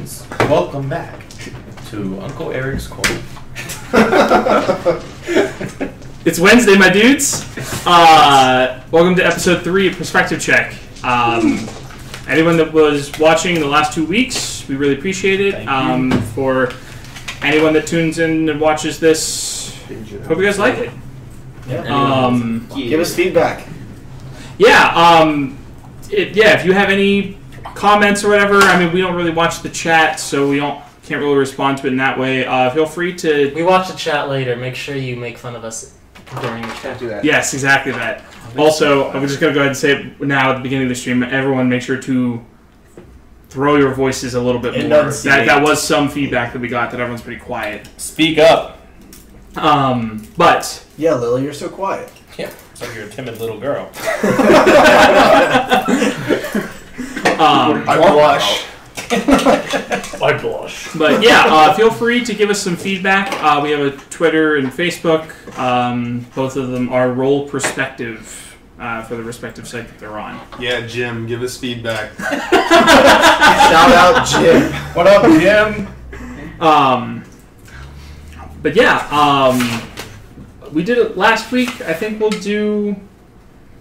dudes, welcome back to Uncle Eric's Corner. It's Wednesday, my dudes. Welcome to episode 3 of Perspective Check. Anyone that was watching the last 2 weeks, we really appreciate it. For anyone that tunes in and watches this, hope you guys like it. Yeah. Give us feedback. If you have any comments or whatever, I mean, we don't really watch the chat, so we can't really respond to it in that way. Feel free to... We watch the chat later. Make sure you make fun of us during the chat. Do that. Yes, exactly that. Also, I'm just going to go ahead and say it now at the beginning of the stream. Everyone make sure to throw your voices a little bit more. That was some feedback that we got, that everyone's pretty quiet. Speak up. But... Yeah, Lily, you're so quiet. Yeah, it's like you're a timid little girl. I blush. I blush. But yeah, feel free to give us some feedback. We have a Twitter and Facebook. Both of them are Roll Perspective for the respective site that they're on. Yeah, Jim, give us feedback. Shout out, Jim. What up, Jim? But yeah, we did it last week. I think we'll do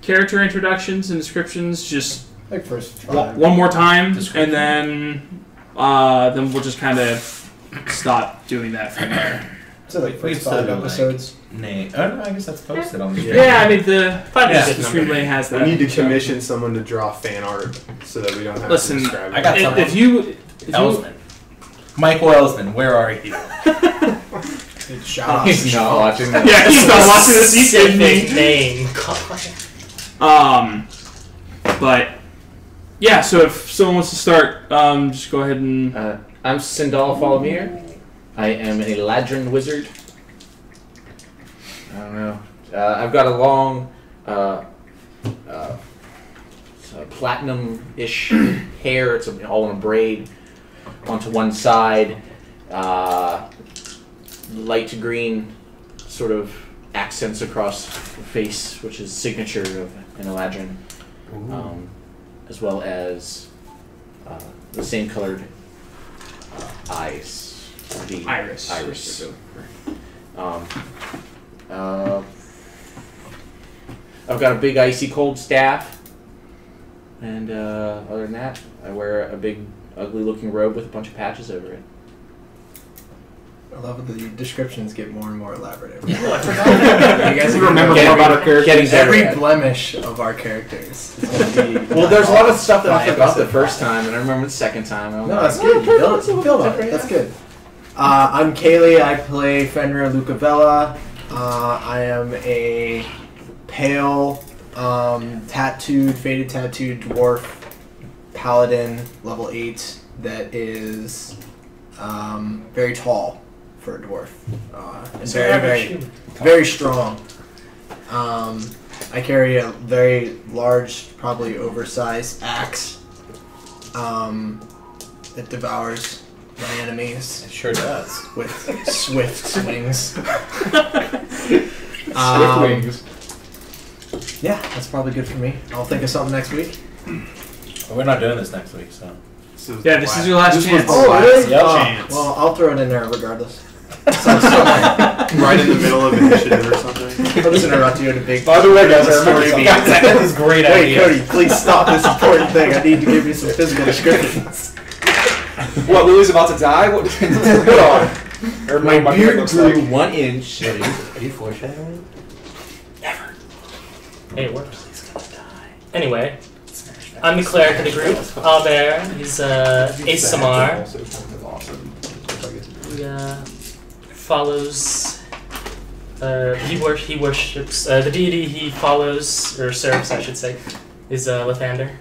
character introductions and descriptions just Like first try. one more time, and then we'll just kind of stop doing that from there. So like We first still 5 do, episodes. Nay. Oh, no, I guess that's posted on the stream. Yeah, I mean the Yeah. Streamlay has that. We need to commission someone to draw fan art so that we don't have Listen, to describe it. I got someone. If you Elsman. Michael Elsman, where are you? Shout out. He's not watching that. yeah, he's not watching this. He's kidding me. Name. But yeah, so if someone wants to start, just go ahead and. I'm Sindal Falmir. I am a Ladrin wizard. I don't know. I've got a long, platinum-ish hair. It's all in a braid onto one side. Light green sort of accents across the face, which is signature of an Eladrin, as well as the same colored eyes. The Iris. I've got a big icy cold staff, and other than that, I wear a big ugly looking robe with a bunch of patches over it. I love the descriptions get more and more elaborate. I forgot. You guys remember more about our characters. Every blemish of our characters. Is gonna be Well, there's a lot of stuff that I forgot the first time, and I remember the second time. No, that's good. You build on it. That's good. I'm Kaylee. I play Fenrir Lucavella. I am a pale, faded tattooed dwarf paladin, level 8, that is very tall for a dwarf. And very strong. I carry a very large, probably oversized axe that devours my enemies. It sure does. With swift swings. Swift wings. Yeah, that's probably good for me. I'll think of something next week. Well, we're not doing this next week, so. Yeah, this is your last chance. Oh, really? Yep. Chance. Well, I'll throw it in there regardless. Right in the middle of initiative or something. I'll just interrupt you in a big... By the way, guys, I remember story something. beat. That is a great Wait, idea. Cody, please stop this important thing. I need to give you some physical descriptions. What, Lily's about to die? What? Hold on. Or My beard looks grew like. 1 inch. Are you foreshadowing? Hey, it works. Anyway, I'm the cleric of the group. Albert, he's Ace Samar. He follows. He worships the deity he follows or serves, I should say, is Lathander.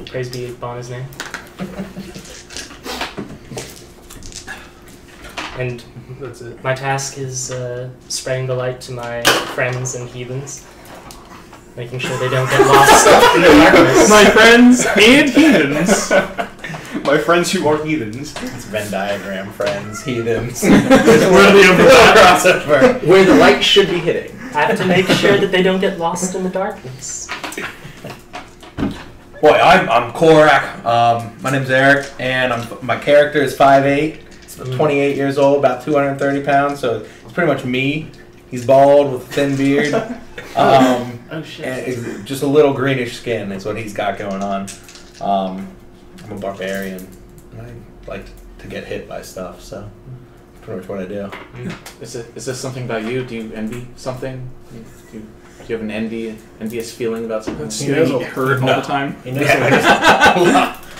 Praise be upon his name. And That's it. my task is spreading the light to my friends and heathens, making sure they don't get lost in the darkness. My friends and heathens. My friends who are heathens. It's Venn diagram, friends, heathens. Where the Crossover. Where the light should be hitting. I have to make sure that they don't get lost in the darkness. Boy, I'm Korak. My name's Eric, and my character is 5'8". He's 28 years old, about 230 pounds. So it's pretty much me. He's bald with a thin beard. Oh shit. And it's just a little greenish skin is what he's got going on. I'm a barbarian. I like to get hit by stuff, so that's pretty much what I do. Is this something about you? Do you envy something? Do you have an envious feeling about something? Getting hurt all the time. He knows,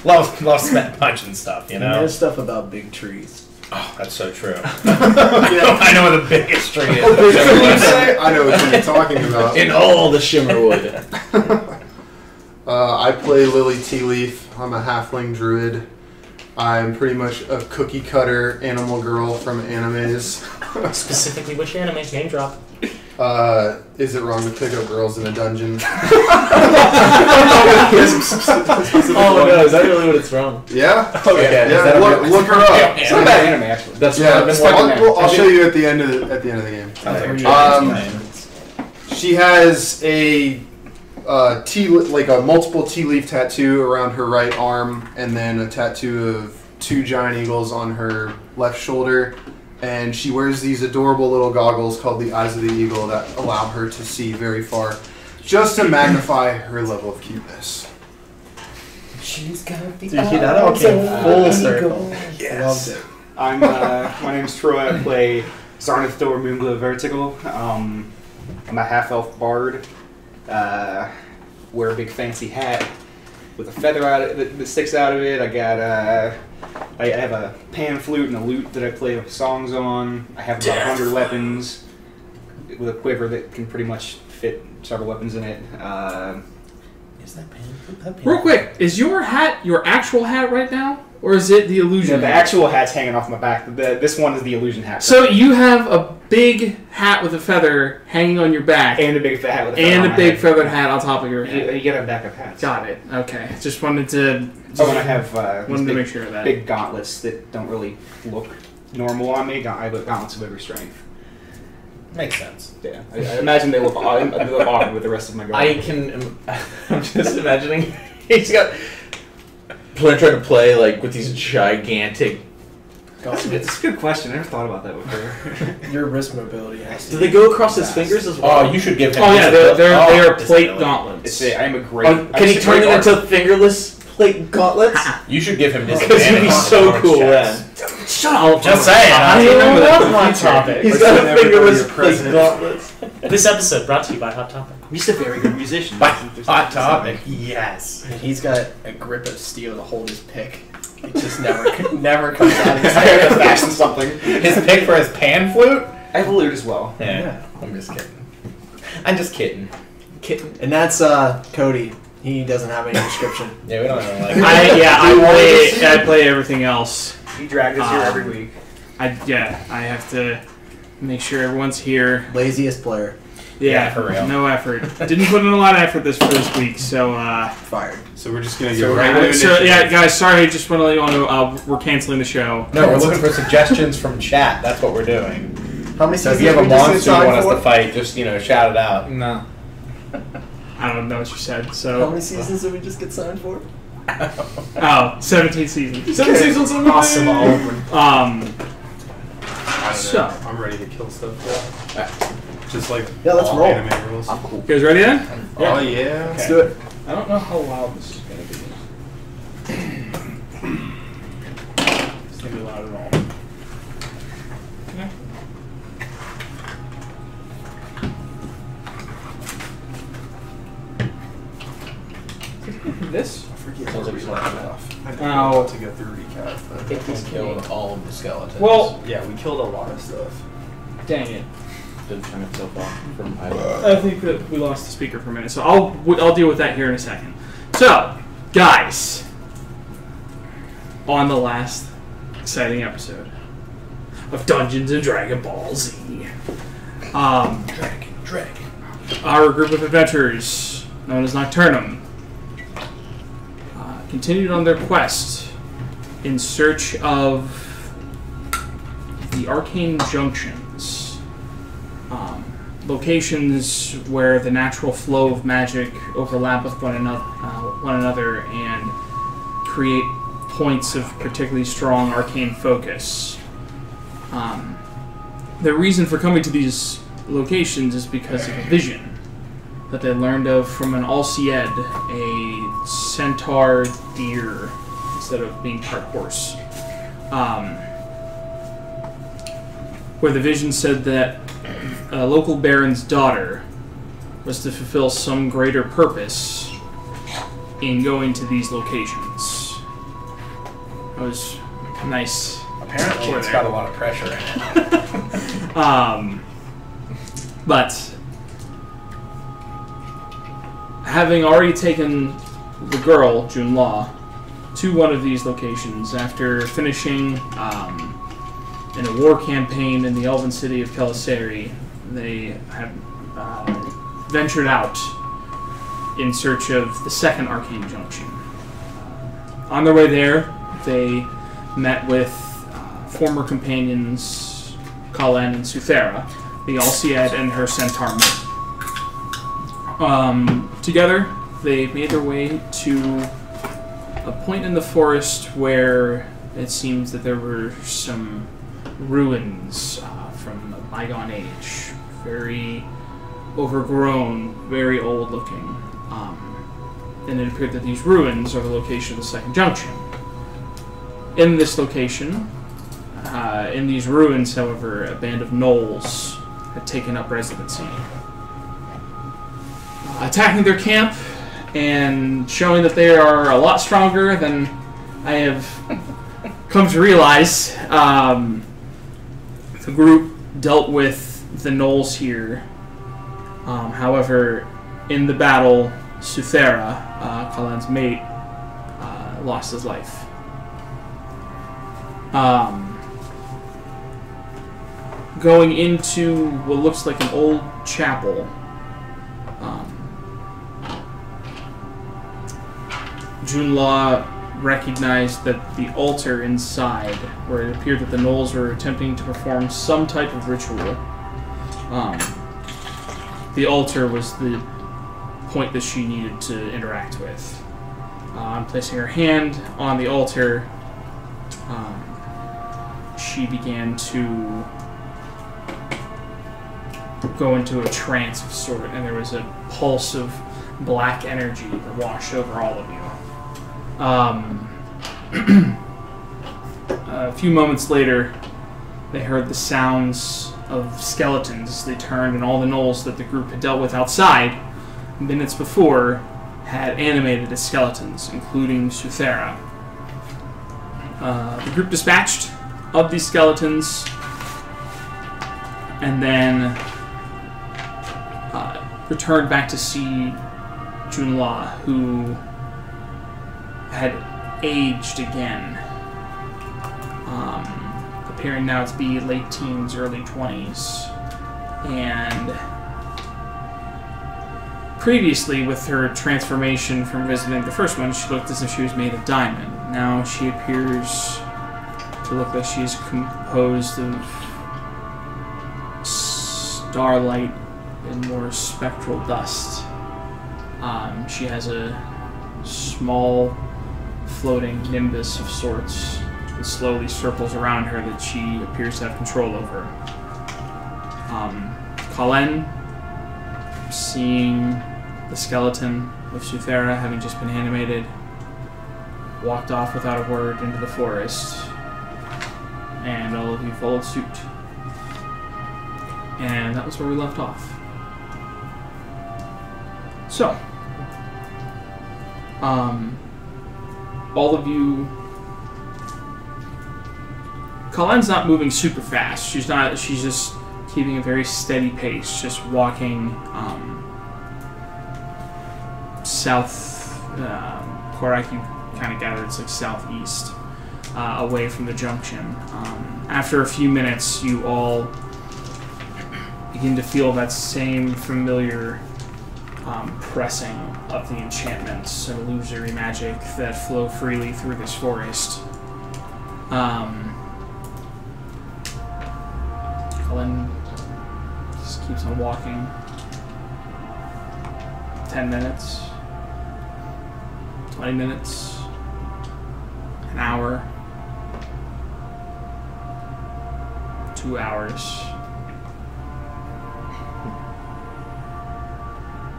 Love smack punching stuff, you he know? knows stuff about big trees. Oh, that's so true. I know where the biggest tree is. I know what you're talking about. In all the Shimmerwood. I play Lily Tea Leaf. I'm a halfling druid. I'm pretty much a cookie cutter animal girl from animes. Specifically, which anime? Name drop. Is it wrong to pick up girls in a dungeon? Oh no, is that really what it's from? Yeah? Okay. Yeah, look her up. It's not a bad anime, actually. That's Yeah, what I've been working I'll show you at the end of the game. Sounds like a She has a multiple tea leaf tattoo around her right arm, and then a tattoo of 2 giant eagles on her left shoulder. And she wears these adorable little goggles called the Eyes of the Eagle that allow her to see very far, just to magnify her level of cuteness. She's got the Dude, that all came full circle. Yes. Loved it. My name's Troy. I play Zarnath Thor Moonglow Vertical. I'm a half-elf bard. Wear a big fancy hat with a feather out that sticks out of it. I got I have a pan flute and a lute that I play songs on. I have about 100 weapons with a quiver that can pretty much fit several weapons in it. Is that painful? Real quick, is your hat your actual hat right now? Or is it the illusion The hat? actual hat's hanging off my back. This one is the illusion hat. So you have a big hat with a feather hanging on your back. And a big fat hat with a feather And on a my big head. feathered hat on top of your head. You gotta have backup hats. Got it. Okay. Just wanted to So when I have these wanted to big, make sure of that. big gauntlets that don't really look normal on me, I have gauntlets of every strength. Makes sense. Yeah, I imagine they look odd with the rest of my garment. I'm just imagining he's got trying to play like with these gigantic. It's a good question. I never thought about that before. Your wrist mobility has to Do they go across his fingers as well? Oh, you should give him. Oh yeah, they are disability. plate gauntlets. I am a great. Can he turn it into fingerless plate gauntlets? You should give him Because disadvantage. he'd be on so his cool checks. then. Shut up. Just saying. I I remember that love for the Hot future. Topic. He's Like got a everybody fingerless your plate president. gauntlets. This episode brought to you by Hot Topic. I'm just a very good musician. By Hot Topic. Yes. And he's got a grip of steel to hold his pick. It just never comes out of his I hand. gotta fashion something. His pick for his pan flute? I have a lute as well. Yeah. I'm just kidding. I'm just kidding. Kidding. And that's Cody. He doesn't have any description. Yeah, we don't really like I play everything else. He dragged us here every week. I have to make sure everyone's here. Laziest player. Yeah, for real. No effort. Didn't put in a lot of effort this first week, so Fired. So we're just gonna So go we're right gonna- into so yeah, guys, sorry, just want to let you all know we're canceling the show. No, we're looking for suggestions from chat. That's what we're doing. How many So seasons if you have a we just monster you signed want us for? to fight, just, shout it out. No. I don't know what you said, How so... many seasons did we just get signed for? Oh, 17 seasons. 7 seasons on Awesome, all over. So... I'm ready to kill stuff. Just like Yeah, let's all roll. anime rules. You guys ready then? Oh yeah. Let's do it. I don't know how loud this is going to be. It's going to be loud at all. Okay. This? I forget Sounds where like we it's left not off. I Ow. want to go through recap. But Killed all of the skeletons. Well, yeah, we killed a lot of stuff. dang it. Didn't turn itself off from I think that we lost the speaker for a minute, so I'll deal with that here in a second. So, guys, on the last exciting episode of Dungeons and Dragon Ball Z, Dragon. our group of adventurers, known as Nocturnum, continued on their quest in search of the arcane junctions locations where the natural flow of magic overlap with one another and create points of particularly strong arcane focus. The reason for coming to these locations is because of a vision that they learned of from an Alcied, a centaur deer instead of being part horse. Where the vision said that a local baron's daughter was to fulfill some greater purpose in going to these locations. That was nice. Apparently, it's got a lot of pressure in it. But having already taken the girl, Junla, to one of these locations after finishing in a war campaign in the elven city of Kelisari, they have ventured out in search of the second arcane junction. On their way there, they met with former companions Kalen and Suthera, the Alcied and her centaur mate. Together, they made their way to a point in the forest where it seems that there were some ruins from a bygone age. Very overgrown, very old looking. And it appeared that these ruins are the location of the second junction. In this location, in these ruins, however, a band of gnolls had taken up residency. Attacking their camp and showing that they are a lot stronger than I have come to realize. The group dealt with the gnolls here. However, in the battle, Suthera, Kalen's mate, lost his life. Going into what looks like an old chapel, Junla recognized that the altar inside, where it appeared that the gnolls were attempting to perform some type of ritual, the altar was the point that she needed to interact with. Placing her hand on the altar, she began to go into a trance of sort, and there was a pulse of black energy that washed over all of you. A few moments later, they heard the sounds of skeletons. They turned, and all the gnolls that the group had dealt with outside minutes before had animated as skeletons, including Suthera. The group dispatched of these skeletons, and then returned back to see Junla, who had aged again, appearing now to be late teens, early 20s, and previously, with her transformation from visiting the first one, she looked as if she was made of diamond. Now she appears to look like she's composed of starlight and more spectral dust. She has a small floating nimbus of sorts that slowly circles around her that she appears to have control over. Kalen, seeing the skeleton of Suthera having just been animated, walked off without a word into the forest, and all of you followed suit. And that was where we left off. So, all of you... Kalen's not moving super fast. She's just keeping a very steady pace, just walking south, Koraki kind of gathered it's like southeast, away from the junction. After a few minutes, you all begin to feel that same familiar pressing of the enchantments and illusory magic that flow freely through this forest. Kalen just keeps on walking. 10 minutes. 20 minutes. An hour. 2 hours.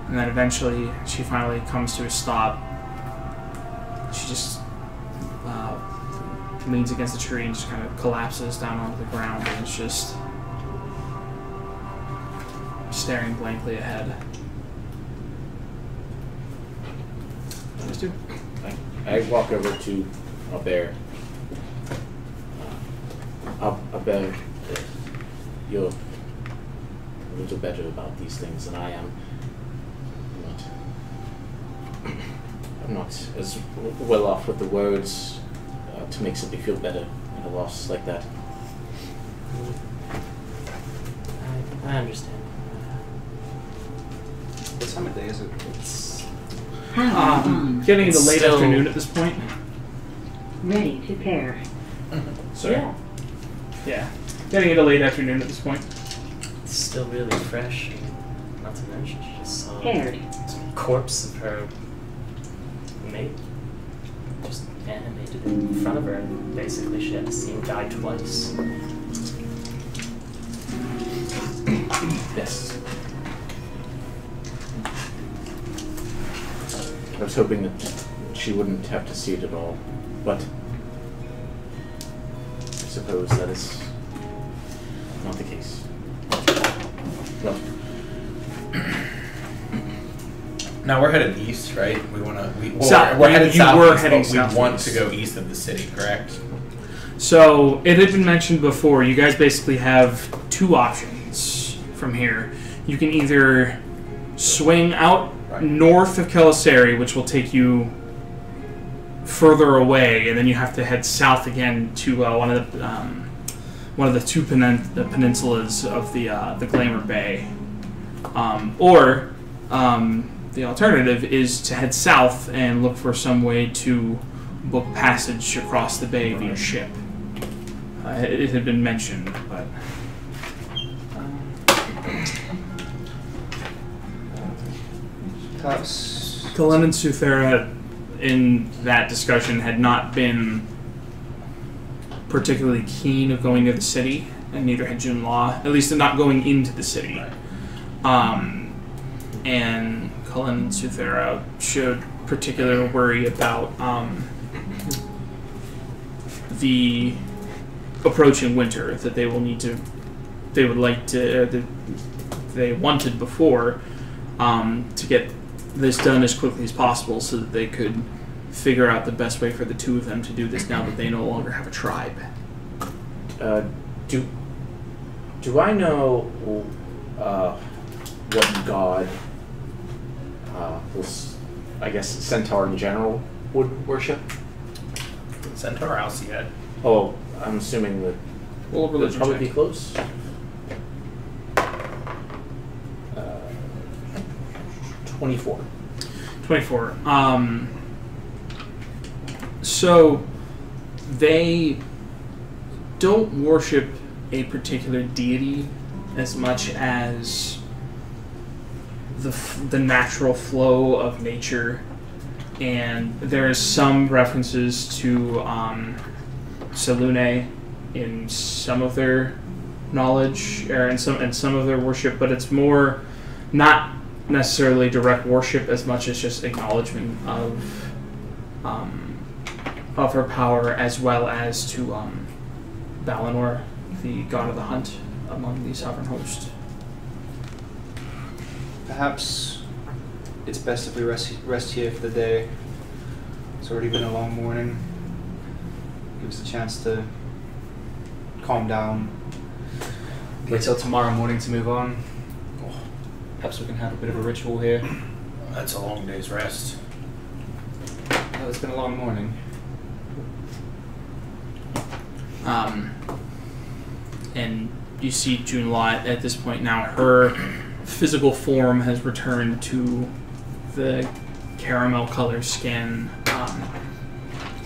And then eventually she finally comes to a stop. She just leans against the tree and just kind of collapses down onto the ground and is just staring blankly ahead. Just do. I walk over to a bear. A bear. You're a little better about these things than I am. I'm not as well off with the words to make somebody feel better in a loss like that. I understand. What time of day is it? It's Getting into It's late still- afternoon at this point. Ready to pair. Sorry. Yeah. Getting into late afternoon at this point. it's still really fresh. Not to mention, she just saw Paired. the corpse of her mate just animated in front of her, and basically she had to see him die twice. Yes. I was hoping that she wouldn't have to see it at all, but I suppose that is not the case. Well, Now we're headed east, right? We want to. South. We're headed You south. were heading We want southeast. to go east of the city, correct? So, it had been mentioned before, you guys basically have two options from here. You can either swing out north of Kelisari, which will take you further away, and then you have to head south again to one of the two peninsulas of the Glamer Bay. Or the alternative is to head south and look for some way to book passage across the bay via ship. It had been mentioned, but Galen and Suthera in that discussion had not been particularly keen of going to the city, and neither had Junlaw, at least not going into the city. And Cullen and Suthera showed particular worry about the approaching winter, that they will need to, they would like to, that they wanted before to get this done as quickly as possible so that they could figure out the best way for the two of them to do this now that they no longer have a tribe. do I know what god, I guess Centaur in general would worship? Centaur Alciad. Oh, I'm assuming that Well, would religion probably check. be close. 24. 24. So they don't worship a particular deity as much as the natural flow of nature, and there is some references to Selune in some of their knowledge or in some of their worship, but it's more not necessarily direct worship as much as just acknowledgement of her power, as well as to Valinor, the god of the hunt among the sovereign host. Perhaps it's best if we rest here for the day. It's already been a long morning. Gives us a chance to calm down. Wait till tomorrow morning to move on. Perhaps we can have a bit of a ritual here. That's a long day's rest. Oh, it's been a long morning. And you see Junlaw at this point now, her physical form has returned to the caramel color skin.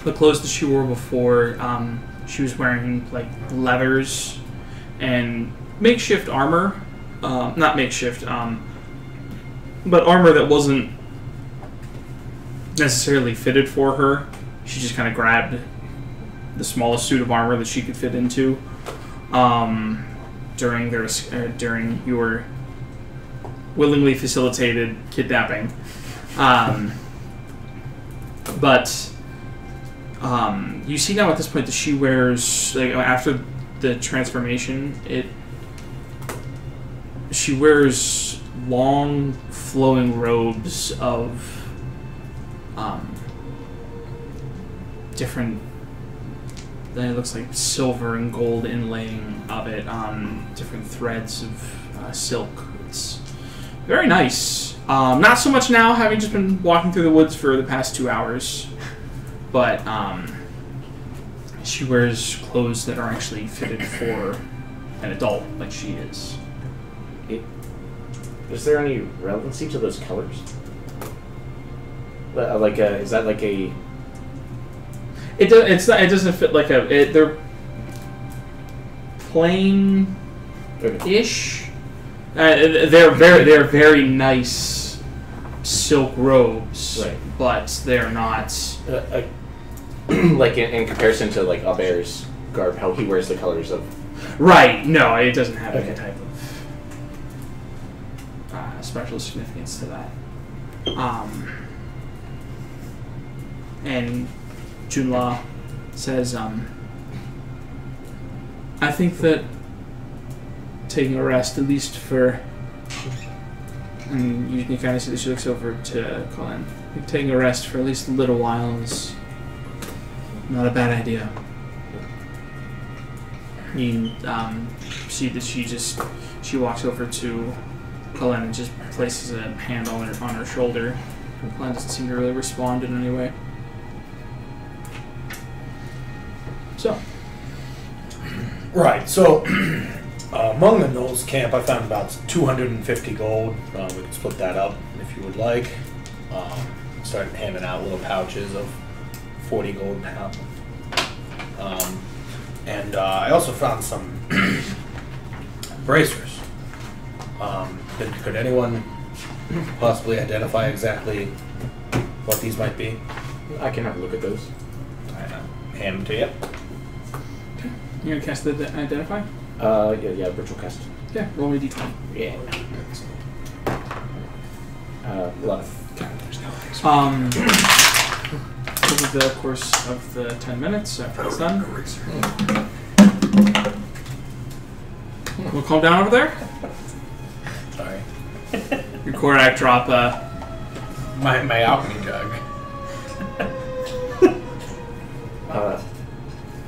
The clothes that she wore before, she was wearing like leathers and makeshift armor, not makeshift, but armor that wasn't necessarily fitted for her. She just kind of grabbed the smallest suit of armor that she could fit into during your willingly facilitated kidnapping. But you see now at this point that she wears, like, after the transformation, she wears long flowing robes of different, it looks like silver and gold inlaying of it on different threads of silk. It's very nice. Not so much now, having just been walking through the woods for the past 2 hours, but she wears clothes that are actually fitted for an adult like she is. Is there any relevancy to those colors? Is that like a? It doesn't fit like a. They're plain-ish. They're very nice silk robes, right? But they're not like in comparison to like Albert's garb, how he wears the colors of. Right. No, it doesn't have any type of special significance to that. And Junla says, I think that taking a rest, at least for... And you kind of see that she looks over to Colin. I think taking a rest for at least a little while is not a bad idea. You see that she walks over to Colin and just places a hand on her shoulder. Colin doesn't seem to really respond in any way. So. Right, so among the Knowles camp, I found about 250 gold. We can split that up if you would like. Started handing out little pouches of 40 gold pound. And I also found some bracers. Could anyone possibly identify exactly what these might be? I can have a look at those. Hand them to you. You gonna cast the identify? Yeah, virtual cast. Yeah, roll me a d20. Yeah. A lot of characters nowadays. Over the course of the 10 minutes after it's done. We'll calm down over there. Sorry. Your Korak drop my alchemy jug.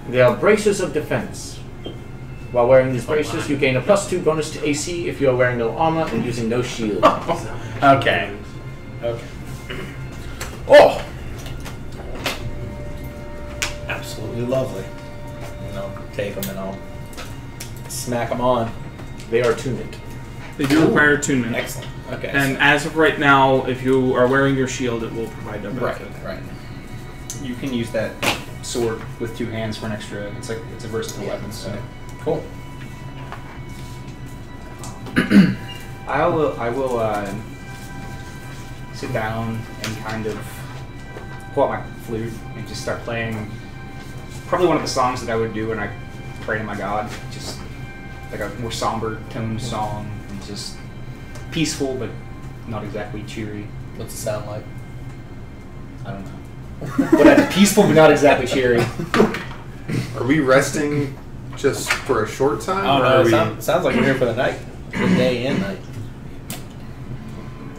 They are braces of defense. While wearing these braces, you gain a +2 bonus to AC if you are wearing no armor and using no shield. Okay. Oh! Absolutely lovely. Take them and I'll smack them on. They are attunement. They do require attunement. Excellent. Okay. And as of right now, if you are wearing your shield, it will provide no benefit. Right. You can use that sword with 2 hands for an extra. It's a versatile weapon. So Cool. I will sit down and kind of pull out my flute and just start playing probably one of the songs that I would do when I pray to my god. Just like a more somber toned song, and just peaceful but not exactly cheery. What's it sound like? I don't know. But peaceful but not exactly cheery. Are we resting just for a short time? Oh or no, are we... sounds like we're here for the night. The day and night.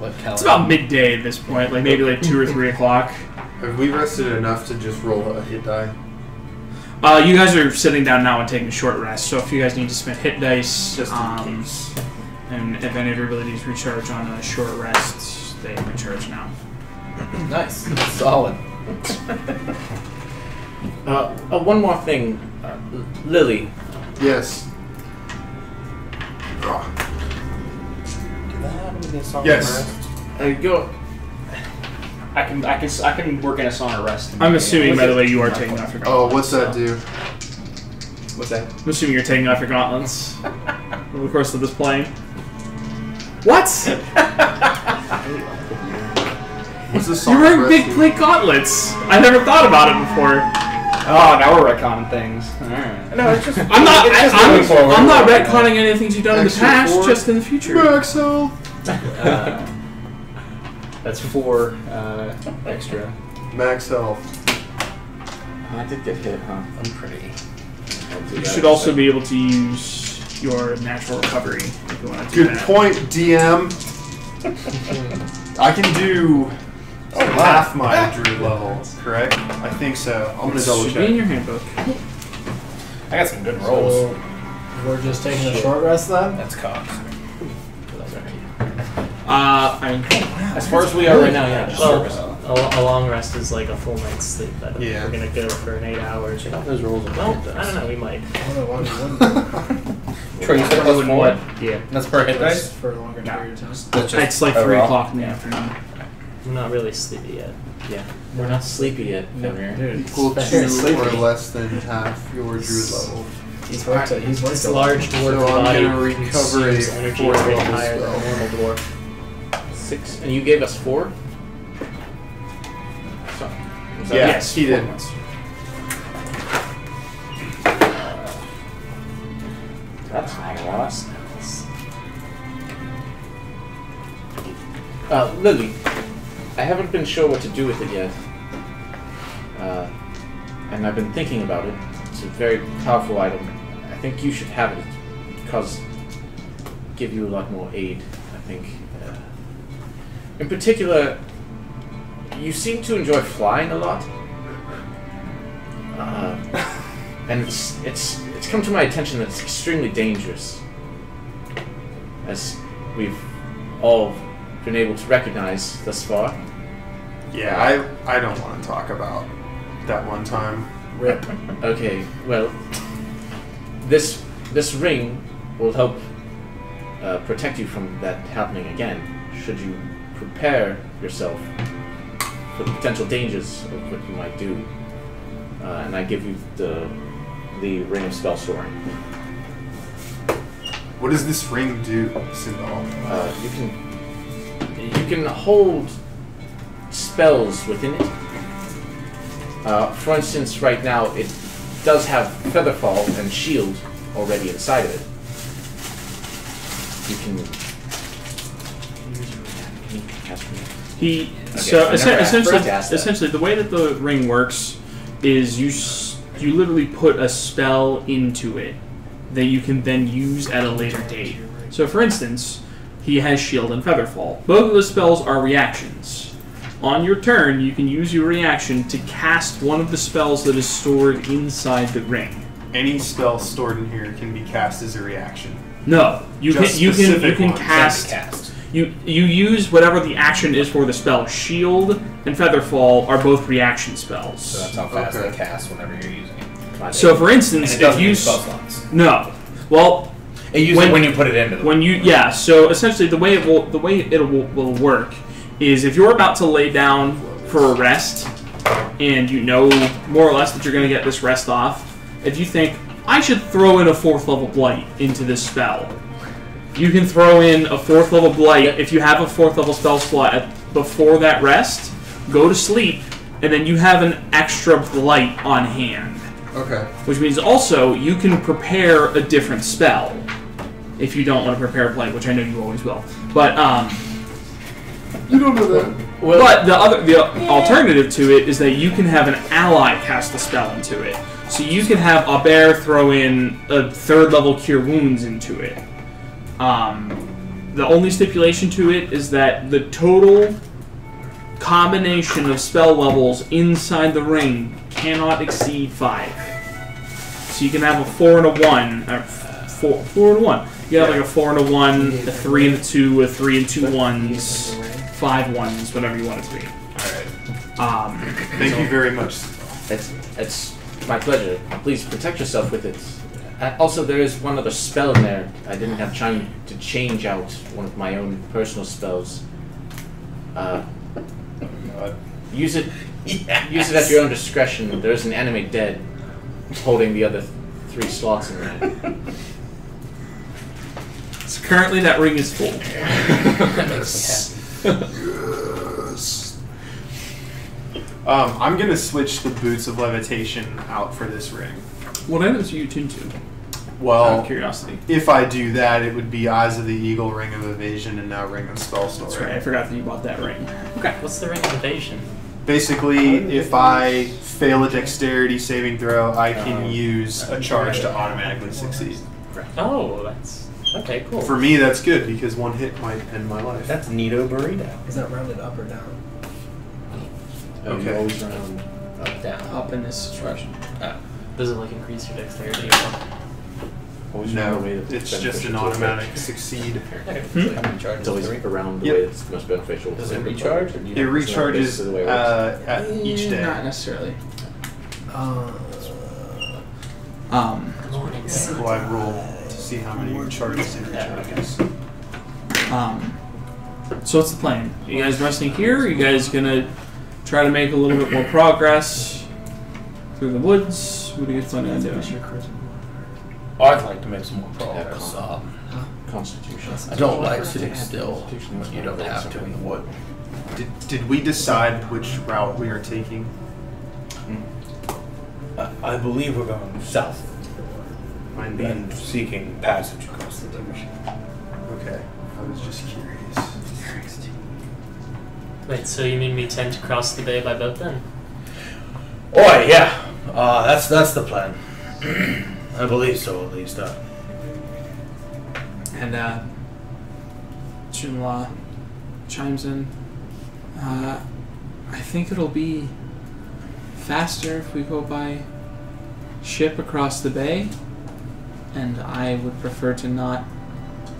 It's about midday at this point, like maybe like 2 or 3 o'clock. Have we rested enough to just roll a hit die? You guys are sitting down now and taking a short rest, so if you guys need to spend hit dice, Just in case. and if any of your abilities recharge on a short rest, they recharge now. Nice. Solid. One more thing. Lily. Yes. Yes. I can work in a song of rest. I'm assuming, by the way, you are taking off your gauntlets. Oh, what's that do? What's that? I'm assuming you're taking off your gauntlets over the course of this playing. What? What's this You're wearing big plate gauntlets. I never thought about it before. Oh, now we're retconning things. Alright. No, it's just. I'm not. moving forward. I'm not retconning any things you've done in the Extra past, 4. just in the future. Max health. That's 4 extra. Max health. I did get hit, huh? I'm pretty. You should also be able to use your natural recovery if you want to do Good that. point, DM. I can do half my druid level, correct? I think so. I'm gonna double Should be in check. your handbook. I got some good rolls. So we're just taking a short rest then? That's cocked. As far as we are right now, yeah. Just service. A long rest is like a full night's sleep. I don't Yeah. think we're gonna go for an 8 hours. Check out those rolls. Well, I don't know. We might. I don't know why we wouldn't. Troy, you said plus 4? Yeah. That's per hit That's dice? for a longer Yeah. period of time. That's It's like 3 overall? o'clock in the afternoon. I'm not really sleepy yet. Yeah. We're not sleepy yet. No, Fenrir. dude. Equal Very to sleepy. or less than half your druid level. He's worked it. He's worked This it. large dwarf So I'm body gonna recover consumes a energy 4th way level higher than a spell. normal dwarf. 6. And you gave us 4? So, was that Yeah, Yes, he did. 4 months. That's not a lot. Lily, I haven't been sure what to do with it yet. And I've been thinking about it. It's a very powerful item. I think you should have it because give you a lot more aid, I think. In particular, you seem to enjoy flying a lot. And it's come to my attention that it's extremely dangerous. As we've all been able to recognize thus far. Yeah, I don't want to talk about that one time. Rip. Okay, well, this ring will help protect you from that happening again. Should you prepare yourself for the potential dangers of what you might do, and I give you the ring of spell storing. What does this ring do, Sindal? You can hold spells within it. For instance, right now it does have Featherfall and Shield already inside of it. You can cast me. Essentially, the way that the ring works is you literally put a spell into it that you can then use at a later date. So, for instance, he has Shield and Featherfall. Both of the spells are reactions. On your turn, you can use your reaction to cast one of the spells that is stored inside the ring. Any spell stored in here can be cast as a reaction. No, you Just can specific ones. cast. You use whatever the action is for the spell. Shield and Featherfall are both reaction spells. So that's how fast Okay. they cast whenever you're using it. So, for instance, And it doesn't if you use spell slots. no, well, It uses it when you put it into the when you so essentially the way it will work is if you're about to lay down for a rest and you know more or less that you're going to get this rest off, if you think I should throw in a 4th level blight into this spell, you can throw in a 4th level blight if you have a 4th level spell slot before that rest. Go to sleep, and then you have an extra blight on hand. Okay. Which means also you can prepare a different spell if you don't want to prepare a blight, which I know you always will. But You don't know that. but the alternative to it is that you can have an ally cast a spell into it. So you can have a bear throw in a 3rd level Cure Wounds into it. The only stipulation to it is that the total combination of spell levels inside the ring cannot exceed 5. So you can have a 4 and a 1, or 4 and a 1. You have like a 4 and a 1, a 3 and a 2, a 3 and 2 1s, 5 1s, whatever you want it to be. Alright. Thank you very much. It's my pleasure. Please protect yourself with it. Also, there is one other spell in there. I didn't have time to change out one of my own personal spells. Use it. Use it at your own discretion. There is an enemy dead, holding the other 3 slots in there. So currently that ring is full. That makes me happy. Yes. I'm gonna switch the boots of levitation out for this ring. What items are you tuned to? Well, Out of curiosity. if I do that, it would be Eyes of the Eagle, Ring of Evasion, and now Ring of Spell Story. That's right. I forgot that you bought that ring. Okay. What's the ring of evasion? Basically, if I fail a dexterity saving throw, I can use a charge to automatically succeed. Oh, that's okay. Cool. For me, that's good because one hit might end my life. That's Nito Burrito. Is that rounded up or down? Okay. Always round up, down. Up in this situation. Does it like increase your dexterity? Always around No, the way that's it's just beneficial an to the automatic fish. succeed. How many charges? It's always around the Yep. way that's most beneficial. Does to it everybody. recharge? Or do you It have- recharges basically the way it works. at each day. Not necessarily. Morning sun. Well, I roll to see how many charges it recharges. So what's the plan? You guys resting here? Are you guys gonna try to make a little bit more progress through the woods? What are you guys planning on doing? I'd like to make some more progress. Constitution. I don't like sitting still when you don't have to in the wood. Did we decide which route we are taking? I believe we're going south Mine being and seeking passage across the division. okay. I was just curious. Wait, so you mean we tend to cross the bay by boat then? Oh yeah, that's the plan. I believe so, at least. And Junla chimes in. I think it'll be faster if we go by ship across the bay, and I would prefer to not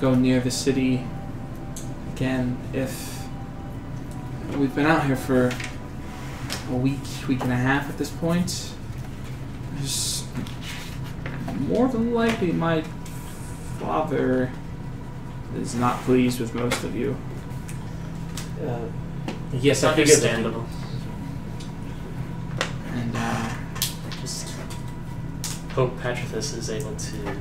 go near the city again. If we've been out here for a week and a half at this point, there's more than likely my father is not pleased with most of you. Yes, I figured that. Understandable. And Just hope Patrithus is able to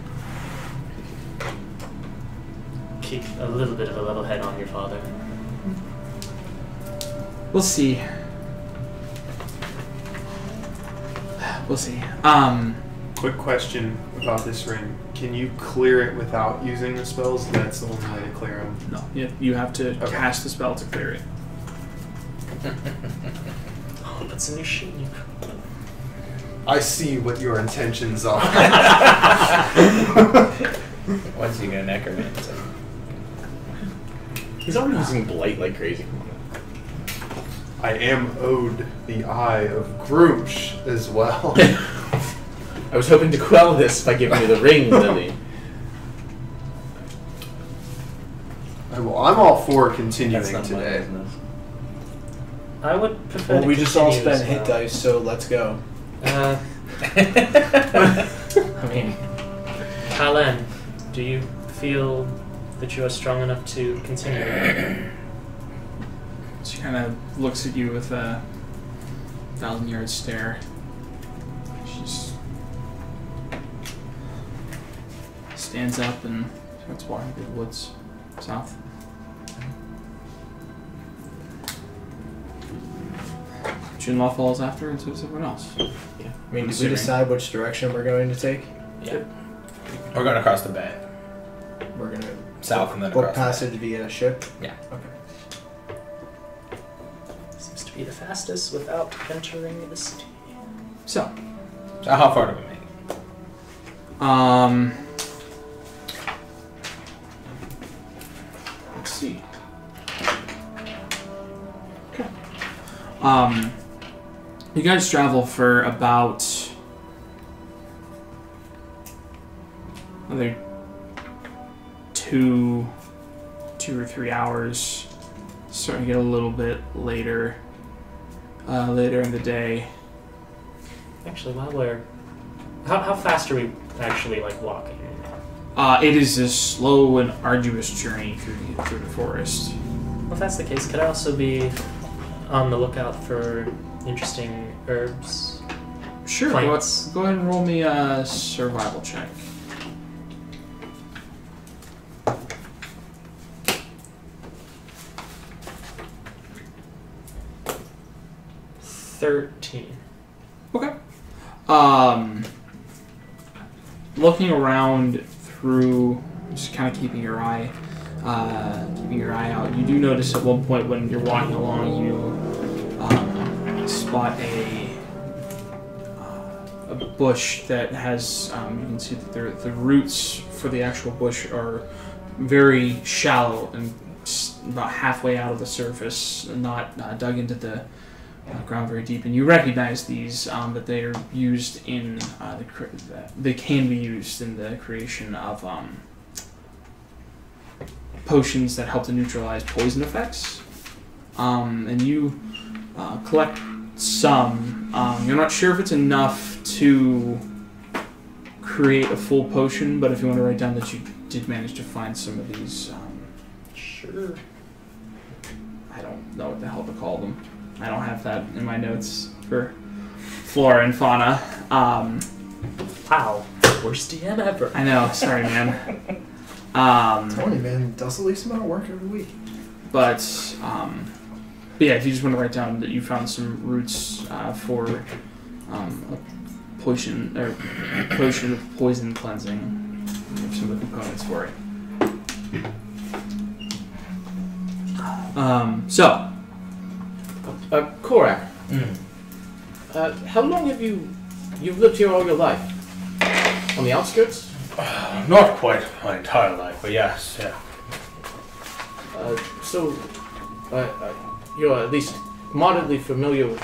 keep a little bit of a level head on your father. we'll see. We'll see. Quick question about this ring. Can you clear it without using the spells? That's the only way to clear them. No, you have to cast the spell to clear it. Oh, that's a new sheet. I see what your intentions are. Once you get an necromancer. He's already using blight like crazy. I am owed the Eye of Groosh as well. I was hoping to quell this by giving you the ring, Lily. Well, I'm all for That's continuing not my today. business. I would prefer Well, to we just all continue spent as hit well. dice, so let's go. I mean, Kalen, do you feel that you are strong enough to continue? She kind of looks at you with a 1,000-yard stare. She's stands up and starts walking through the woods south. Junlaw follows after, and so does everyone else. I mean, did we Assuming. decide which direction we're going to take? Yeah. We're going across the bay. We're going to South and then book across passage via ship? Yeah. Okay. Seems to be the fastest without entering the city. So, So how far do we make? let's see. Okay. You guys travel for about another 2 or 3 hours. Starting to get a little bit later in the day. Actually, while we're... How fast are we actually, like, walking? It is a slow and arduous journey through the forest. Well, if that's the case, could I also be on the lookout for interesting herbs? Sure, Plants. go ahead and roll me a survival check. 13. Okay. Looking around through, just kind of keeping your eye out. You do notice at one point when you're walking along, you spot a bush that has. You can see that the roots for the actual bush are very shallow and about halfway out of the surface, not dug into the ground very deep. And you recognize these that they are used in they can be used in the creation of potions that help to neutralize poison effects. And you collect some. You're not sure if it's enough to create a full potion, but if you want to write down that you did manage to find some of these. Sure. I don't know what the hell to call them. I don't have that in my notes for flora and fauna. Wow. Worst DM ever. I know, sorry, man. Tony, man, does the least amount of work every week. But yeah, if you just want to write down that you found some roots for a potion of poison cleansing, some of the components for it. Korak, how long have you've lived here all your life? On the outskirts? Not quite my entire life, but yes, yeah. So, you're at least moderately familiar with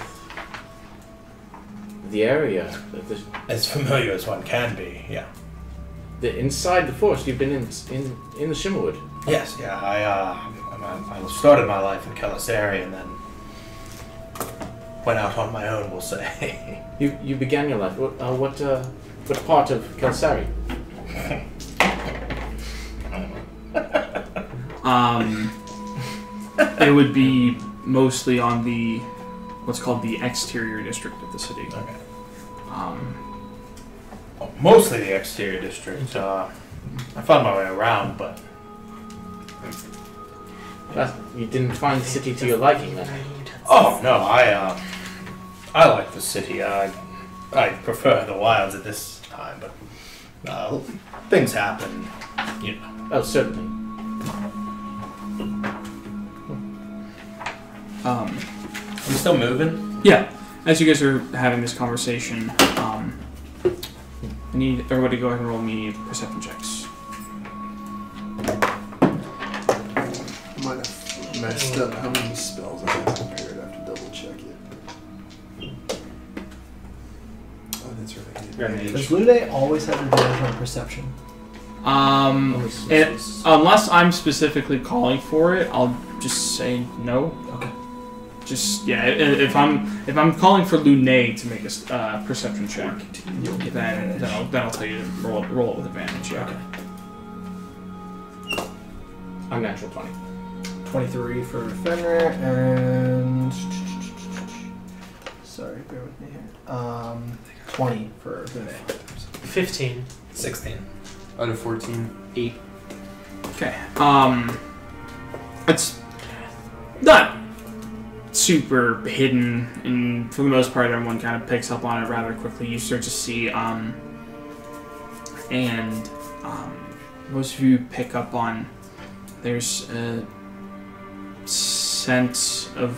the area. As familiar as one can be, yeah. Inside the forest, you've been in the Shimmerwood. Yes, yeah. I started my life in Kelisari and then went out on my own, we'll say. You began your life. What part of Kelisari? It would be mostly on the what's called the exterior district of the city. Okay. Mostly the exterior district. I found my way around, but you didn't find the city to your liking, then? oh no, I like the city. I prefer the wilds at this time, but things happen, you know. Oh, certainly. Are we still moving? Yeah. As you guys are having this conversation, I need everybody to go ahead and roll me perception checks. Might have messed up how many spells I have prepared. I have to double check it. Oh, that's right. Does Lude always have advantage on perception? Unless I'm specifically calling for it, I'll just say no. Okay. Just yeah. If I'm calling for Lune to make a perception check, then I'll tell you to roll it with advantage. Yeah. Okay. I'm natural 20. 23 for Fenrir and sorry, bear with me here. 20 for Lude. 15. 16. Out of 14. 8. Okay. It's not super hidden, and for the most part, everyone kind of picks up on it rather quickly. You start to see, most of you pick up on there's a sense of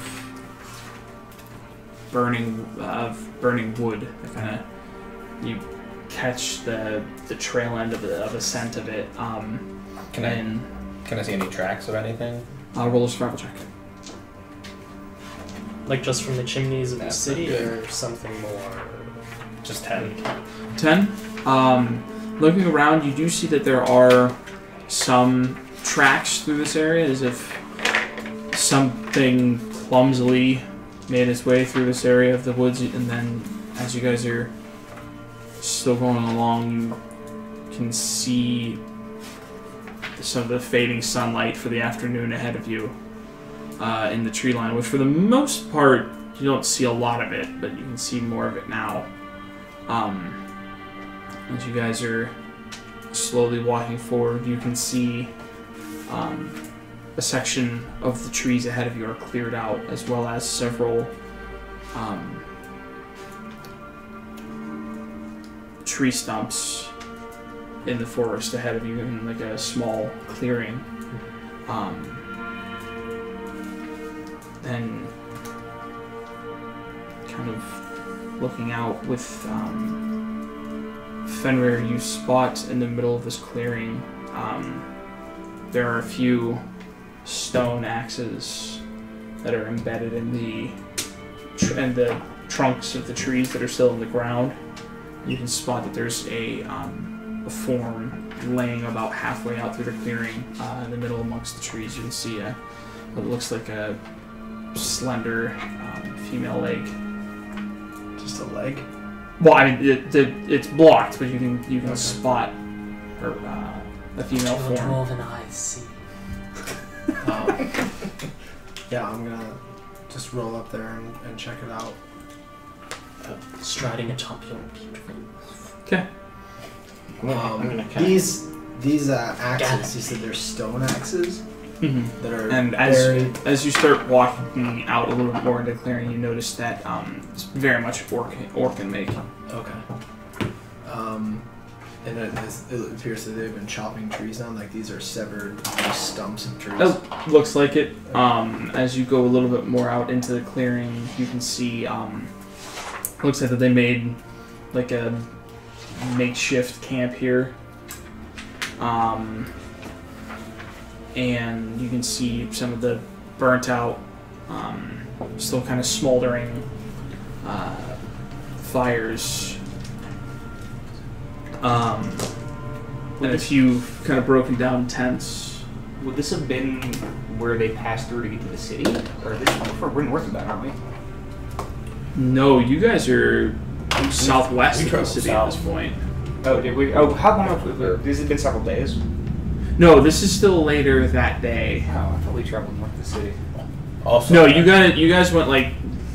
burning wood. That kind of you catch the trail end of a scent of it. Can I see any tracks of anything? I'll roll a survival check. Like just from the chimneys of the That's city, not or something more? Just 10. 10. Looking around, you do see that there are some tracks through this area, as if something clumsily made its way through this area of the woods, and then as you guys are still going along, you can see some of the fading sunlight for the afternoon ahead of you in the tree line, which for the most part you don't see a lot of it, but you can see more of it now. As you guys are slowly walking forward, you can see a section of the trees ahead of you are cleared out, as well as several tree stumps in the forest ahead of you in like a small clearing. Then kind of looking out with Fenrir, you spot in the middle of this clearing there are a few stone axes that are embedded in the trunks of the trees that are still in the ground. You can spot that there's a form laying about halfway out through the clearing in the middle amongst the trees. You can see what looks like a slender female leg. Just a leg? Well, I mean, it's blocked, but you can spot her, a female form. Dwarven eyes see. Yeah, I'm gonna just roll up there and check it out. Striding atop your beautiful. Okay. I'm gonna count. These axes, you said they're stone axes that are And as you start walking out a little bit more into the clearing, you notice that it's very much orc make. Okay. And it appears that they've been chopping trees down, like these are severed stumps of trees. It looks like it. As you go a little bit more out into the clearing, you can see it looks like that they made like a makeshift camp here. And you can see some of the burnt out, still kind of smoldering fires. And a few kind of broken down tents. Would this have been where they passed through to get to the city? Or we're north of that, aren't we? No, you guys are southwest of the traveled city south. at this point. Oh, did we? Oh, how long have this has been several days? No, this is still later that day. Oh, I thought we traveled north of the city. Also, No, you guys went like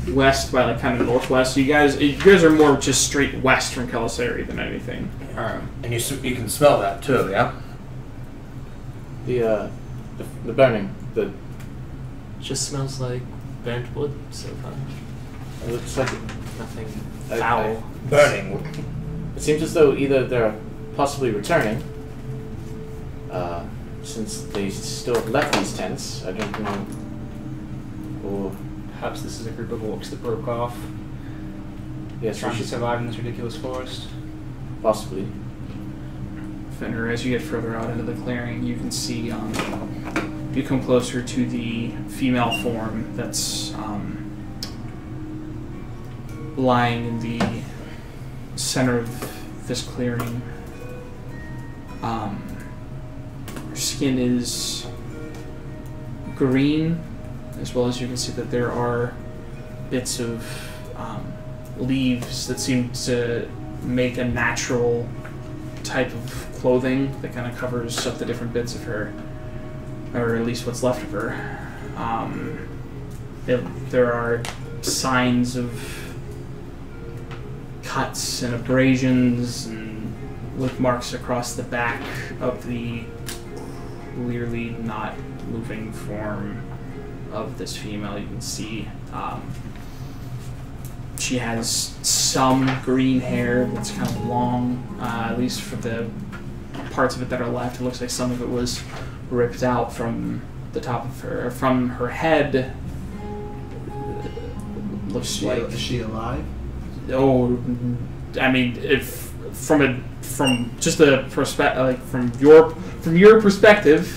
west by like kind of northwest. So you guys are more just straight west from Kelisari than anything. and you can smell that too, yeah. The burning. Just smells like burnt wood so far. It looks like Nothing I- foul. Burning. it seems as though either they're possibly returning, since they still have left these tents. I don't know, or Perhaps this is a group of orcs that broke off, yes, trying we to should survive in this ridiculous forest. possibly. Fenrir, as you get further out into the clearing, you can see you come closer to the female form that's lying in the center of this clearing. Her skin is green, as well as you can see that there are bits of leaves that seem to make a natural type of clothing that kind of covers up the different bits of her, or at least what's left of her. There are signs of cuts and abrasions and lick marks across the back of the clearly not moving form of this female. You can see she has some green hair that's kind of long, at least for the parts of it that are left. It looks like some of it was ripped out from the top of her, from her head. Looks like Is she alive? Oh, I mean, if from just a perspective, like from your perspective,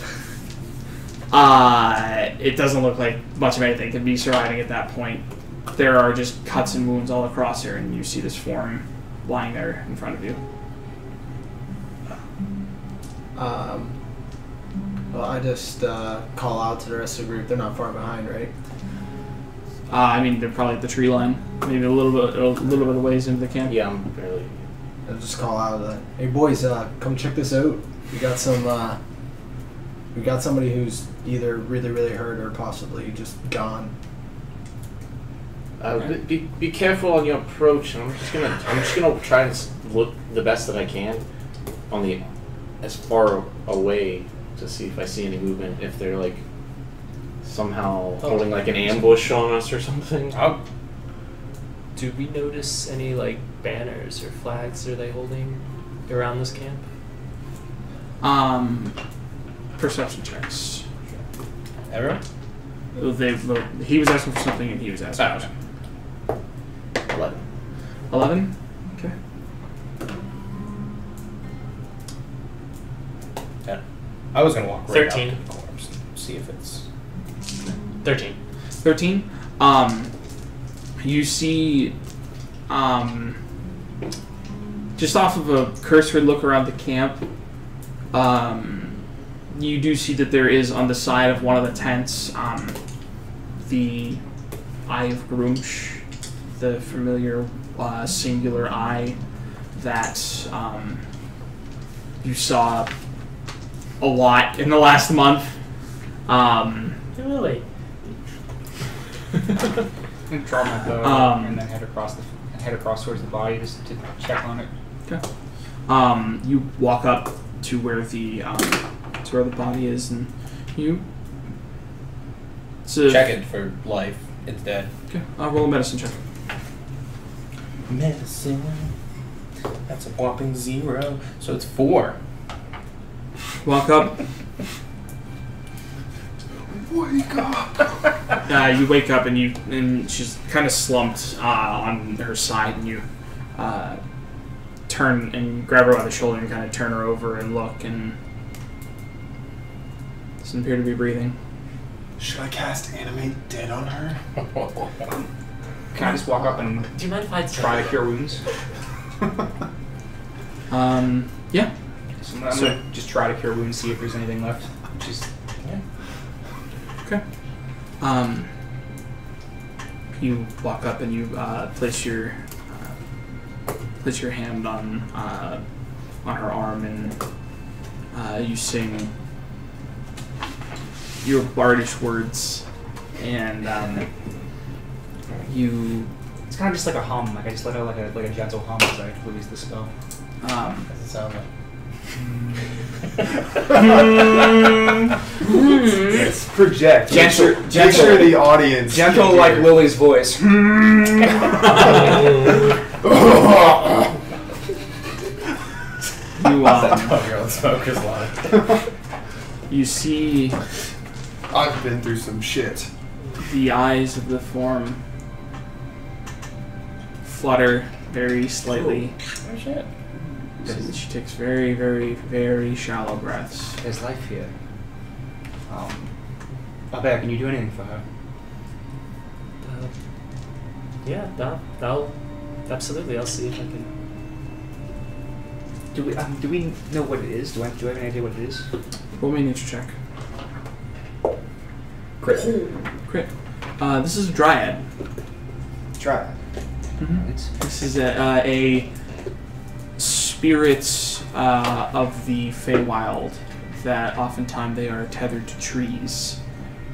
it doesn't look like much of anything could be surviving at that point. There are just cuts and wounds all across her, and you see this form lying there in front of you. Well, I just call out to the rest of the group. They're not far behind, right? I mean, they're probably at the tree line, maybe a little bit of the ways into the camp. Yeah, I'm barely. I'll just call out, hey boys, come check this out. We got somebody who's either really, really hurt or possibly just gone. Be careful on your approach, and I'm just gonna try and look the best that I can on as far away to see if I see any movement. If they're like somehow holding like an ambush on us or something. Do we notice any like banners or flags are they holding around this camp? Perception checks. Everyone? He was asking for something and he was asking. 11. 11? Okay. Yeah. I was gonna walk right 13. up to the corpse and see if it's 13. 13. You see, just off of a cursory look around the camp, you do see that there is on the side of one of the tents, the Eye of Grumsh, the familiar singular eye that you saw a lot in the last month. Really? I'm gonna draw my bow and then head across towards the body just to check on it. Okay. You walk up to where the body is, and you check it for life. It's dead. Okay. Roll a medicine check. Medicine. That's a whopping 0. So it's 4. Walk up. Wake up! You wake up and she's kind of slumped on her side, and you turn and grab her by the shoulder and kind of turn her over and look, and doesn't appear to be breathing. Should I cast Animate Dead on her? Can I just walk up and Do you mind if I try to cure wounds? Yeah. So I'm gonna just try to cure wounds, see if there's anything left. Just Okay. You walk up and you place your hand on her arm, and you sing your bardish words, and you. it's kind of just like a hum. Like I just let out like a gentle hum as I release the spell. Doesn't sound like. Yes, project. Gentle- Make sure the audience. Gentle can like hear. Lily's voice. You That 12-year-old smoker's line. you see I've been through some shit. the eyes of the form flutter very slightly. Oh shit. So she takes very, very, very shallow breaths. There's life here. Albert, can you do anything for her? Yeah, I'll absolutely. I'll see if I can. Do we know what it is? Do I have any idea what it is? Roll me a nature check. Crit. This is a dryad. Try it. This is a spirit of the Feywild that oftentimes they are tethered to trees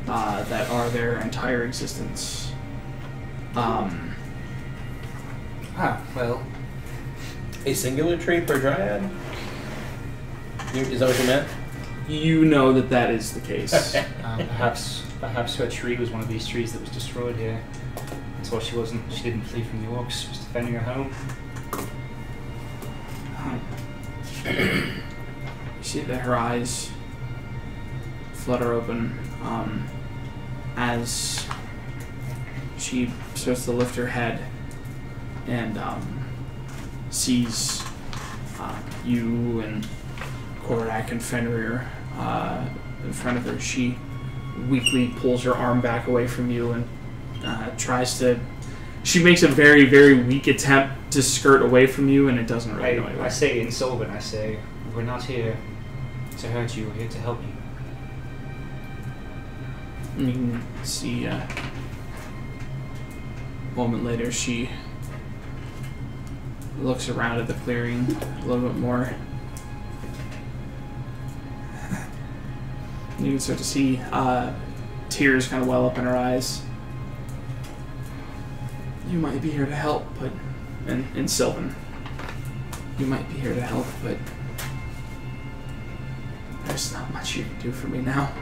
that are their entire existence. Well. A singular tree per dryad? Is that what you meant? You know that is the case. Perhaps her tree was one of these trees that was destroyed here. That's why she didn't flee from the orcs. She was defending her home. You see that her eyes flutter open as she starts to lift her head and sees you and Korak and Fenrir in front of her. She weakly pulls her arm back away from you and tries to... She makes a very, very weak attempt to skirt away from you, and it doesn't really go anywhere. I say in Sylvan, we're not here to hurt you, we're here to help you. And you can see a moment later she looks around at the clearing a little bit more. And you can start to see tears kind of well up in her eyes. You might be here to help, but... And Sylvan. You might be here to help, but... There's not much you can do for me now.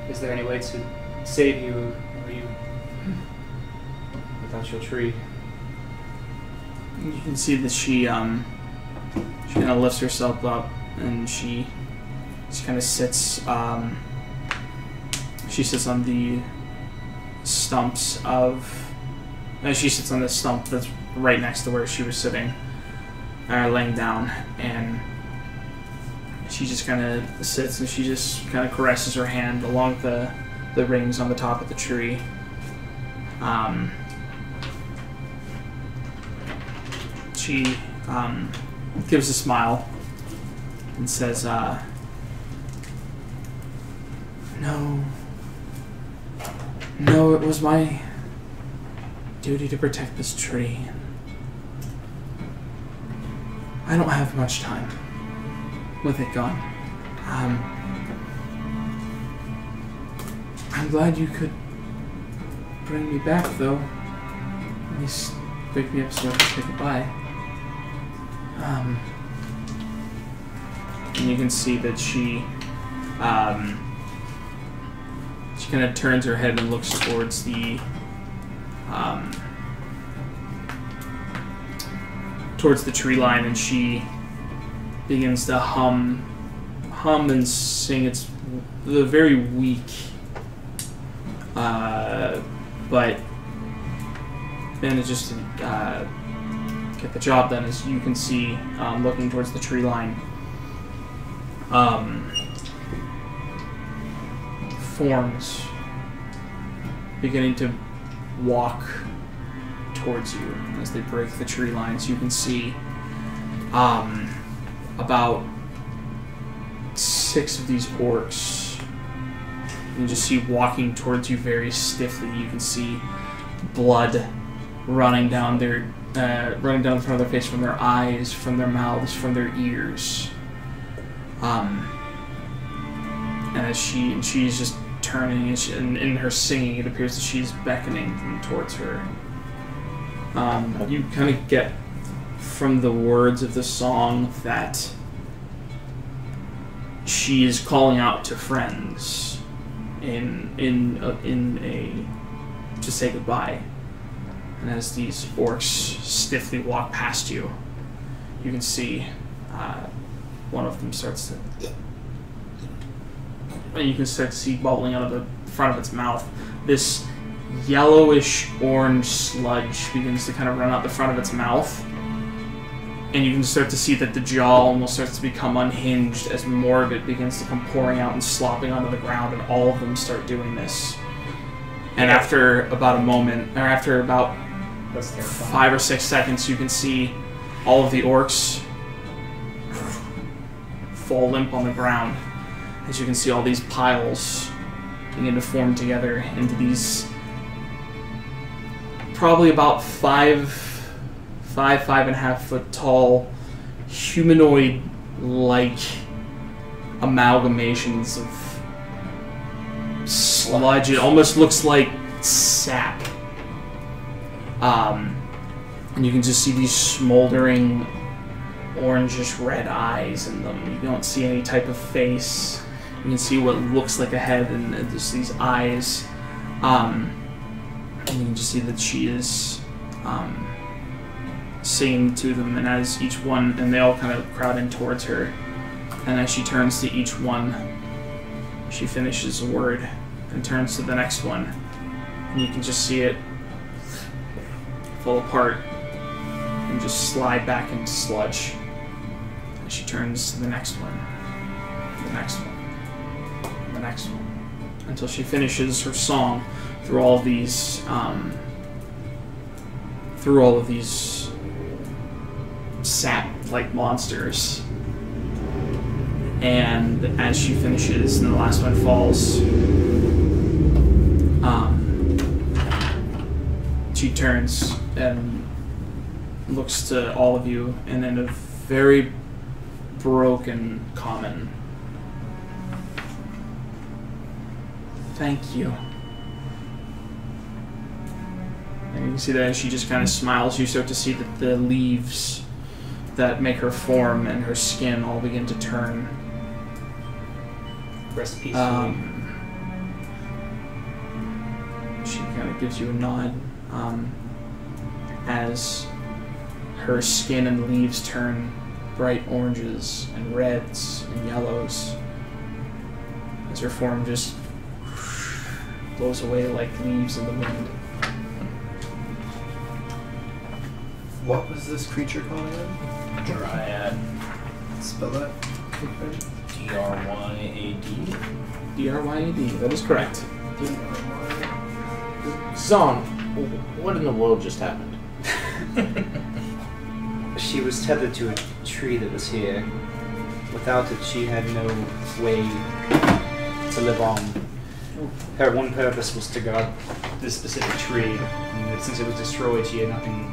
Is there any way to save you? Are you without your tree. You can see that she kind of lifts herself up, and she kind of sits. She sits on the stumps of. She sits on the stump that's right next to where she was sitting, laying down, and she just kind of sits and she just kind of caresses her hand along the rings on the top of the tree. She gives a smile and says, No, it was my duty to protect this tree. I don't have much time with it gone. I'm glad you could bring me back, though. At least wake me up so I can say goodbye. And you can see that she kind of turns her head and looks towards the tree line, and she begins to hum and sing. It's the very weak, but manages to get the job done. As you can see, looking towards the tree line, forms beginning to walk towards you as they break the tree lines. You can see about 6 of these orcs. You can just see walking towards you very stiffly. You can see blood running down the front of their face, from their eyes, from their mouths, from their ears. And as she's just turning, and in her singing, it appears that she's beckoning them towards her. You kind of get from the words of the song that she is calling out to friends to say goodbye. And as these orcs stiffly walk past you, you can see one of them starts to. And you can start to see bubbling out of the front of its mouth. This yellowish orange sludge begins to kind of run out the front of its mouth. And you can start to see that the jaw almost starts to become unhinged as more of it begins to come pouring out and slopping onto the ground, and all of them start doing this. And after about a moment, or after about 5 or 6 seconds, you can see all of the orcs fall limp on the ground. As you can see all these piles begin to form together into these probably about 5.5 foot tall humanoid-like amalgamations of sludge. It almost looks like sap. And you can just see these smoldering orangish red eyes in them. You don't see any type of face. You can see what looks like a head and just these eyes. And you can just see that she is singing to them, and as each one, and they all kind of crowd in towards her, and as she turns to each one, she finishes a word and turns to the next one, and you can just see it fall apart and just slide back into sludge. And she turns to the next one, the next one, the next one, until she finishes her song through all of these sap-like monsters. And as she finishes and the last one falls, she turns and looks to all of you, and in a very broken common, "Thank you." And you can see that as she just kind of smiles, you start to see that the leaves that make her form and her skin all begin to turn. Rest peacefully. She kind of gives you a nod. as her skin and leaves turn bright oranges and reds and yellows, as her form just blows away like leaves in the wind. What was this creature called again? Dryad. Spell that. D-R-Y-A-D. D-R-Y-A-D, that is correct. Zon, what in the world just happened? She was tethered to a tree that was here. Without it, she had no way to live on. Her one purpose was to guard this specific tree, and since it was destroyed, she had nothing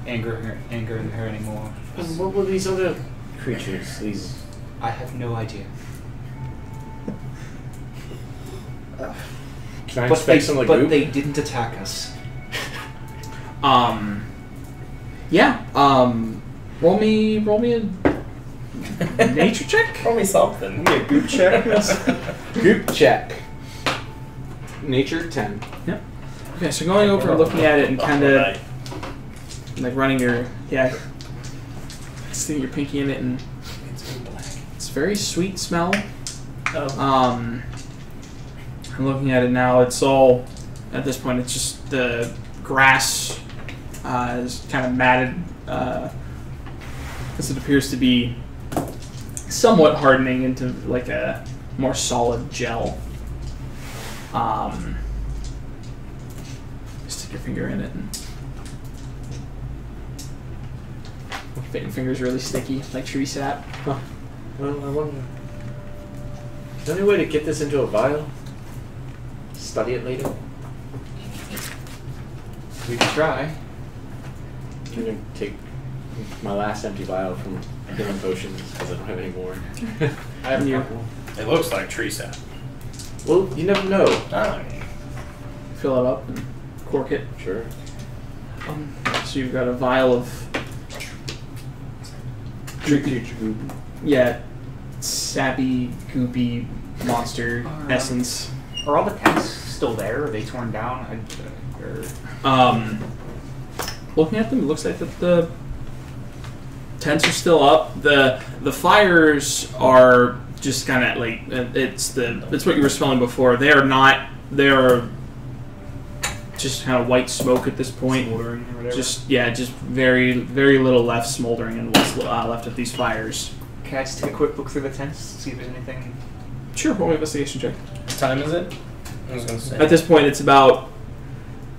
angering her anymore. And what were these other creatures? These. I have no idea. Can I expect some like but goop? they didn't attack us. Yeah. Roll me a nature check. Roll me something. Give me a goop check. Goop check. Nature 10. Okay, so going over and looking at it and kind of like running your sticking your pinky in it, and it's very sweet smell. Oh. I'm looking at it now. It's all at this point. It's just the grass is kind of matted, because it appears to be somewhat hardening into like a more solid gel. Stick your finger in it. And your finger's really sticky, like tree sap. Huh. Well, I wonder. Is there any way to get this into a vial? Study it later? We could try. I'm gonna take my last empty vial from healing potions because I don't have any more. I have You- a couple. It looks like tree sap. Well, you never know. Fill it up and cork it. Sure. So you've got a vial of sappy, goopy monster essence. Are all the tents still there? Are they torn down? Looking at them, it looks like that the tents are still up. The fires are just kind of like it's what you were smelling before. They are not. They are just kind of white smoke at this point. Smoldering or whatever. Just very very little left smoldering and what's left of these fires. Can I just take a quick look through the tents, see if there's anything? Sure, roll an investigation check. What time is it? I was gonna say. At this point, it's about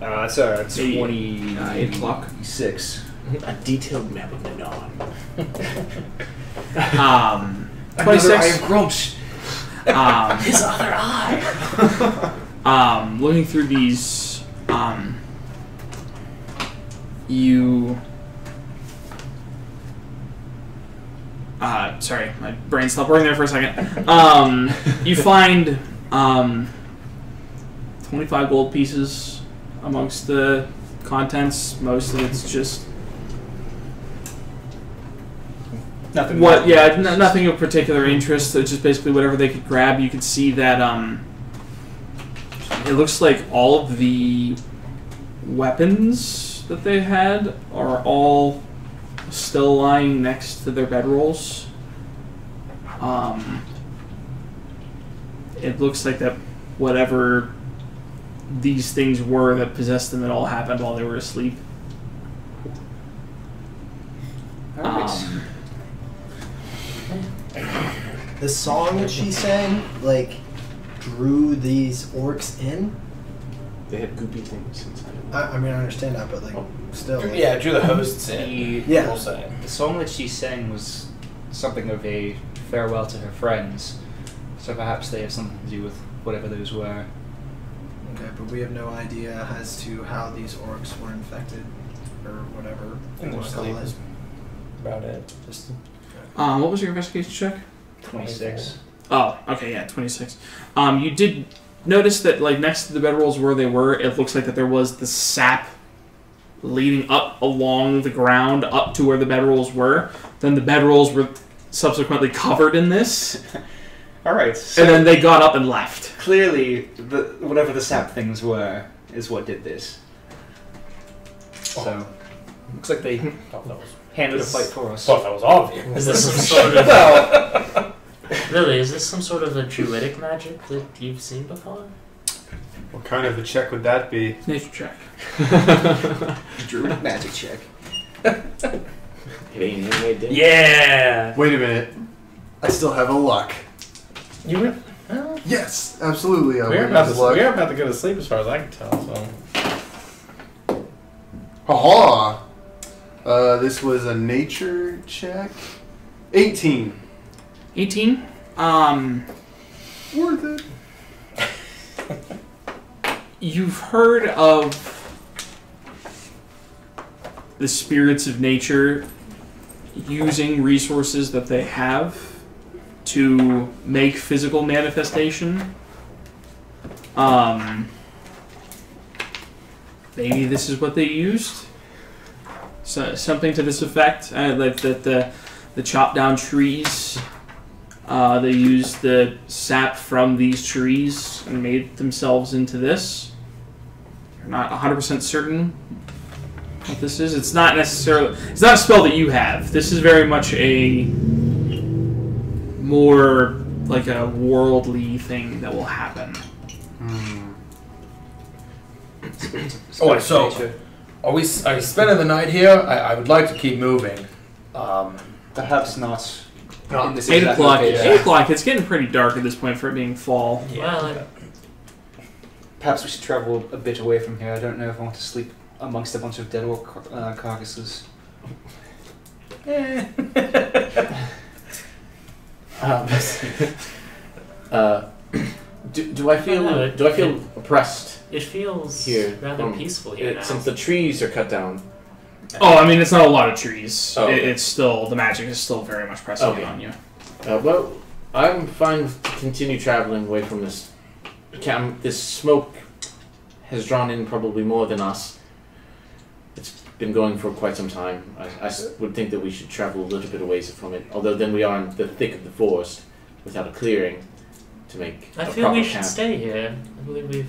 It's 8 o'clock. 26. A detailed map of the dawn. 26. Another eye of Grumps. His other eye. Looking through these, you. Sorry, my brain stopped working there for a second. You find 25 gold pieces amongst the contents. Most of it's just Nothing. nothing of particular interest. It's just basically whatever they could grab. You could see that it looks like all of the weapons that they had are all still lying next to their bedrolls. It looks like that whatever these things were that possessed them, it all happened while they were asleep. The song that she sang, like, drew these orcs in? They had goopy things inside of them. I mean, I understand that, but, like, still. Like, Yeah, drew the hosts in. Yeah. We'll say. The song that she sang was something of a farewell to her friends, so perhaps they have something to do with whatever those were. Okay, but we have no idea as to how these orcs were infected, or whatever. In their you wanna call sleep it. is about it. Just What was your investigation check? 26. Oh, okay, yeah, 26. You did notice that, like, next to the bedrolls where they were, it looks like that there was the sap leading up along the ground up to where the bedrolls were. Then the bedrolls were subsequently covered in this, Alright, so and then they got up and left. clearly, whatever the sap things were is what did this. So looks like they Thought that was, handled the fight for us. thought that was obvious. Is this some sort of Lily, is this some sort of a druidic magic that you've seen before? What kind of a check would that be? Nature check. Druid magic check. It ain't anyway, did it? Yeah! Wait a minute. I still have a luck. You were. Well, Yes, absolutely. I we would are have luck. about to go to sleep, as far as I can tell. So. Haha! This was a nature check. 18. 18. Worth it. You've heard of the spirits of nature using resources that they have to make physical manifestation. Maybe this is what they used. So, something to this effect. Like that the chopped down trees. They used the sap from these trees and made themselves into this. You're not 100% certain what this is. It's not necessarily. It's not a spell that you have. This is very much a more like a worldly thing that will happen. Oh, so are we spending the night here? I would like to keep moving. Perhaps not. In this 8 exact o'clock. location. 8 o'clock. It's getting pretty dark at this point for it being fall. Well, Perhaps we should travel a bit away from here. I don't know if I want to sleep amongst a bunch of dead orc carcasses. Do I feel oppressed it feels here rather peaceful here now. since the trees are cut down? Oh, I mean, it's not a lot of trees. Oh, okay. It's still the magic is still very much pressing on you. Well, I'm fine to continue traveling away from this camp. This smoke has drawn in probably more than us. It's been going for quite some time. I would think that we should travel a little bit away from it. Although then we are in the thick of the forest without a clearing to make I a feel proper we should camp. stay here. I believe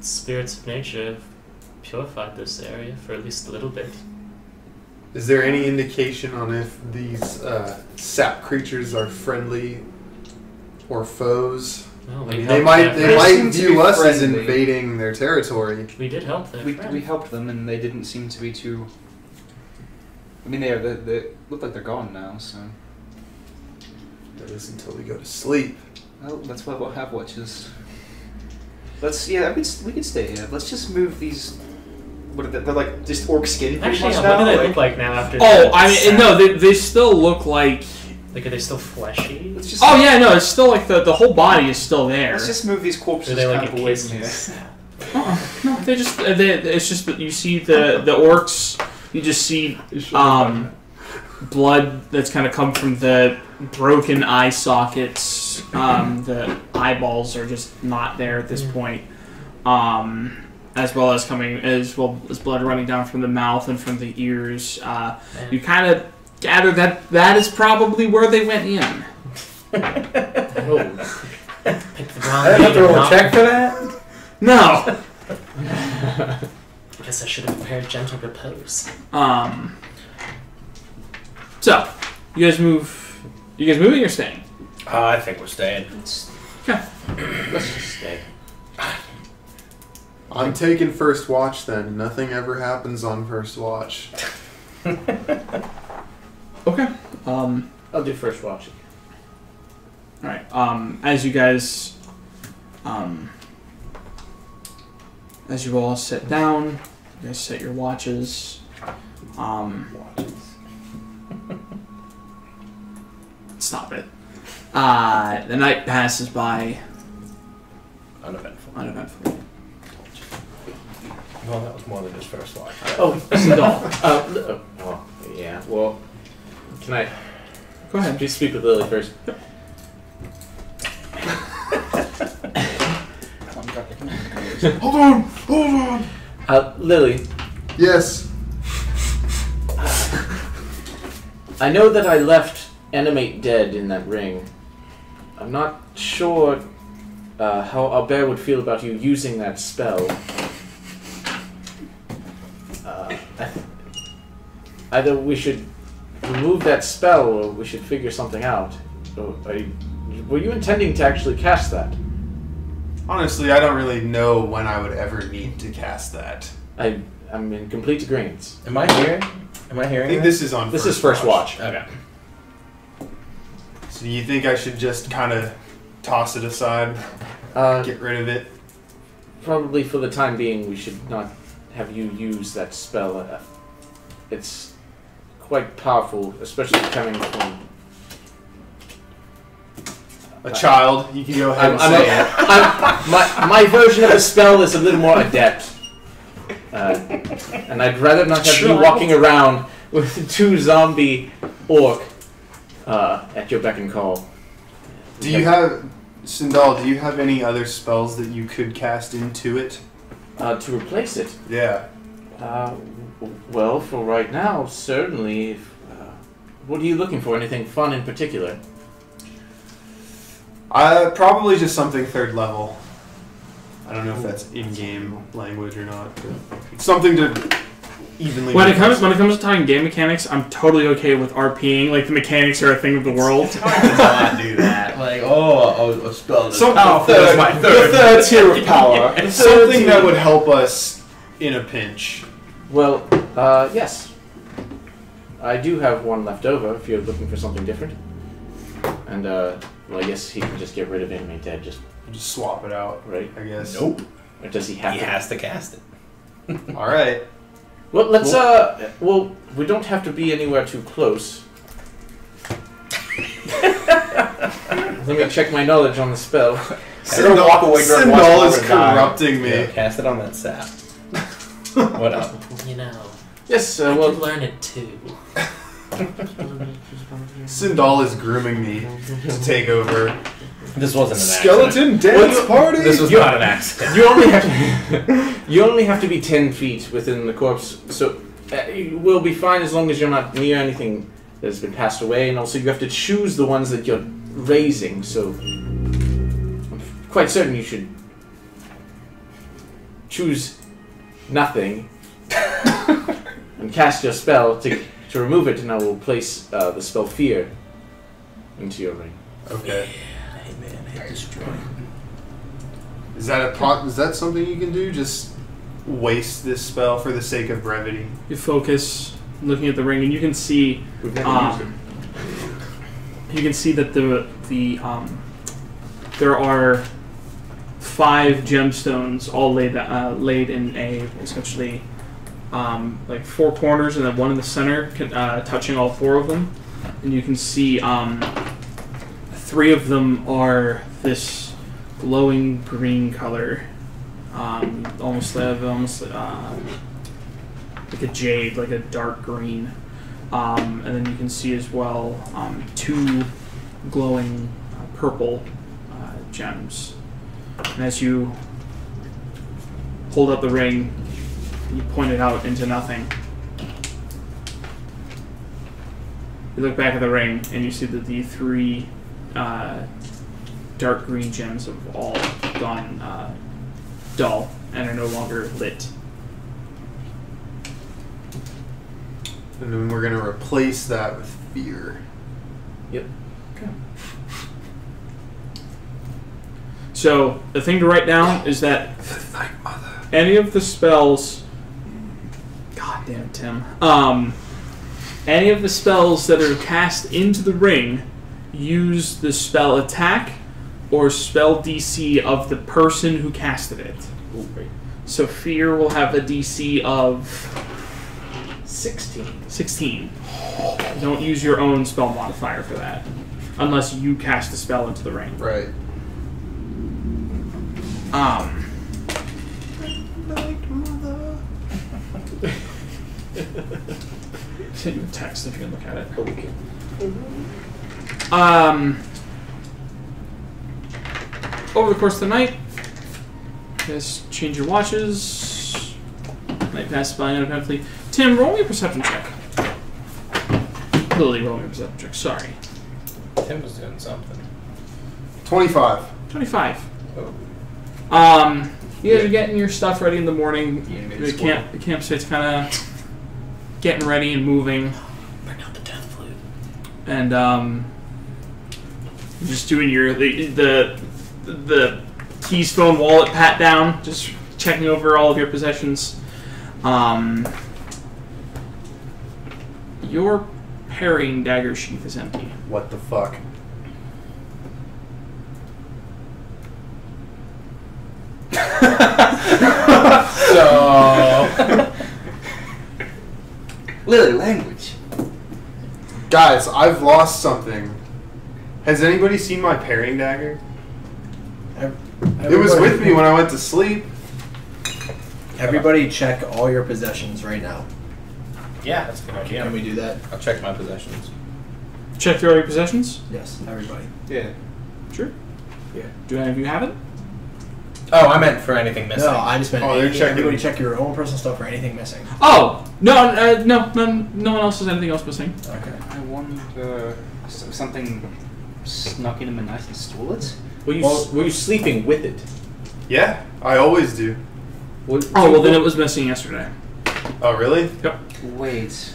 spirits of nature have purified this area for at least a little bit. Is there any indication on if these sap creatures are friendly or foes? No, I mean, we they helped might their they friends. seem might to view be us as friendly. invading their territory. We did help their We friend. helped them and they didn't seem to be too. I mean, they look like they're gone now. So That is until we go to sleep. well, that's why we'll have watches. We could stay here. Let's just move these. What are they? They're like just orc skin. pretty Actually, much what do now, they like- look like now after Oh, the I mean, sap? no, they still look like. Like, are they still fleshy? Let's just. Oh yeah, no, it's still like the whole body is still there. Let's just move these Are corpses they like kind of away encased from in here. sap? No, they just it's just that you see the orcs. You just see blood that's kind of come from the broken eye sockets. The eyeballs are just not there at this point. As well as blood running down from the mouth and from the ears. You kind of gather that is probably where they went in. Oh. Pick the I didn't have to roll a check for that? No. I guess I should have prepared gentle repose. So, you guys moving or staying? I think we're staying. Okay. Let's just stay. I'm taking first watch then. Nothing ever happens on first watch. Okay. I'll do first watch. Alright, as you guys, as you all sit down, you guys set your watches, stop it. The night passes by uneventfully. Well, that was more than just first watch. Oh, Sindal. yeah. Well, can I Go ahead. please speak with Lily first? Hold on! Lily, Yes. I know that I left Animate dead in that ring. I'm not sure how Albert would feel about you using that spell. either we should remove that spell or we should figure something out. Were you intending to actually cast that? Honestly, I don't really know when I would ever need to cast that. I'm in complete agreement. Am I hearing? I think this is on. This is first watch. Okay. So you think I should just kind of toss it aside, get rid of it? Probably for the time being, we should not have you use that spell. It's quite powerful, especially coming from a child. You can go ahead and say it. My version of the spell is a little more adept. And I'd rather not have you walking around with 2 zombie orc at your beck and call. Do you have, Sindal, do you have any other spells that you could cast into it? To replace it? Yeah. Well, for right now, certainly. What are you looking for? Anything fun in particular? Probably just something 3rd level. I don't know if that's in-game language or not. But something to evenly. When it comes to talking game mechanics, I'm totally okay with RPing. Like the mechanics are a thing of the world. It's hard to not do that. Like, a spell. The third tier of power. Something that would help us in a pinch. Well, yes. I do have one left over if you're looking for something different. And, well, I guess he can just get rid of it and make that just swap it out, right? I guess. Nope. Or does he have to? He has to cast it. Alright. Well, let's, well, we don't have to be anywhere too close. Let me check my knowledge on the spell. Sindal is corrupting me. Yeah, cast it on that sap. What up? You know. Yes, I well, could learn it too. Sindal is grooming me to take over. This wasn't an Skeleton dance party. This was not an accident. You only have to be 10 feet within the corpse, so we'll be fine as long as you're not near anything that has been passed away, and also you have to choose the ones that you're raising. So I'm quite certain you should choose nothing and cast your spell to remove it, and I will place the spell Fear into your ring. Okay. Hey man, hit this joint. Is that something you can do? Just waste this spell for the sake of brevity? You focus, looking at the ring, and you can see. We've never used it. You can see that there are 5 gemstones all laid in a essentially like 4 corners, and then one in the center, touching all 4 of them. And you can see 3 of them are this glowing green color, almost like a jade, like a dark green. And then you can see as well 2 glowing purple gems. And as you hold up the ring, you point it out into nothing. You look back at the ring, and you see that the 3 dark green gems have all gone dull and are no longer lit. And then we're going to replace that with Fear. Yep. Okay. So the thing to write down is that any of the spells. God damn it, Tim. Any of the spells that are cast into the ring use the spell attack or spell DC of the person who casted it. Ooh, right. So Fear will have a DC of 16. Don't use your own spell modifier for that, unless you cast the spell into the ring. Right. Send you a text if you can look at it. Okay. Over the course of the night, you guys change your watches. Night passes by uneventfully. Tim, roll me a perception check. Lily, roll me a perception check. Sorry. Tim was doing something. 25. 25. Oh. You guys are getting your stuff ready in the morning. The campsite's kind of getting ready and moving. Bring out the death flute. And just doing your the keys, phone, wallet pat down, just checking over all of your possessions. Your parrying dagger sheath is empty. What the fuck? So, Lily, language. Guys, I've lost something. Has anybody seen my parrying dagger? It was with me when I went to sleep. Everybody check all your possessions right now. yeah, that's a good idea. Can we do that? I'll check my possessions. Check through all your possessions? Yes, everybody. Yeah. Sure. Yeah. Do any of you have it? Oh, I meant for anything missing. No, I just meant Oh, they're checking. everybody check your own personal stuff for anything missing. Oh! No, no one else has anything else missing. Okay. I wonder something snuck in and nice and stole it. Were you sleeping with it? Yeah, I always do. What, Oh, well then it was missing yesterday. Oh, really? Yep. Wait.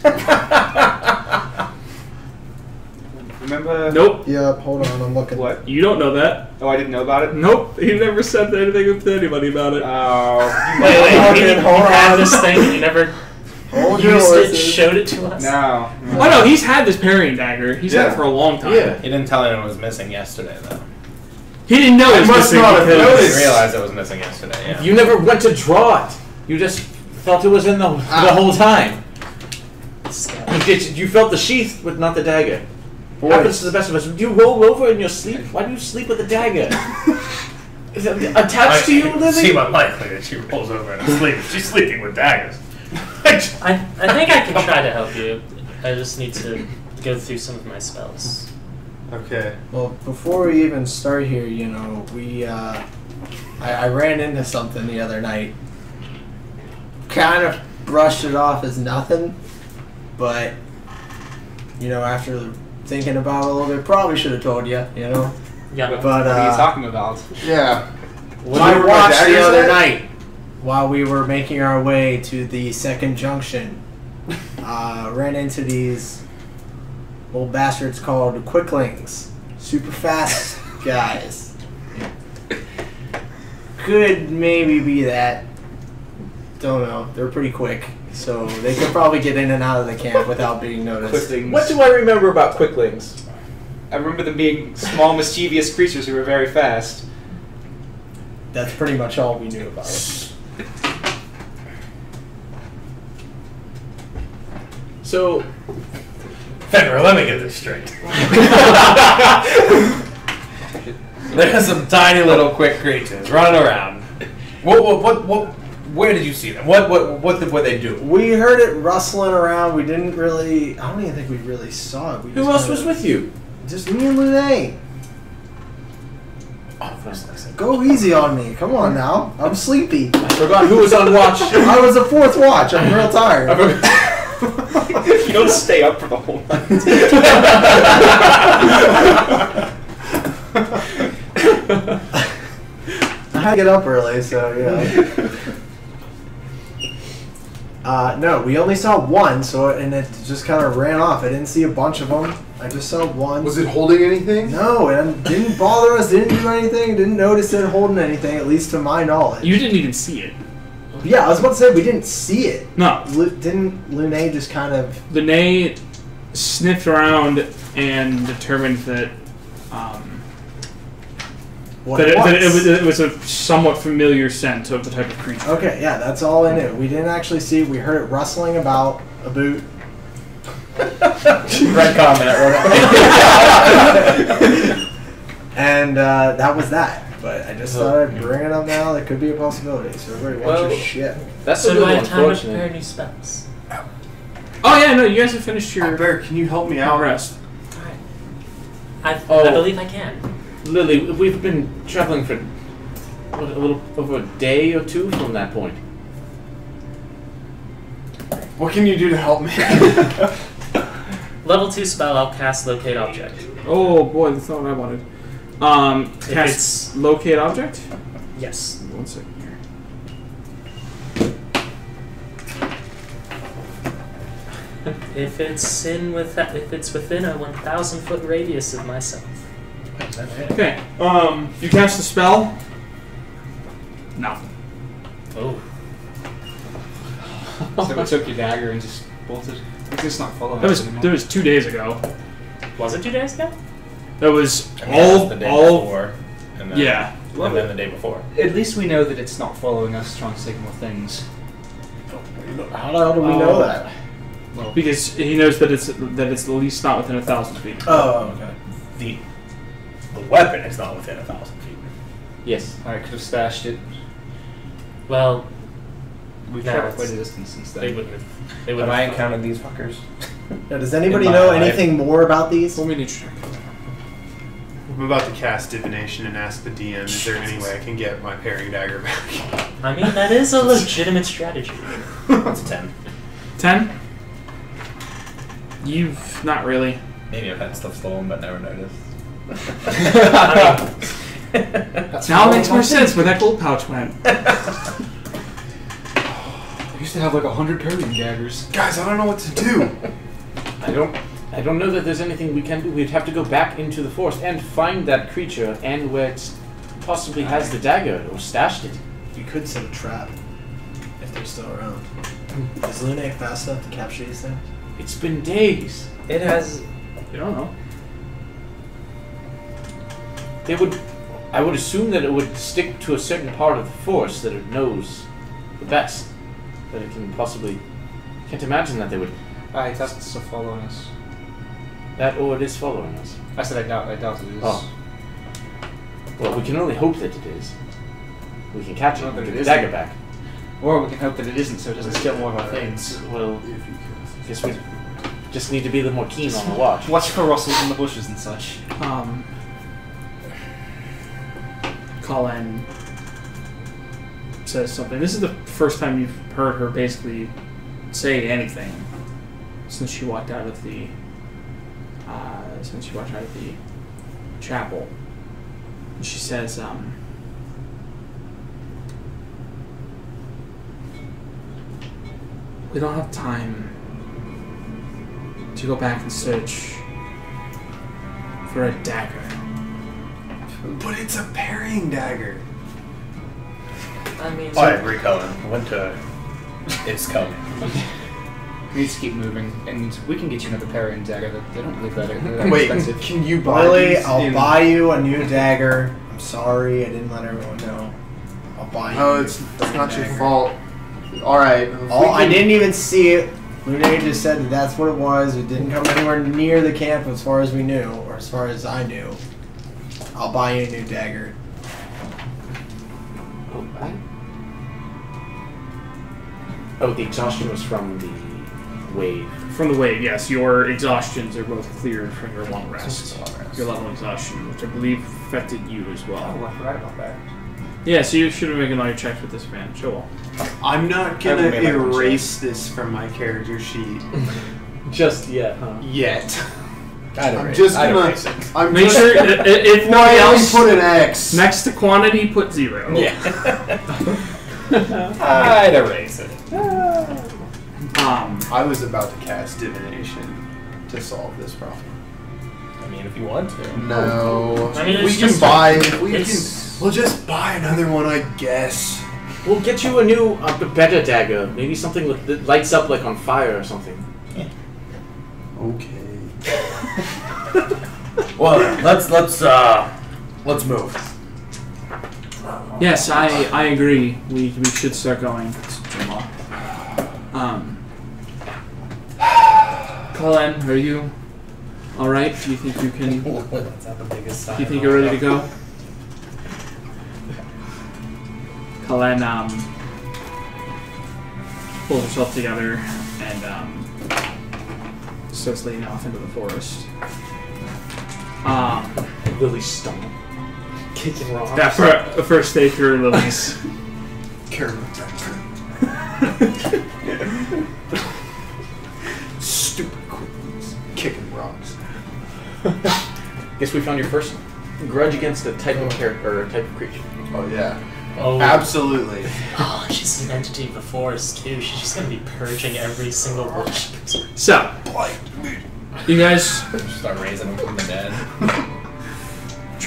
Remember? Nope. Yep, hold on, I'm looking. What? You don't know that. Oh, I didn't know about it? Nope. He never said anything to anybody about it. Oh. Wait, you hold had on. this thing and you never Hold your used it, horses. showed it to us? No. Oh no, he's had this parrying dagger. He's had it for a long time. Yeah. He didn't tell anyone it was missing yesterday, though. He didn't know it was must missing not have I because- noticed. didn't realize it was missing yesterday. Yeah. You never went to draw it. You just felt it was in the whole time. You felt the sheath, but not the dagger. Boys. Happens to the best of us. Do you roll over in your sleep? Why do you sleep with a dagger? Is it attached to you, Lily? Seem unlikely that she rolls over in her sleep. She's sleeping with daggers. I think I can try to help you. I just need to go through some of my spells. Okay. Well, before we even start here, you know, I ran into something the other night. Kind of brushed it off as nothing, but, you know, after thinking about it a little bit, probably should have told you, you know? Yeah. But, What are you talking about? Yeah. I watched the other night. night while we were making our way to the second junction. Ran into these old bastards called quicklings. Super fast guys. Could maybe be that. Don't know. They're pretty quick. So they could probably get in and out of the camp without being noticed. Quicklings. What do I remember about quicklings? I remember them being small, mischievous creatures who were very fast. That's pretty much all we knew about it. So, Fenrir, let me get this straight. There's some tiny little quick creatures running around. What? Where did you see them? What were they do? We heard it rustling around. We didn't really. I don't even think we really saw it. We who just else kinda- was with you? Just me and Lune. Oh, first I said. Go easy on me. Come on now. I'm sleepy. I forgot who was on watch. I was a fourth watch. I'm real tired. You don't stay up for the whole night. I had to get up early, so yeah. No, we only saw one, and it just kind of ran off. I didn't see a bunch of them. I just saw one. Was it holding anything? No, and didn't bother us. Didn't do anything. Didn't notice it holding anything, at least to my knowledge. You didn't even see it. Yeah, I was about to say we didn't see it. No. Didn't Lune just kind of? Lene sniffed around and determined that What it was a somewhat familiar scent of the type of creature. Okay, yeah, that's all I knew. We didn't actually see it. We heard it rustling about a boot. Red comment. And that was that. But I just thought I'd bring it up now. That could be a possibility. So everybody watch your shit. That's So a do good I one, have time to unfortunately. prepare new spells? Oh yeah, no, you guys have finished your Bear, can you help me out? rest. I Oh. believe I can. Lily, we've been traveling for a little over a day or two from that point. What can you do to help me? Level 2 spell, I'll cast Locate Object. Oh boy, that's not what I wanted. If Cast it's- locate object. Yes. 1 second here. If it's within a 1,000-foot radius of myself. Okay. You cast a spell. No. Oh. So it took your dagger and just bolted. I guess it's not following That us was anymore. that was 2 days ago. Was it 2 days ago? That was I mean, that's the day all. before, and then, Yeah. and then the day before. At least we know that it's not following us trying to signal things. How the hell do we know that? Well, Because he knows that it's at least not within 1,000 feet. Oh, okay. The weapon is not within 1,000 feet. Yes. I could have stashed it. Well, We've No, traveled it's- quite a distance since they then. wouldn't have. They Have would I have. encountered these fuckers? Now, does anybody In my know life. anything more about these? Roll me an check. I'm about to cast divination and ask the DM, is there any way I can get my parrying dagger back? I mean, that is a legitimate strategy. That's a 10. 10. You've not really. Maybe I've had stuff stolen but never noticed. I Now it makes more sense where that gold pouch went. I used to have like 100 parrying daggers. Guys, I don't know what to do. I don't know that there's anything we can do. We'd have to go back into the forest and find that creature and where it possibly has the dagger or stashed it. You could set a trap if they're still around. Is Lune fast enough to capture these things? It's been days. It has. You don't know. I would assume that it would stick to a certain part of the forest that it knows the best. That it can possibly. Can't imagine that they would. Aye, that's still following us. That or it is following us. I said I doubt it is. Oh. Well, we can only hope that it is. We can catch it Well, and but get it the isn't. dagger back. Or we can hope that it isn't so it doesn't steal more of our things. Well, I guess we just need to be a little more keen on the watch. Watch for rustles in the bushes and such. Colin says something. This is the first time you've heard her basically say anything since she walked out of the chapel. And she says, we don't have time to go back and search for a dagger. But it's a parrying dagger. I mean, I agree, Cullen. Winter is coming. We need to keep moving, and we can get you another parrying dagger. They don't believe that. They're Wait, expensive. can you buy Really? these I'll in- buy you a new dagger. I'm sorry, I didn't let everyone know. I'll buy you. Oh, a it's new not your dagger. fault. Alright. Oh, I didn't even see it. Lune just said that that's what it was. It didn't come anywhere near the camp as far as we knew, or as far as I knew. I'll buy you a new dagger. Oh, the exhaustion was from the wave. From the wave, yes. Your exhaustions are both cleared from your long rest. Your level exhaustion, which I believe affected you as well. Oh, I forgot about that. Yeah, so you should have making all your checks with disadvantage. Oh well. I'm not I gonna haven't made my own erase this from my character sheet Just yet, huh? yet. I'd I'm erase- just I'd gonna. erase it. I'm Make just, sure if nobody Why else put an X? next to quantity, put 0. I'd erase it. I was about to cast divination to solve this problem. I mean, if you want to. No. I mean, we it's can just buy. We'll it's- just buy another one, I guess. We'll get you a new, better dagger. Maybe something that lights up like on fire or something. Okay. Well, let's move. Yes, I agree. We should start going. Colin, are you all right? Do you think you can? That's not the biggest sign. Do you think you're ready to go? Colin pulls herself together and starts leading off into the forest. Lily's stomach. Kicking rocks. That first day through Lily's. Stupid queens. Kicking rocks. Guess we found your first grudge against a type of character or a type of creature. Oh yeah. Oh. Absolutely. Oh, and she's an entity of the forest too. She's just gonna be purging every single one she comes across. So, you guys Start raising them from the dead.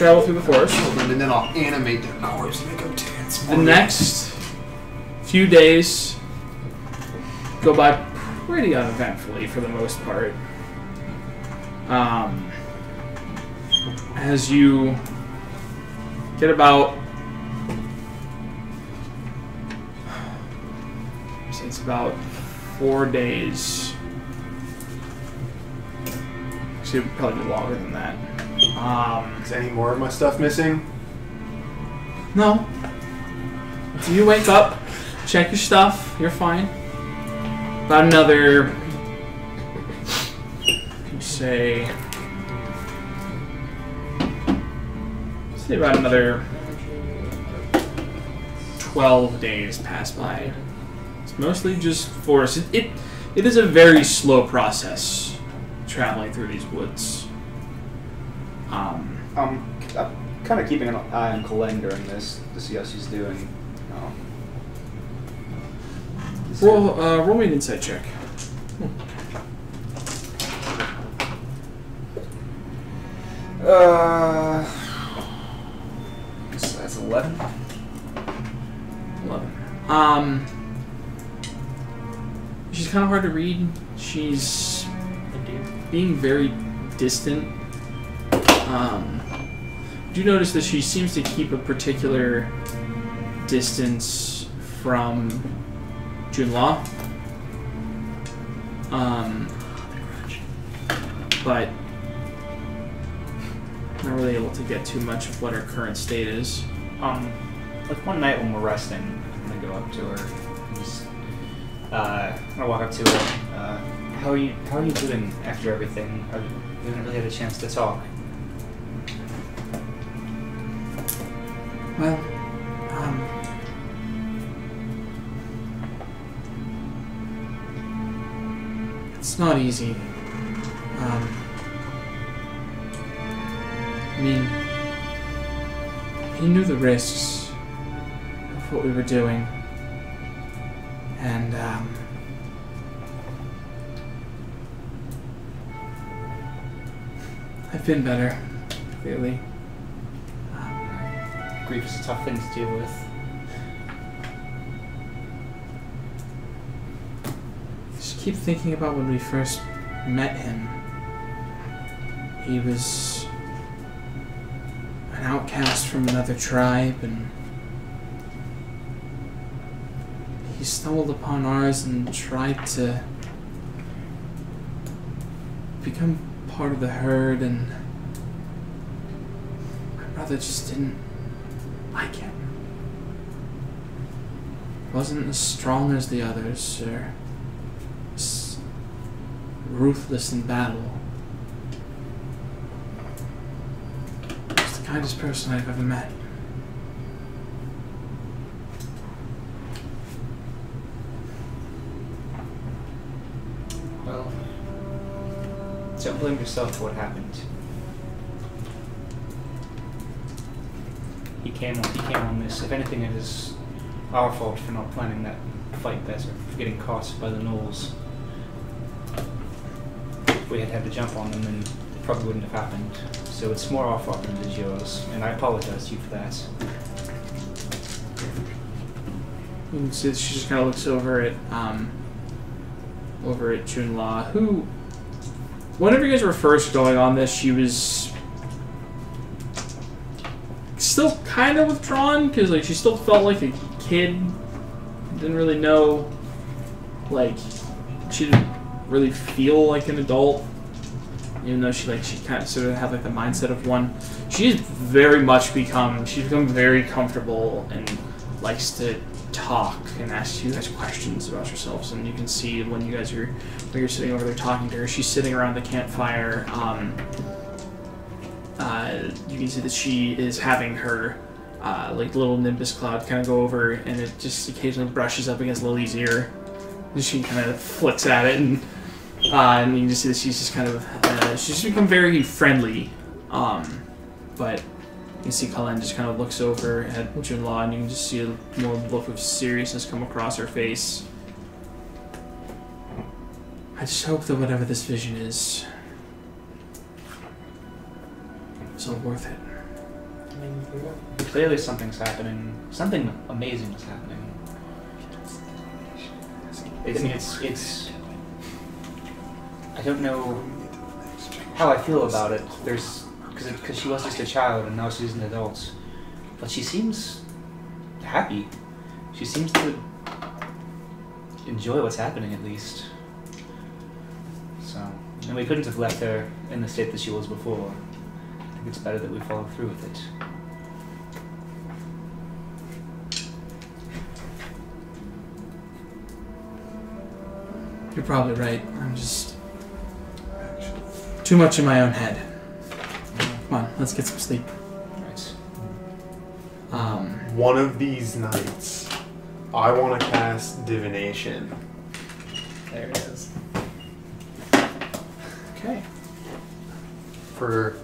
travel through the forest. And then I'll animate their corpse and make them dance. The next few days go by pretty uneventfully for the most part. As you get about, it's about 4 days. Actually, it would probably be longer than that. Is any more of my stuff missing? No. So you wake up, check your stuff, you're fine. About another, say about another 12 days pass by. It's mostly just forest. It is a very slow process traveling through these woods. I'm kind of keeping an eye on Colleen during this to see how she's doing. Roll me an insight check. So that's 11. 11. She's kind of hard to read. She's being very distant. Do notice that she seems to keep a particular distance from Junla. But not really able to get too much of what her current state is. Like one night when we're resting, I'm gonna go up to her. And just, I'm gonna walk up to her. How are you doing after everything? We haven't really had a chance to talk. Well, it's not easy. I mean, he knew the risks of what we were doing, and I've been better, clearly. Grief is a tough thing to deal with. Just keep thinking about when we first met him. He was an outcast from another tribe, and he stumbled upon ours and tried to become part of the herd, and my brother just didn't like him. Wasn't as strong as the others, or as ruthless in battle. He's the kindest person I've ever met. Well, don't blame yourself for what happened. He came on this. If anything, it is our fault for not planning that fight better, for getting caught by the gnolls. If we had had to jump on them, then it probably wouldn't have happened. So it's more our fault than it is yours, and I apologize to you for that. You can see that she just kind of looks over at Junla, who, whenever you guys were first going on this, she was still kind of withdrawn, because like she still felt like a kid. Didn't really know, like, she didn't really feel like an adult, even though she kind of sort of had like the mindset of one. She's become very comfortable and likes to talk and ask you guys questions about yourselves. And you can see when you're sitting over there talking to her, she's sitting around the campfire. You can see that she is having her like little nimbus cloud kind of go over, and it just occasionally brushes up against Lily's ear. And she kind of flicks at it, and you can just see that she's just kind of she's become very friendly. But You see Colleen just kind of looks over at Junla, and you can just see a more look of seriousness come across her face. I just hope that whatever this vision is all worth it. I mean, clearly something's happening. Something amazing is happening. It's I don't know how I feel about it. Because she was just a child and now she's an adult, but she seems happy. She seems to enjoy what's happening, at least. So, and we couldn't have left her in the state that she was before. I think it's better that we follow through with it. You're probably right. I'm just too much in my own head. Come on, let's get some sleep. Right. One of these nights, I want to cast divination. There it is. Okay. For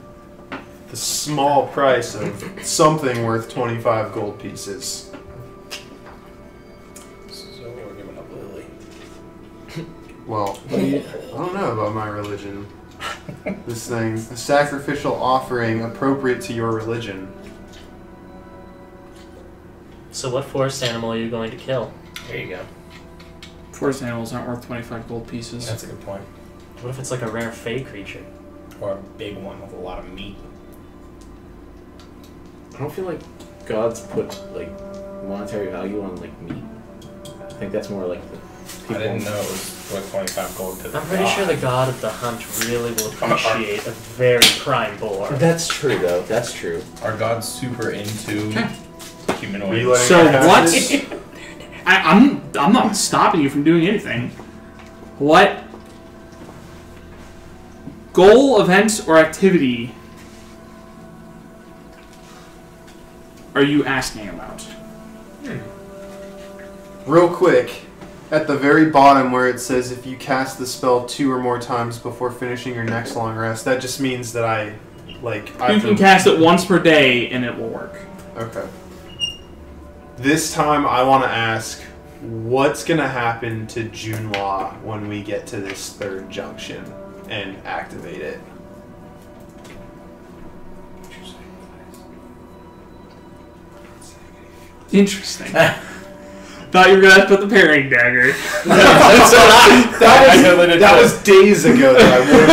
the small price of something worth 25 gold pieces. So we're giving up Lily. Well, I don't know about my religion. This thing, a sacrificial offering appropriate to your religion. So what forest animal are you going to kill? There you go. Forest animals aren't worth 25 gold pieces. That's a good point. What if it's like a rare fey creature? Or a big one with a lot of meat. I don't feel like gods put like monetary value on like meat. I think that's more like the people. I didn't know it was worth 25 gold to the I'm pretty sure the god of the hunt really will appreciate a very prime boar. That's true, though. That's true. Are gods super into humanoids? Relaying So our what? message. I'm not stopping you from doing anything. What goal, event, or activity are you asking about? Real quick, at the very bottom where it says if you cast the spell 2 or more times before finishing your next long rest, that just means that I You can cast it once per day and it will work. Okay. This time I want to ask, what's going to happen to Junla when we get to this third junction and activate it? Interesting. Thought you were gonna put the parrying dagger. That was days ago that I would have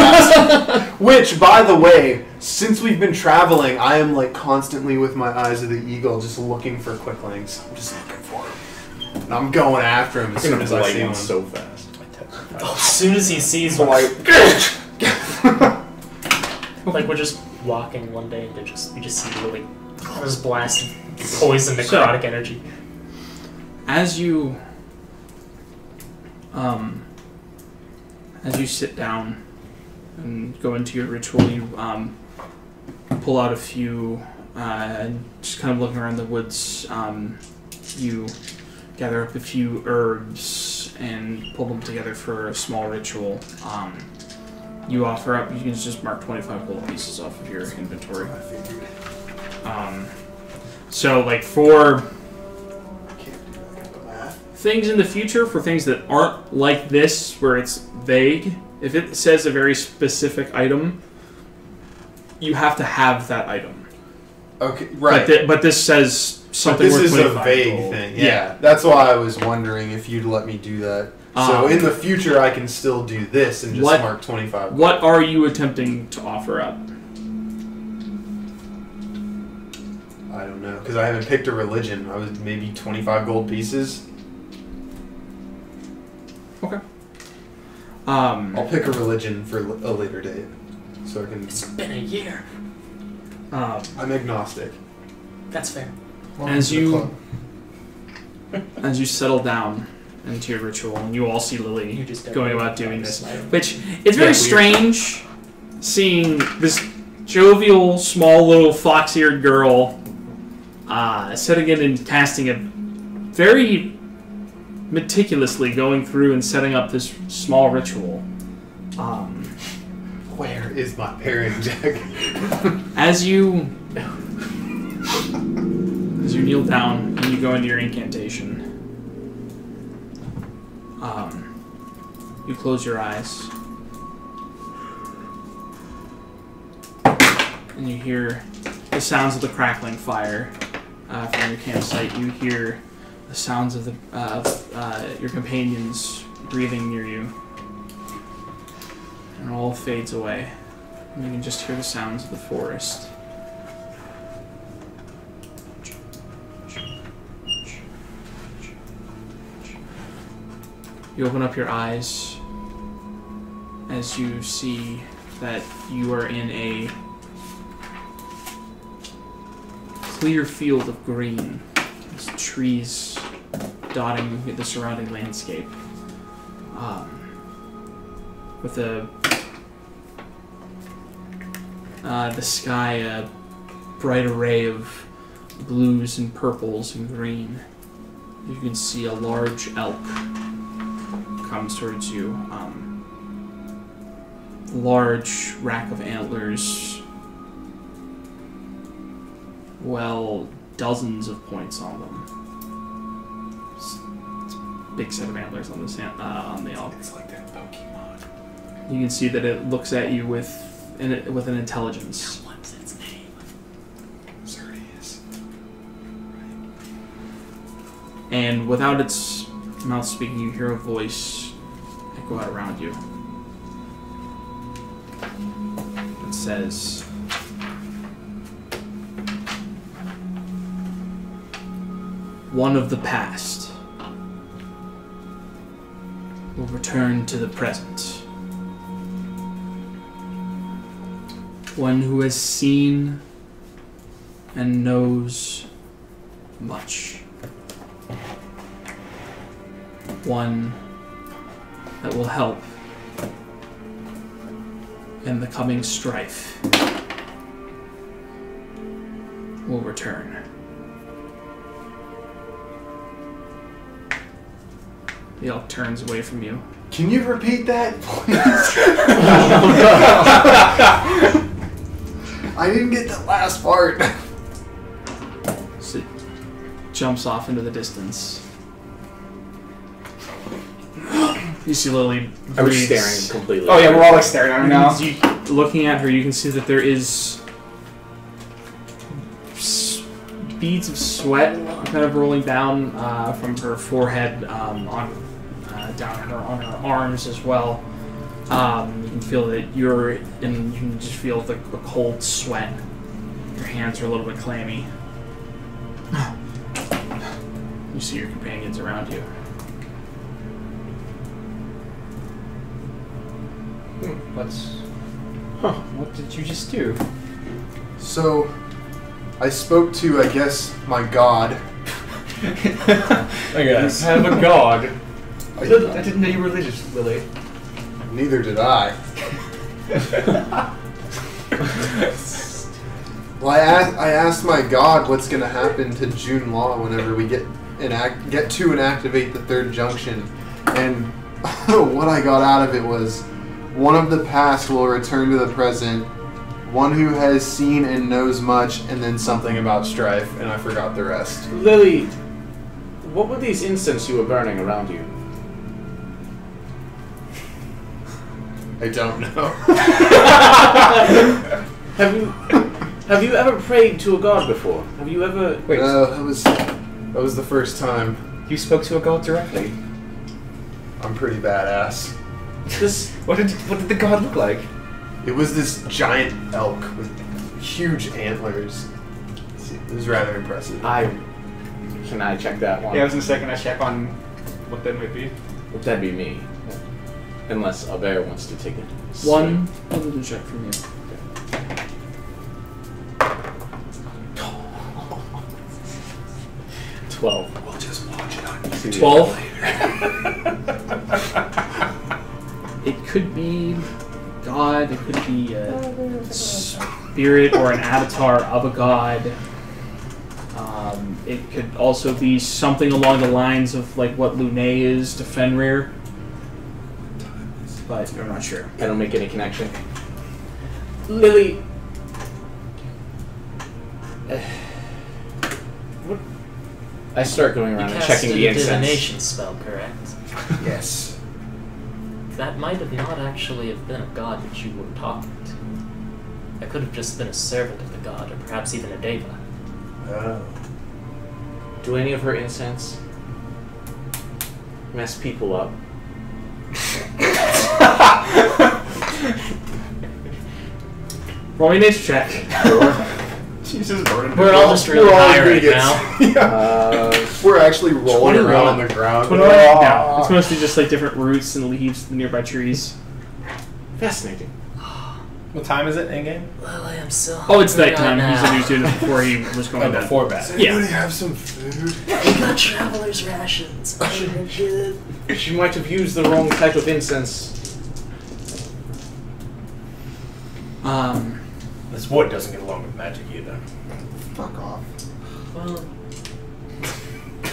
asked. Which, by the way, since we've been traveling, I am like constantly with my eyes of the eagle, just looking for quicklings. I'm just looking for him. And I'm going after him as soon as I see one. So fast. As soon as he sees one, like we're just walking one day and you just see Lily just blasting poison necrotic energy. As you sit down and go into your ritual, you pull out a few, just kind of looking around the woods. You gather up a few herbs and pull them together for a small ritual. You offer up. You can just mark 25 gold pieces off of your inventory. So, like for things in the future, for things that aren't like this, where it's vague, if it says a very specific item, you have to have that item. Okay, right. But this says something. But this worth is a 25 vague gold. thing. Yeah, that's why I was wondering if you'd let me do that. So in the future, I can still do this and just mark 25 gold. What are you attempting to offer up? I don't know, because I haven't picked a religion. I was maybe 25 gold pieces. Okay. I'll pick a religion for a later date, so I can. It's been a year. I'm agnostic. That's fair. As you settle down into your ritual, and you all see Lily going about doing this, which it's very strange seeing this jovial, small, little fox-eared girl setting in and casting a very meticulously going through and setting up this small ritual. Where is my parrying dagger? As you kneel down and you go into your incantation. You close your eyes. And you hear the sounds of the crackling fire from your campsite. You hear the sounds of your companions breathing near you. And it all fades away. And you can just hear the sounds of the forest. You open up your eyes as you see that you are in a clear field of green. There's trees dotting the surrounding landscape. With the sky a bright array of blues and purples and green. You can see a large elk comes towards you. Large rack of antlers. Well, dozens of points on them. It's a big set of antlers on the elk. It's like that Pokemon. You can see that it looks at you with an intelligence. What's its name? Xerxes. And without its mouth speaking, you hear a voice echo out around you. It says, "One of the past will return to the present. One who has seen and knows much. One that will help in the coming strife will return." The elk turns away from you. Can you repeat that, please? I didn't get the last part. So it jumps off into the distance. You see Lily I was breathes. staring completely. Oh yeah, we're all like staring at her now. Looking at her, you can see that there is beads of sweat kind of rolling down from her forehead down on her arms as well. You can feel that you're in. You can just feel the cold sweat. Your hands are a little bit clammy. You see your companions around you. What did you just do? So, I spoke to, I guess, my god. I guess. You have a god. I didn't know you were religious, Lily. Neither did I. Well, I asked my god what's going to happen to June Law whenever we get to and activate the third junction, and what I got out of it was, one of the past will return to the present, one who has seen and knows much, and then something about strife, and I forgot the rest. Lily, what were these incense you were burning around you? I don't know. Have you ever prayed to a god before? Have you ever? Wait, That was the first time. you spoke to a god directly. I'm pretty badass. What did the god look like? It was this giant elk with huge antlers. It was rather impressive. Can I check that one? Yeah, I was in a second. I check on what that might be. Would that be me? Unless a bear wants to take it. One religion check from you. 12. We'll just watch it on YouTube 12? later. It could be God, it could be a spirit or an avatar of a god. It could also be something along the lines of like what Lune is to Fenrir. But I'm not sure. I don't make any connection. Lily, I start going around You and checking the casted a incense. divination spell, correct? Yes. That might have not actually have been a god that you were talking to. That could have just been a servant of the god, or perhaps even a deva. Oh. Do any of her incense mess people up? Roll me a nature check. Jesus, We're all just really high right now. Yeah. We're actually rolling 21. around on the ground. Yeah, it's mostly just like different roots and leaves of the nearby trees. Fascinating. What time is it in game? Well, I am so Oh, it's hungry nighttime. right He said he now. was doing it before he was going to bed. Before bed. Does Yeah. anybody have some food? We got traveler's rations. Oh, they're good. She might have used the wrong type of incense. This wood doesn't get along with magic either. Fuck off. Well,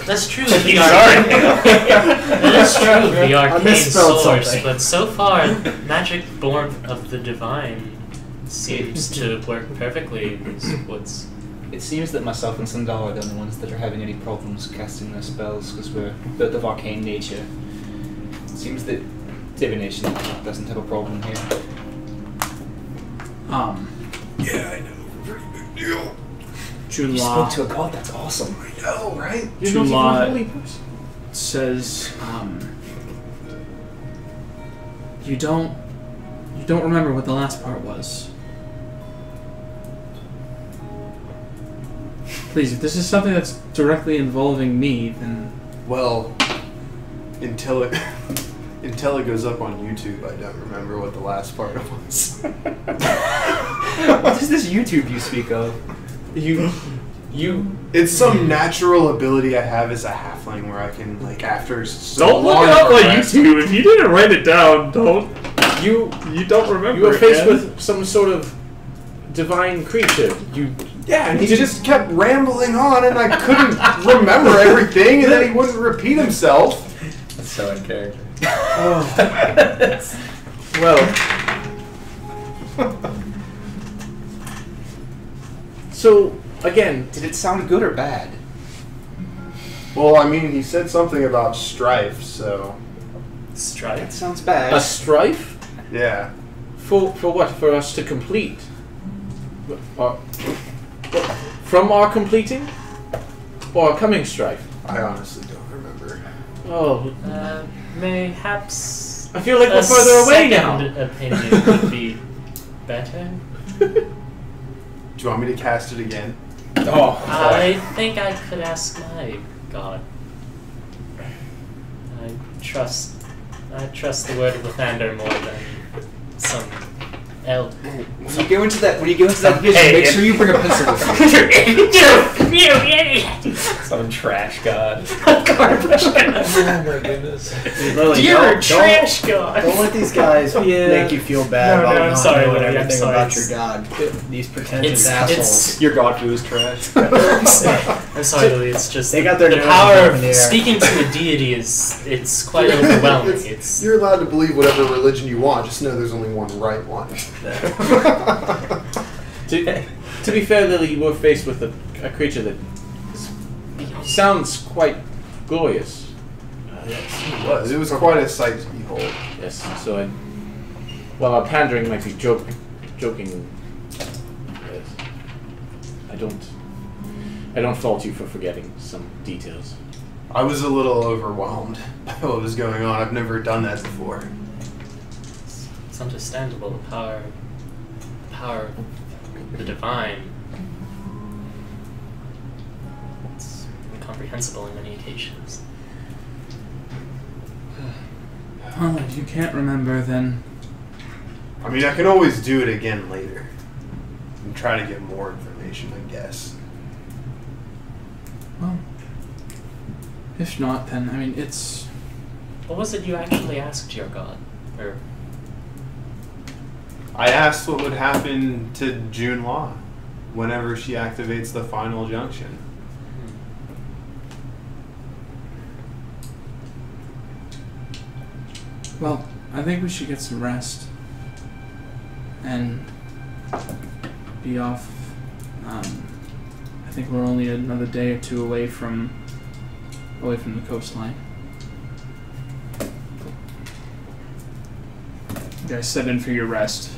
that's true of the arcane. That is true of the arcane misspelled source, something. but so far, magic born of the divine seems to work perfectly in these woods. It seems that myself and Sandal are the only ones that are having any problems casting their spells because we're built of arcane nature. It seems that divination doesn't have a problem here. Yeah, I know. Pretty big deal. June You Law spoke to a god, that's awesome. I know, right? You're June not Law even a holy person. says, you don't remember what the last part was. Please, if this is something that's directly involving me, then Well, until it goes up on YouTube, I don't remember what the last part was. What is this YouTube you speak of? It's some natural ability I have as a halfling where I can, like, after so don't look long it up of on rest- YouTube. If you didn't write it down, don't. You don't remember. you were it, faced man. with some sort of divine creature. Yeah, and he just kept rambling on, and I couldn't remember everything, and then he wouldn't repeat himself. That's so in character. Well, so again, Did it sound good or bad? Well, I mean, he said something about strife, so That Strife? sounds bad. a strife yeah. for what? For us to complete? Or, from our completing, or our coming strife? I honestly don't remember. Oh, Mayhaps I feel like a we're further away now. second opinion would be better. Do you want me to cast it again? Oh, I think I could ask my god. I trust the word of Lathander more than some elder. When you go into that vision, Hey, make sure you bring a pencil with you. You idiot! some trash god. Garbage god. Oh my goodness. Lily, You're a don't trash god. let these guys make you feel bad No, about no, I'm not sorry, knowing Lily, I'm everything sorry. about your god. These pretentious assholes. It's Your god food is trash. I'm sorry, Lily. It's just They got their the noses power up in of the air. speaking to a deity it's quite overwhelming. It's You're allowed to believe whatever religion you want, just know there's only one right one. To be fair, Lily, you were faced with a creature that sounds quite glorious. It was quite a sight to behold. Yes, so while our pandering might be joking, yes, I don't fault you for forgetting some details. I was a little overwhelmed by what was going on. I've never done that before. it's understandable. The power of the divine. It's incomprehensible in many occasions. Well, if you can't remember, then I mean, I can always do it again later. And try to get more information, I guess. well, if not, then I mean it's. What was it you actually asked your god? Or I asked what would happen to June Law whenever she activates the final junction. Well, I think we should get some rest and be off. I think we're only another day or two away from away from the coastline. You guys set in for your rest.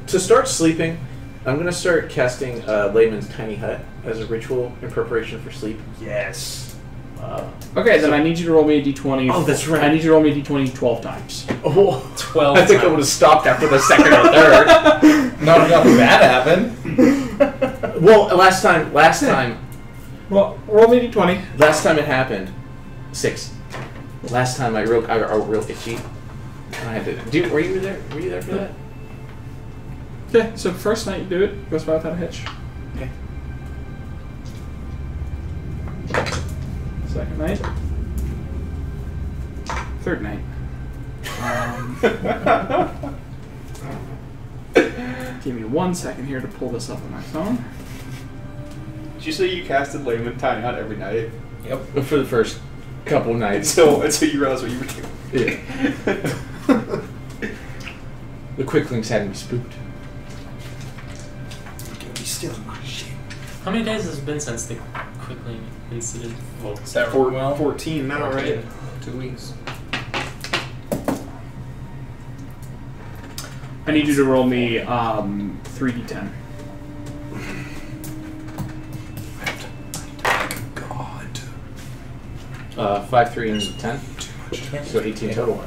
To start sleeping, I'm going to start casting Layman's Tiny Hut as a ritual in preparation for sleep. Yes. Okay, then I need you to roll me a d20. Oh, that's right. I need you to roll me a d20 12 times. Oh, 12 I think I times. would have stopped after the second or third. Nothing bad happened. Well, last time, Well, roll me a d20. last time it happened, 6. Last time I got real itchy. I had to. Were you there? Were you there for that? Okay, so first night you do it, goes by without a hitch. Okay. Second night. Third night. Give me 1 second here to pull this up on my phone. Did you say you casted Layman Tiny Hut every night? Yep. For the first couple nights. Until you realized what you were doing. Yeah. The quicklings had me spooked. Be still, my shit. How many days has it been since the quickly incident? Well, Is that 14 now, right? 2 weeks. I need you to roll me 3d10. God. 5, 3, and 10. So 18 total.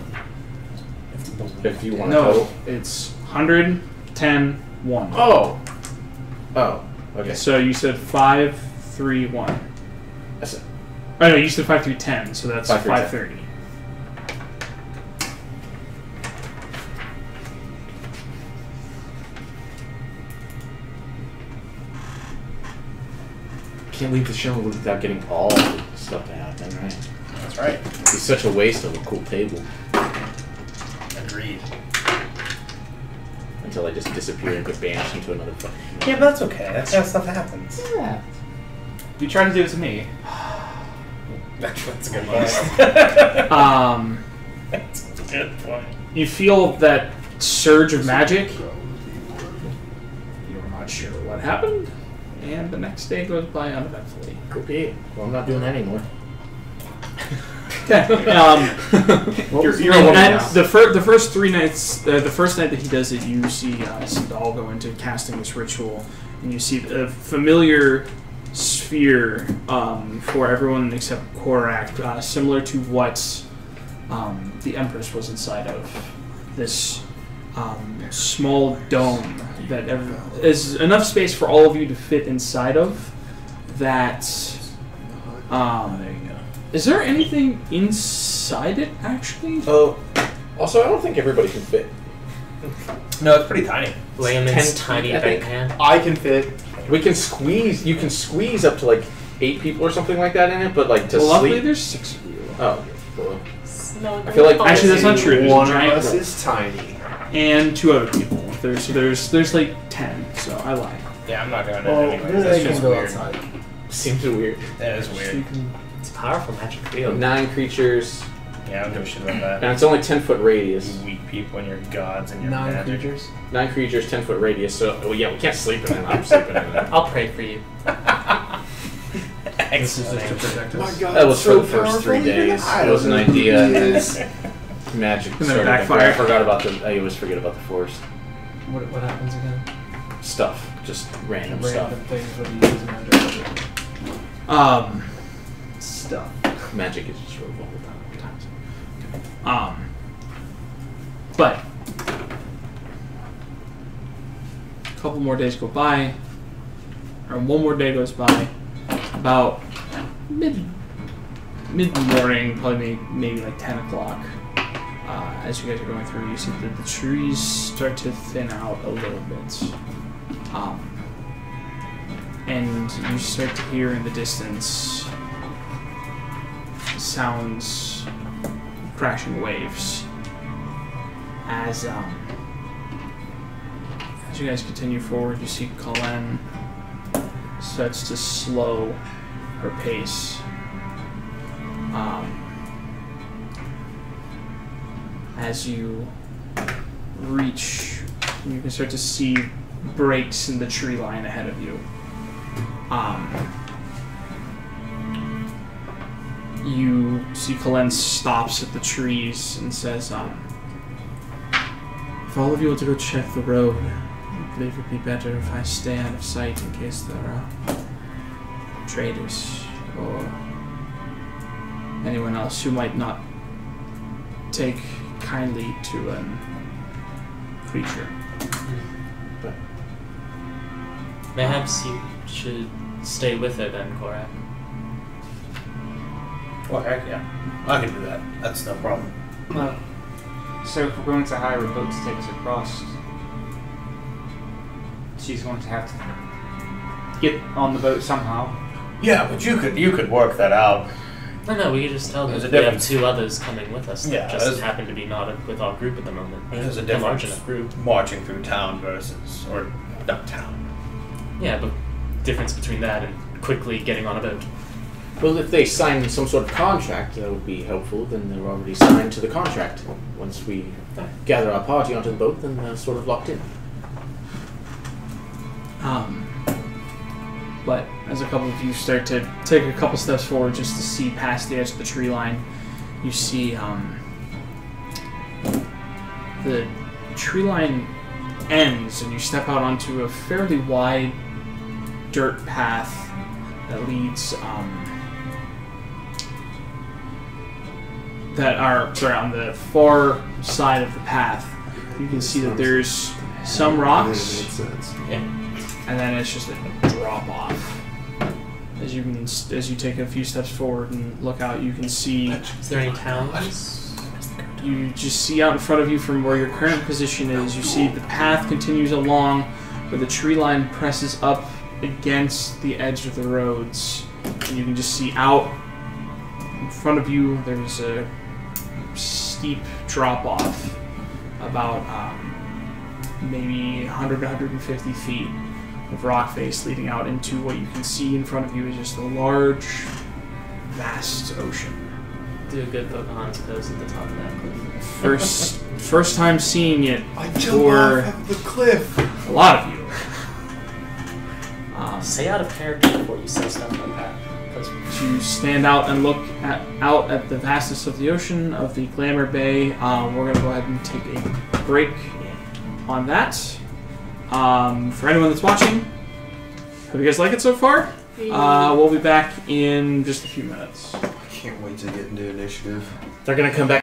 If you want No, total. it's 100, 10, 1. Oh. Oh. Okay. So you said 5, 3, 1. That's it. Oh no, you said 5, 3, 10, so that's 5, 3, 10. 530. Can't leave the show without getting all the stuff to happen, right? That's right. It's such a waste of a cool table. Agreed. Until I just disappear and get banished into another fucking. Yeah, but that's okay. That's how stuff happens. Yeah. You tried to do it to me. That's a good point. That's a good point. You feel that surge of magic. You're not sure what happened, and the next day goes by uneventfully. Okay. Well, I'm not doing that anymore. Okay. You're a woman now. The first 3 nights, the first night that he does it, you see Sindal go into casting this ritual, and you see a familiar sphere for everyone except Korak, similar to what the Empress was inside of. This small dome that is enough space for all of you to fit inside of. That. There you go. Is there anything inside it, actually? Oh. Also, I don't think everybody can fit. No, it's pretty tiny. Layman's 10 tiny feet, I think. bang hand. I can fit. We can squeeze. You can squeeze up to like 8 people or something like that in it, but like to Well, luckily sleep. there's 6 of you. Oh. Well, No, I feel like- Actually, that's not true. There's a One of giant us rope. is tiny. And 2 other people. There's like 10, so I lied. Yeah, I'm not doing it Well, anyways. then That's they just can go weird. outside. seems weird. That is weird. It's a powerful magic field. 9 creatures, Yeah, I don't give a shit about and that. it's only 10-foot radius. You weak people and your gods and your 9 magic. creatures. 9 creatures, 10-foot radius. So, well, yeah, we can't sleep in it. I'm sleeping in it. I'll pray for you. This is just to Excellent. protect us. God, That was it's for the so first 3 powerful. days. I It was an don't know. idea. And Yes. then magic And then started. backfired. I forgot about the. I always forget about the force What happens again? stuff. Just random Random stuff. things when you use magic. Stuff. Magic is just revolved times. But a couple more days go by, or 1 more day goes by. About mid morning, probably maybe like 10 o'clock. As you guys are going through, you see that the trees start to thin out a little bit. And you start to hear in the distance sounds of crashing waves. As you guys continue forward, you see Colleen starts to slow her pace. As you reach, you can start to see breaks in the tree line ahead of you. you see Kalen stops at the trees and says, if all of you want to go check the road, I believe it would be better if I stay out of sight in case there are traders or anyone else who might not take kindly to a creature. Perhaps you should stay with her then, Korak. Well, heck yeah. I can do that. That's no problem. So if we're going to hire a boat to take us across, she's going to have to get on the boat somehow. Yeah, but you could work that out. No, we could just tell them There's a we have difference. 2 others coming with us that Yeah, just there's- happen to be not with our group at the moment. There's a They're large difference enough group. marching through town versus, or not town. Yeah, but difference between that and quickly getting on a boat. Well, if they sign some sort of contract, that would be helpful. Then they're already signed to the contract. Once we gather our party onto the boat, then they're sort of locked in. But as a couple of you start to take a couple steps forward just to see past the edge of the tree line, you see the tree line ends and you step out onto a fairly wide dirt path that leads on the far side of the path. You can see that there's some rocks, and then it's just a drop off. As you take a few steps forward and look out, you can see. Is there any towns? You just see out in front of you from where your current position is. You see the path continues along, where the tree line presses up against the edge of the roads, and you can just see out in front of you. There's a steep drop off, about maybe 100 to 150 feet of rock face leading out into what you can see in front of you is just a large, vast ocean. Do a good Pocahontas pose at the top of that cliff. First time seeing it I jump off the cliff. a lot of you. Say out of character before you say stuff like that. To stand out and look out at the vastness of the ocean of the Glamer Bay, we're going to go ahead and take a break on that. For anyone that's watching, hope you guys like it so far. We'll be back in just a few minutes. I can't wait to get into initiative. They're gonna come back.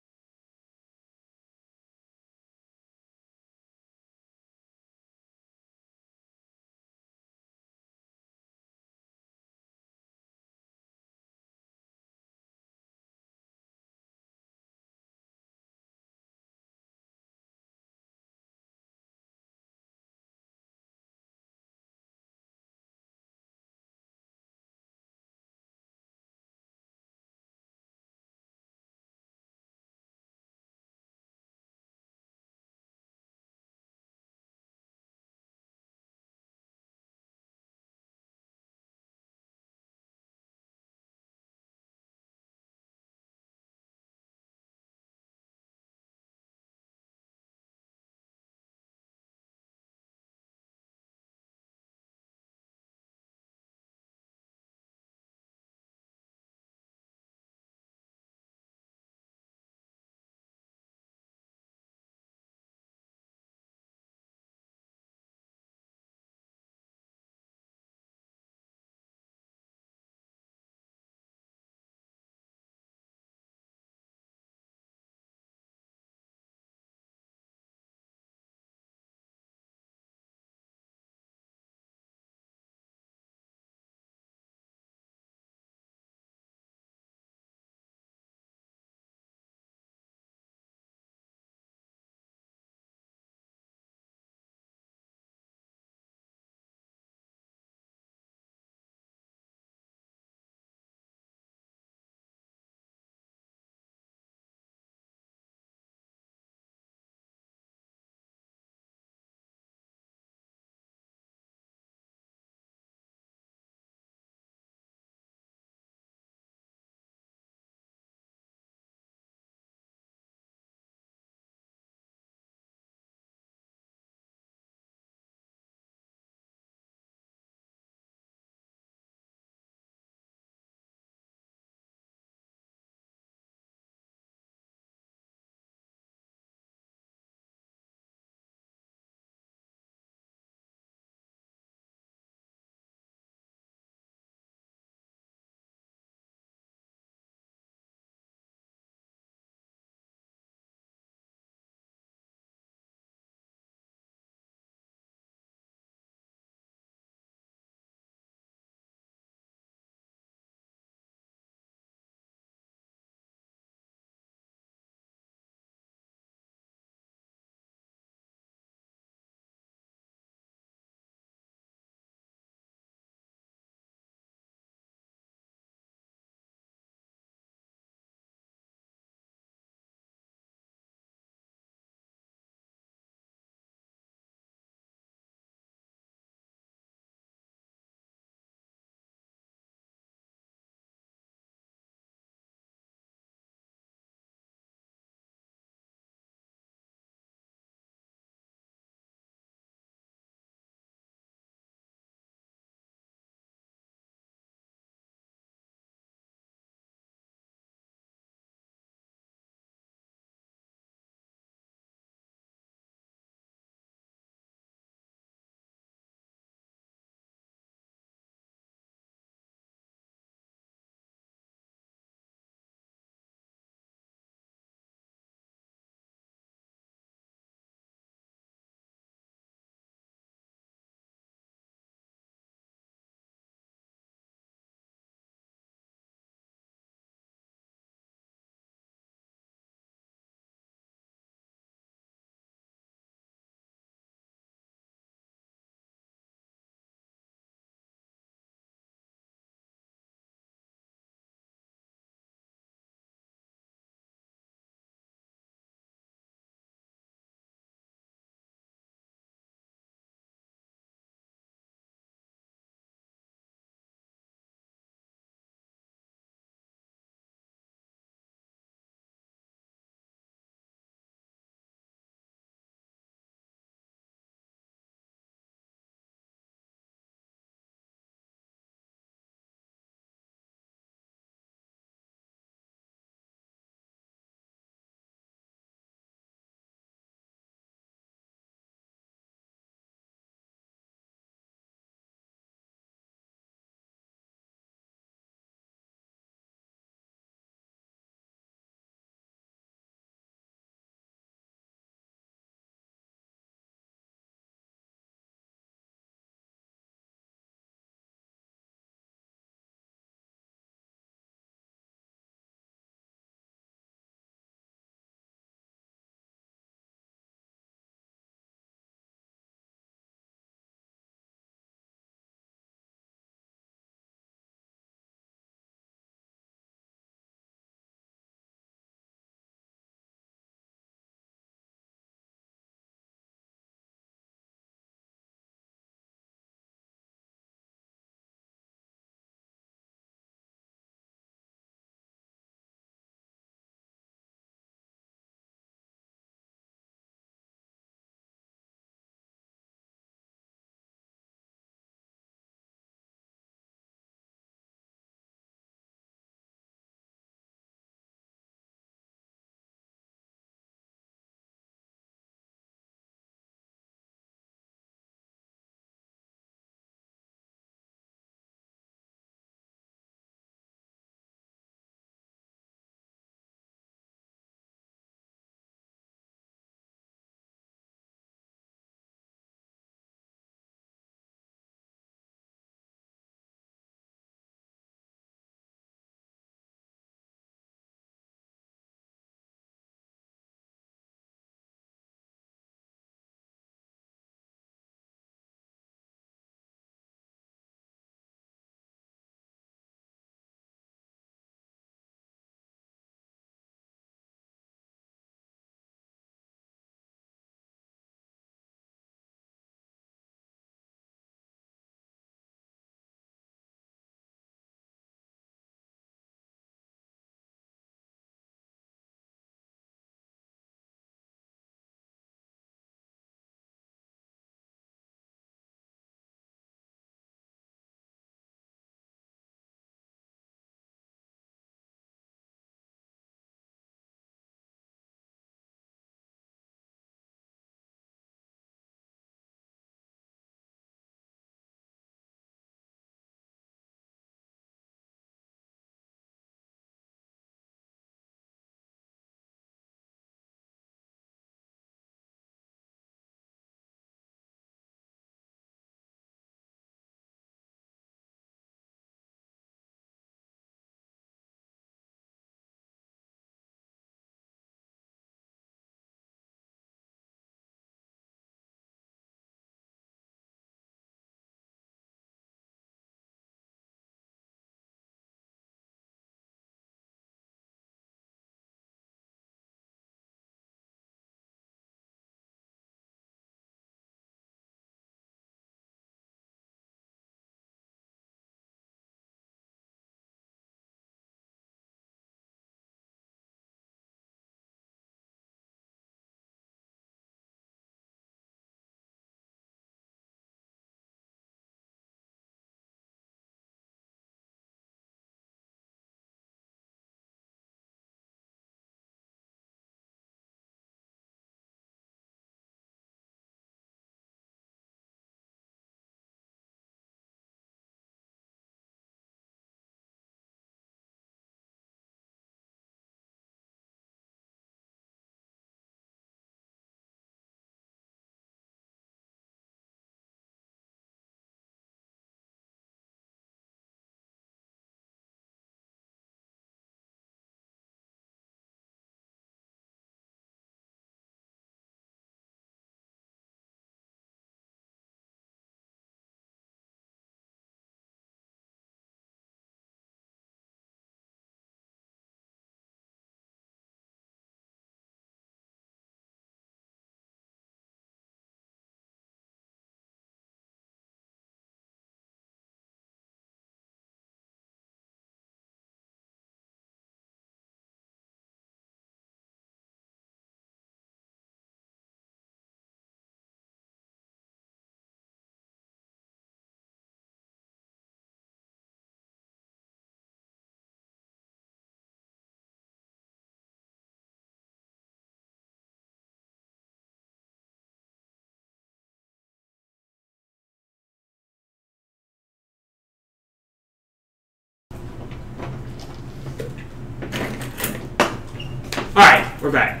Alright, we're back.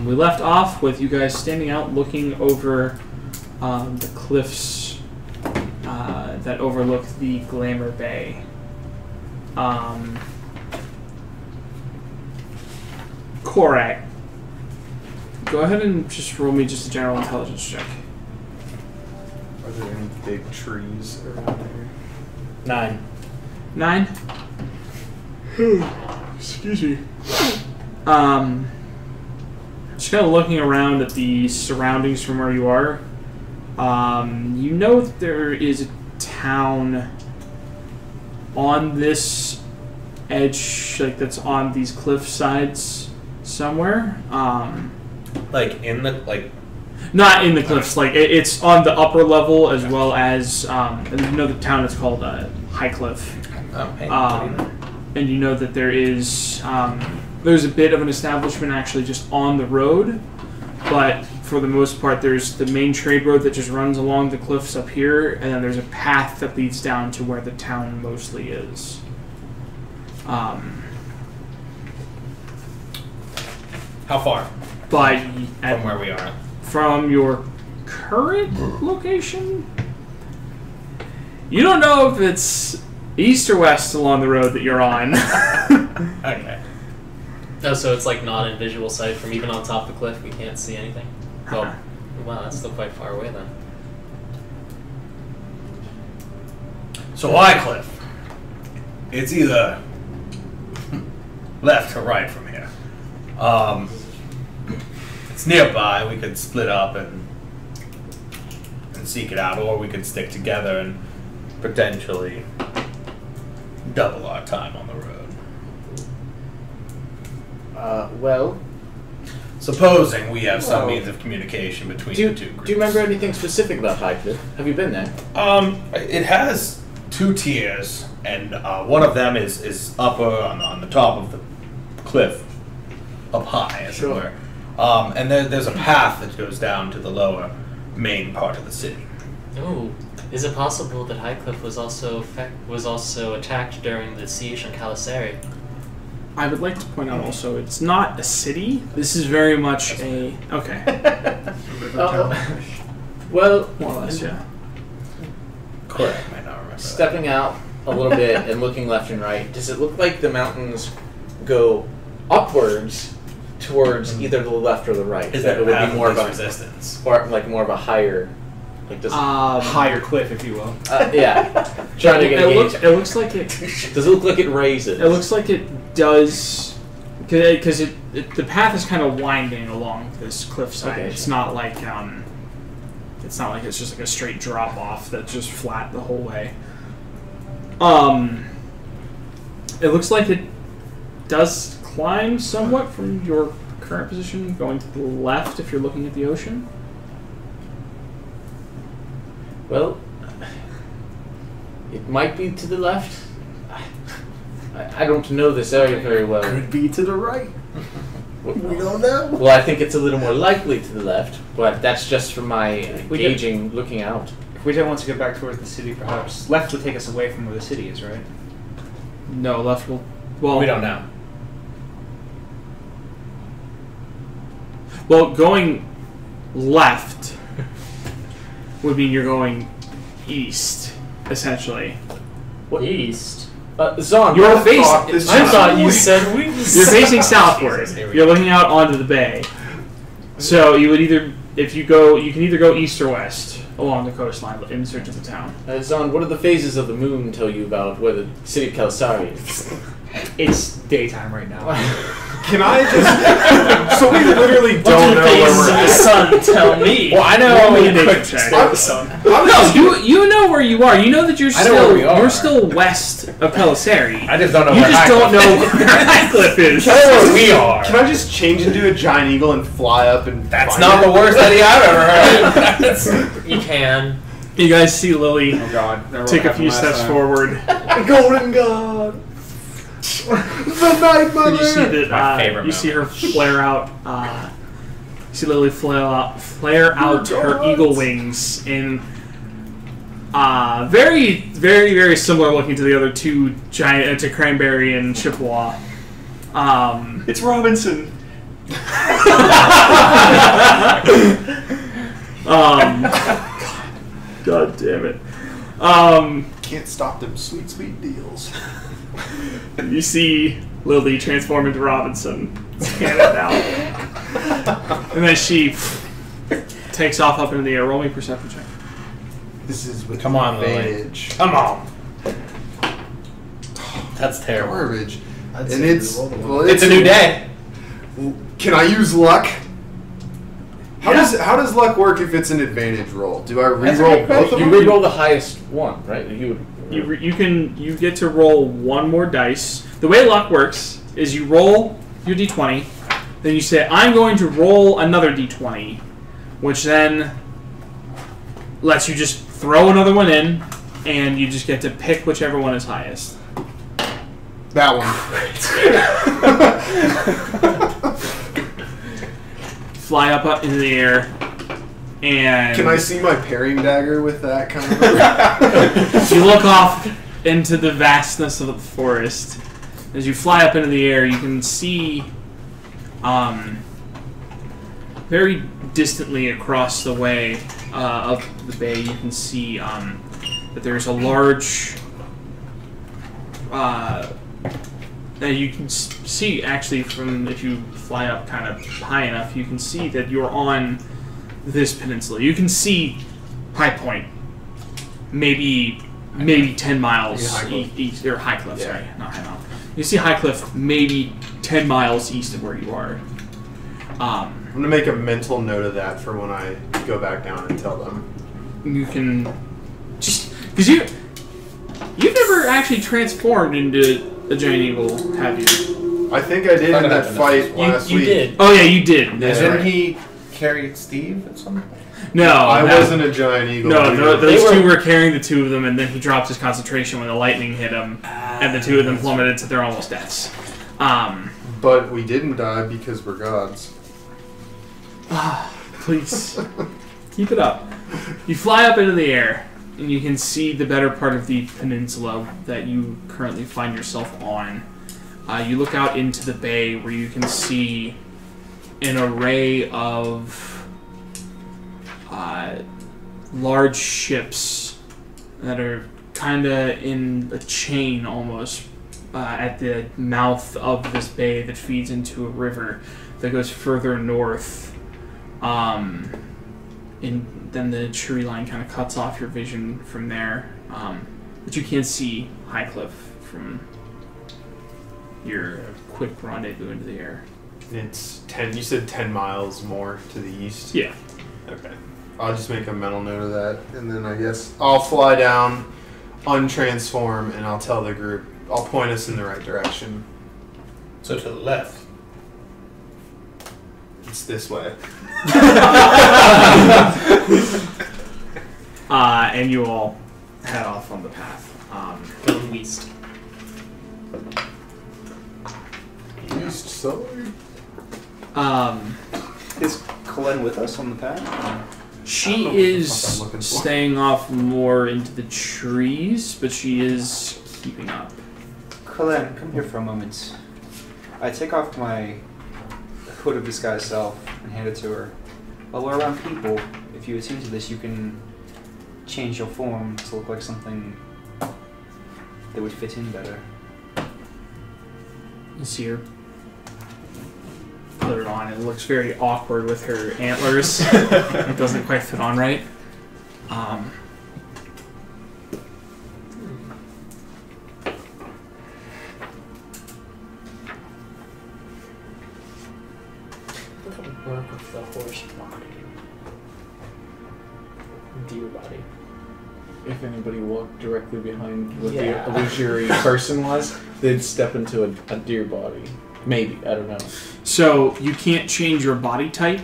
We left off with you guys standing out looking over the cliffs that overlook the Glamer Bay. Korak, go ahead and just roll me just a general intelligence check. Are there any big trees around here? 9. 9? Excuse me. Just kind of looking around at the surroundings from where you are. You know that there is a town on this edge, like that's on these cliff sides somewhere. Like in the like. Not in the cliffs. Like it's on the upper level as well as. And you know the town is called Highcliff. Oh, hey. And you know that there is there's a bit of an establishment actually just on the road, but for the most part there's the main trade road that just runs along the cliffs up here, and then there's a path that leads down to where the town mostly is. How far But from where we are? from your current location, you don't know if it's east or west along the road that you're on. Okay. Oh, so it's like not in visual sight from even on top of the cliff. We can't see anything. Oh, wow, that's still quite far away then. So Highcliff. It's either left or right from here. It's nearby. We could split up and seek it out, or we could stick together and potentially double our time on the road. Well, Supposing we have some means of communication between the two groups. do you remember anything specific about Highcliff? Have you been there? It has 2 tiers, and one of them is upper on the top of the cliff, up high, as it were. And there's a path that goes down to the lower main part of the city. Oh, is it possible that Highcliff was also attacked during the siege on Calasari? I would like to point out also, it's not a city. This is very much a... Okay. Well, More or less, yeah. Correct, might not remember. stepping out a little bit and looking left and right, does it look like the mountains go upwards towards either the left or the right? Is that it would be more of a resistance? or like more of a higher, like does Higher cliff, if you will. yeah, trying to get a gauge. It looks like it... Does it look like it raises? It looks like it does, because the path is kind of winding along this cliffside. Okay. It's not like it's not like it's just like a straight drop off that's just flat the whole way. It looks like it does climb somewhat from your current position, going to the left if you're looking at the ocean. Well, it might be to the left. I don't know this area very well. Could be to the right. We don't know. Well, I think it's a little more likely to the left, but that's just from my gauging, looking out. If we don't want to go back towards the city, perhaps left would take us away from where the city is, right? No, left will... Well, We don't know. Well, going left would mean you're going east, essentially. What? East. Zon, You're what- facing... I thought you said we. You're facing southward. Jesus, here we You're go. looking out onto the bay. So you would either, if you go, you can either go east or west along the coastline in search of the town. Zon, what do the phases of the moon tell you about where the city of Calasari is? It's daytime right now. Can I just? So we literally What don't do know the where phases we're of the at. sun tell me? Well, I Roll me a know. nature check. I'm No, you know where you are. You know that you're I know where still we are. you're still west of Calasari. I just don't know You where just don't know Highcliff where Highcliff is. is. I know where we are. Can I just change into a giant eagle and fly up and? That's find not it? the worst idea I've ever heard. That's- You can. You guys see Lily Oh god. Never take a happened few last steps time. forward. Golden God. The night mother. And you see that My favorite you see her moment. flare out. You see Lily flare out her eagle wings in Very, very, very similar looking to the other two giant, to Cranberry and Chippewa. It's Robinson. God damn it. Can't stop them sweet, sweet deals. You see Lily transform into Robinson. Scan it out. And then she takes off up into the air. Roll me perception check. This is with Come on, Lily. advantage. Come on. That's terrible. Garbage. I'd And say it's we roll the well, It's a new day. Can I use luck? How Yeah. does luck work if it's an advantage roll? Do I That's a re-roll good both of question. them? You reroll the highest one, right? You would. You get to roll one more dice. The way luck works is you roll your d20, then you say, I'm going to roll another d20, which then lets you just throw another one in, and you just get to pick whichever one is highest. That one. Fly up into the air, and Can I see my parrying dagger with that kind of? you look off into the vastness of the forest. As you fly up into the air, you can see very distantly across the way of the bay, you can see that there's a large that you can see actually from, if you fly up kind of high enough, you can see that you're on this peninsula. You can see High Point, maybe 10 miles east, or Highcliff, sorry, not High Mountain. You see Highcliff maybe 10 miles east of where you are. I'm gonna make a mental note of that for when I go back down and tell them. You can just because you've never actually transformed into a giant eagle, have you? I think I did in that fight last You week. did. Oh yeah, you did. That's Didn't right. he carry Steve at some point? No, I that- wasn't a giant eagle. No, either. those two were carrying the two of them, and then he dropped his concentration when the lightning hit him, and the two of them plummeted to their almost deaths. But we didn't die because we're gods. Please keep it up. You fly up into the air, and you can see the better part of the peninsula that you currently find yourself on. You look out into the bay, where you can see an array of large ships that are kind of in a chain almost at the mouth of this bay that feeds into a river that goes further north. And then the tree line kind of cuts off your vision from there. But you can see Highcliff from your quick rendezvous into the air. It's 10. You said 10 miles more to the east. Yeah. Okay. I'll just make a mental note of that, and then I guess I'll fly down, untransform, and I'll tell the group. I'll point us in the right direction. So to the left. It's this way. And you all head off on the path. Go east. East side. Is Colin with us on the path? She what is I'm looking for. staying off more into the trees, but she is keeping up. Colin, come here for a moment. I take off my hood of disguise self and hand it to her. While we're around people, if you attune to this, you can change your form to look like something that would fit in better. You see her put it on. It looks very awkward with her antlers. It doesn't quite fit on right. That would work with the horse body. Deer body. If anybody walked directly behind what Yeah. the illusory person was, they'd step into a deer body. Maybe, I don't know. So you can't change your body type.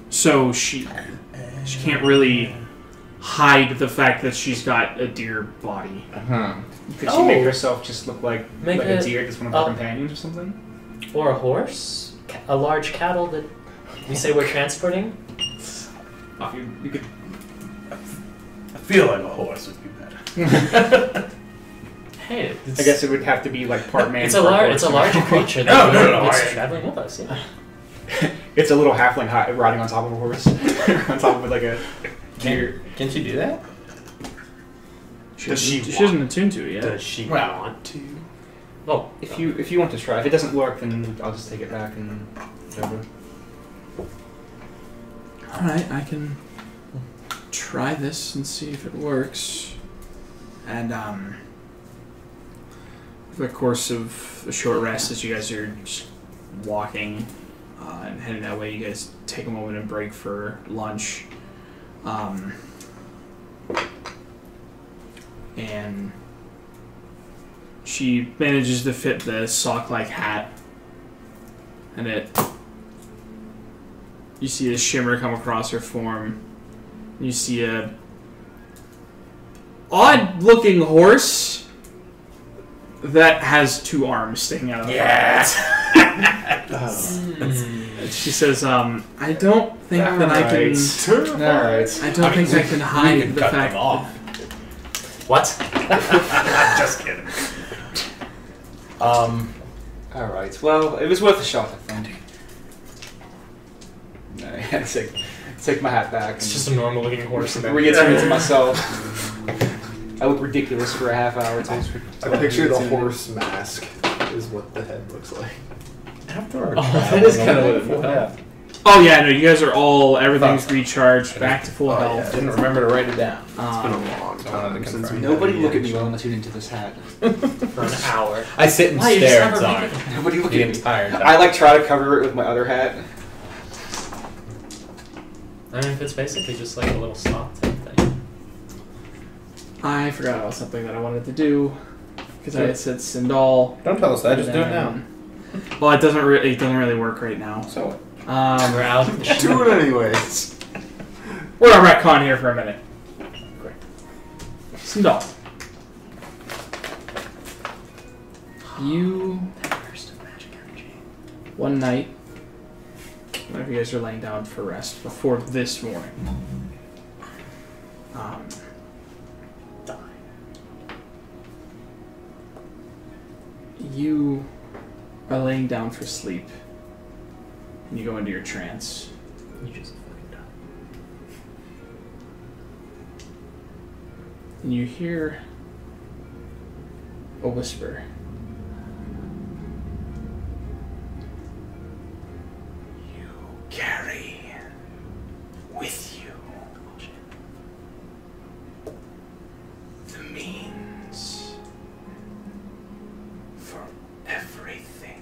So she can't really hide the fact that she's got a deer body. Uh-huh. Could she make herself just look like Make a it- deer that's one of her companions or something? Or a horse? A large cattle that you say we're transporting? You could... feel like a horse would be better. Hey, it's, I guess it would have to be like part man. it's a larger creature. No, no, It's I- traveling with us. Yeah. It's a little halfling riding on top of a horse, on top of like a deer. Can't you do that? She Does she isn't attuned to it yet. Does she Well. want to? Oh, If you want to try, if it doesn't work, then I'll just take it back and whatever. Alright, I can try this and see if it works. And, over the course of a short rest, as you guys are just walking and heading that way, you guys take a moment and break for lunch. And she manages to fit the sock-like hat, and you see a shimmer come across her form. You see a odd-looking horse that has 2 arms sticking out of the front. She says, I don't think that I can... Alright. I don't think I can hide can the cut fact them off. what? Just kidding. Alright. Well, it was worth a shot, I think. I had to take my hat back. It's just a normal looking horse. And reattune to myself. I look ridiculous for a half hour. I picture the horse mask is what the head looks like. After our That is kind of what it feels like. Oh yeah, no, you guys are all, everything's recharged, back to full health. Didn't remember to write it down. It's been a long time since we Nobody had look at any me while I'm action. attuned into this hat. for an hour. I sit and Why, you just stare have at her Zarn make it- Nobody look the at me. entire time. I like try to cover it with my other hat. I mean, if it's basically just like a little sock type thing. I forgot about something that I wanted to do, because I had said Sindal. Don't tell us that. Just do it now. Well, it doesn't really work right now. So We're Um, out of the ship. Do it anyways. we're on retcon here for a minute. Great. Sindal. You, Burst of magic energy. one night, whenever you guys are laying down for rest, before this morning, you are laying down for sleep, and you go into your trance. You just fucking die. And you hear a whisper. You carry with you the means for everything.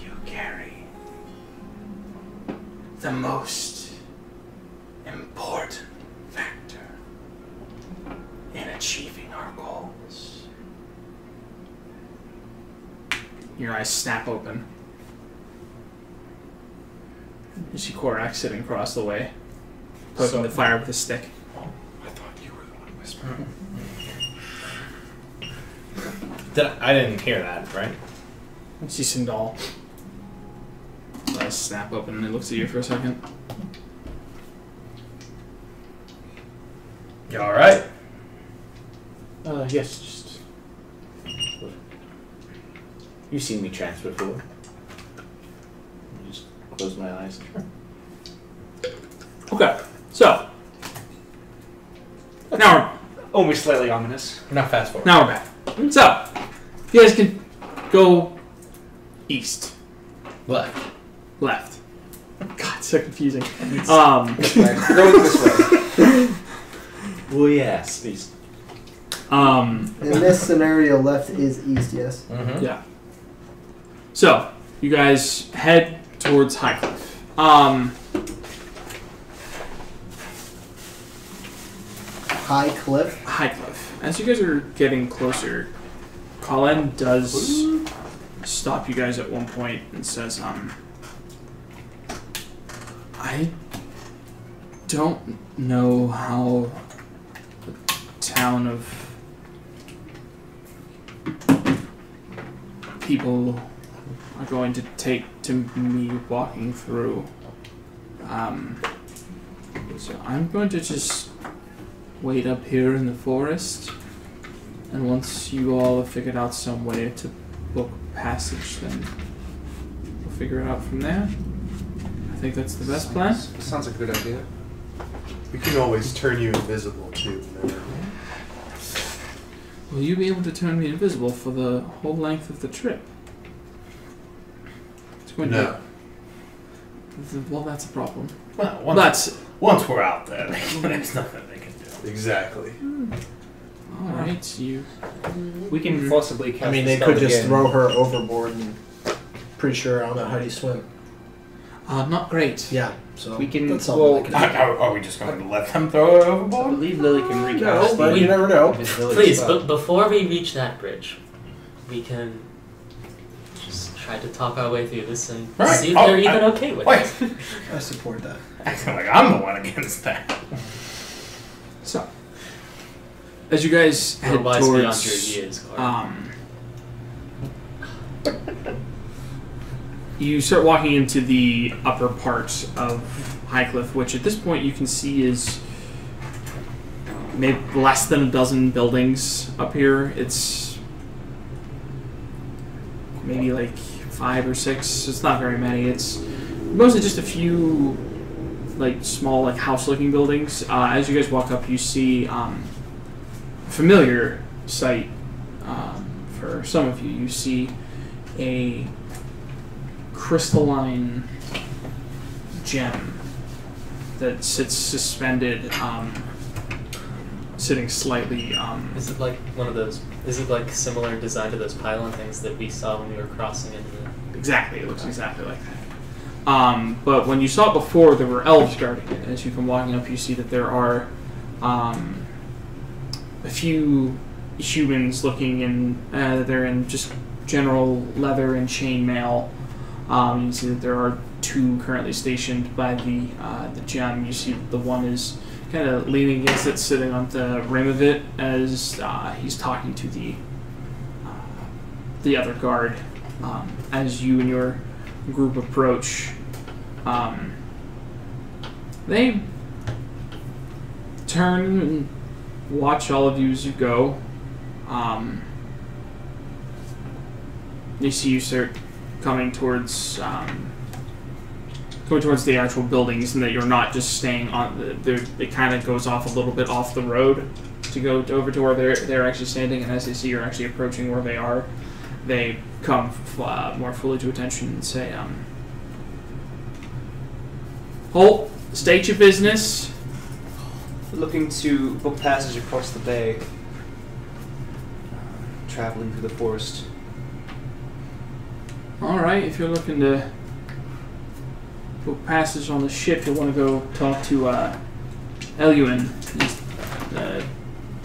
You carry the most important factor in achieving our goals. Your eyes snap open. You see Korak sitting across the way, poking the fire with a stick. I thought you were the one whispering. I didn't hear that, right? You see Sindal. His eyes snap open and he looks at you for a second. You all right? Yes, just. You've seen me trance before. Just close my eyes. Okay, so now Only slightly ominous. We're not fast forward. we're back. So you guys can go east, left. God, so confusing. Going this way. Well, yes, these. In this scenario, left is east, yes. Mm-hmm. Yeah. So you guys head towards Highcliff. Highcliff. Highcliff. As you guys are getting closer, Colin does stop you guys at one point and says, I don't know how the town of people are going to take to me walking through. So I'm going to just wait up here in the forest, and once you all have figured out some way to book passage, then we'll figure it out from there. I think that's the best plan. Sounds like a good idea. We can always turn you invisible too. Will you be able to turn me invisible for the whole length of the trip? It's going No. Well, that's a problem. Well, once we're out there, there's nothing they can do. Exactly. All right, you. We can possibly cast I mean, the they spell could just again. throw her overboard and pretty sure I don't know how do you swim. Not great. Yeah, so We can- that's something well, they can do. Are we just going to let them throw her I overboard? believe Lily can recast No, but the you never know. invisibility Please, spell. but before we reach that bridge, we can just try to talk our way through this and Right. see if Oh, they're even okay with wait. it. I support that. Acting like I'm the one against that. So, as you guys You're head wise beyond your towards, years, Clark. you start walking into the upper part of Highcliff, which at this point you can see is maybe less than a dozen buildings up here. It's maybe like 5 or 6. It's not very many. It's mostly just a few like small like house-looking buildings. As you guys walk up, you see a familiar sight for some of you. You see a crystalline gem that sits suspended, sitting slightly. Is it like one of those? Is it like similar design to those pylon things that we saw when we were crossing into the? Exactly, it looks exactly like that. But when you saw it before, there were elves guarding it. As you come walking up, you see that there are a few humans looking in. They're in just general leather and chainmail. You can see that there are 2 currently stationed by the gem. You see that the one is kind of leaning against it, sitting on the rim of it, as he's talking to the other guard. As you and your group approach, they turn and watch all of you as you go. They see you start coming towards the actual buildings, and that you're not just staying on it kind of goes off a little bit off the road to go over to where they're actually standing, and as they see you're actually approaching where they are, they come more fully to attention and say, Holt, state your business. Looking to book passage across the bay. Traveling through the forest. Alright, if you're looking to book passage on the ship, you'll want to go talk to Eluin. He's the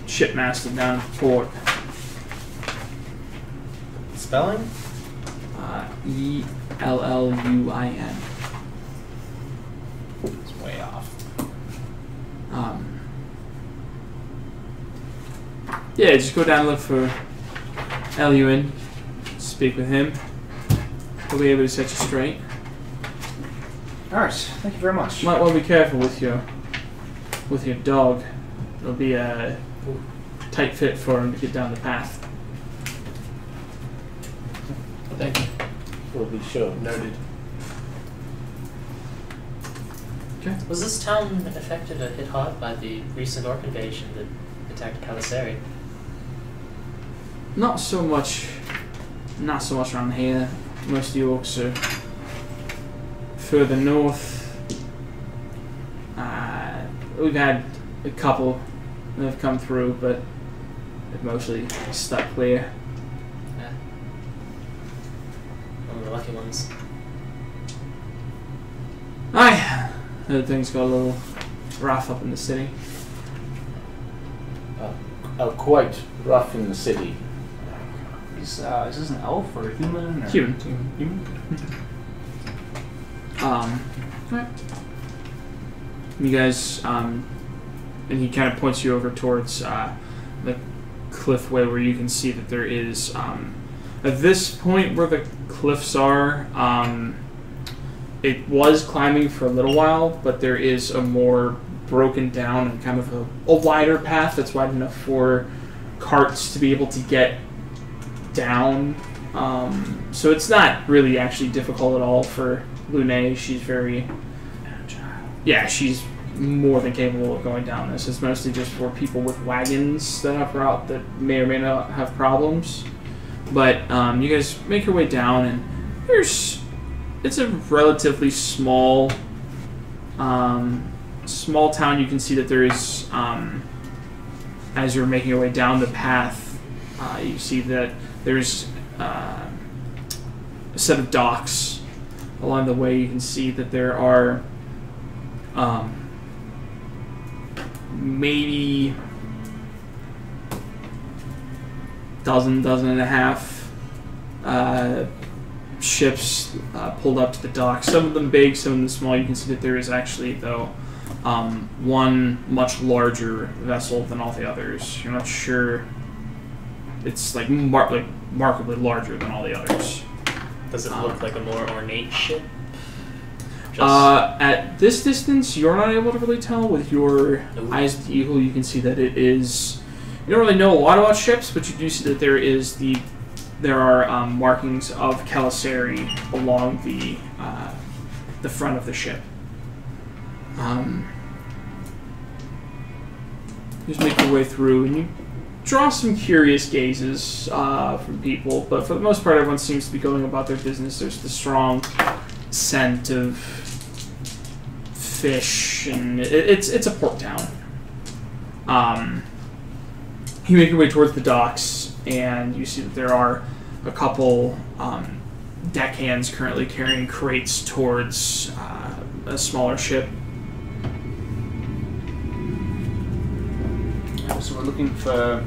shipmaster down at the port. Spelling? Elluin. It's way off. Yeah, just go down and look for Eluin. Speak with him. He'll be able to set you straight. Alright, thank you very much. Might want to be careful with your dog. It'll be a tight fit for him to get down the path. Thank you. We'll be sure. Noted. Okay. Was this town affected or hit hard by the recent orc invasion that attacked Calisari? Not so much around here. Most of the orcs are further north. We've had a couple that have come through, but they've mostly stuck clear. Yeah. One of the lucky ones. Aye, heard things got a little rough up in the city. Quite rough in the city. Is this an elf or a human? Or Human. Human? Right. You guys, and he kind of points you over towards the cliffway where you can see that there is, at this point where the cliffs are, it was climbing for a little while, but there is a more broken down and kind of a wider path that's wide enough for carts to be able to get down. So it's not really actually difficult at all for Lune. She's very agile. Yeah, she's more than capable of going down this. It's mostly just for people with wagons that have route that may or may not have problems. But you guys make your way down, and it's a relatively small small town. You can see that there is, as you're making your way down the path, you see that there's a set of docks along the way. You can see that there are maybe dozen and a half ships pulled up to the dock. Some of them big, some of them small. You can see that there is actually, though, one much larger vessel than all the others. You're not sure. It's like markedly larger than all the others. Does it look like a more ornate ship? At this distance, you're not able to really tell. With your eyes of the eagle, you can see that it is. You don't really know a lot about ships, but you do see that there are markings of Caliceri along the front of the ship. Just make your way through, and you draw some curious gazes from people, but for the most part, everyone seems to be going about their business. There's the strong scent of fish, and it's a port town. You make your way towards the docks, and you see that there are a couple deckhands currently carrying crates towards a smaller ship. So we're looking for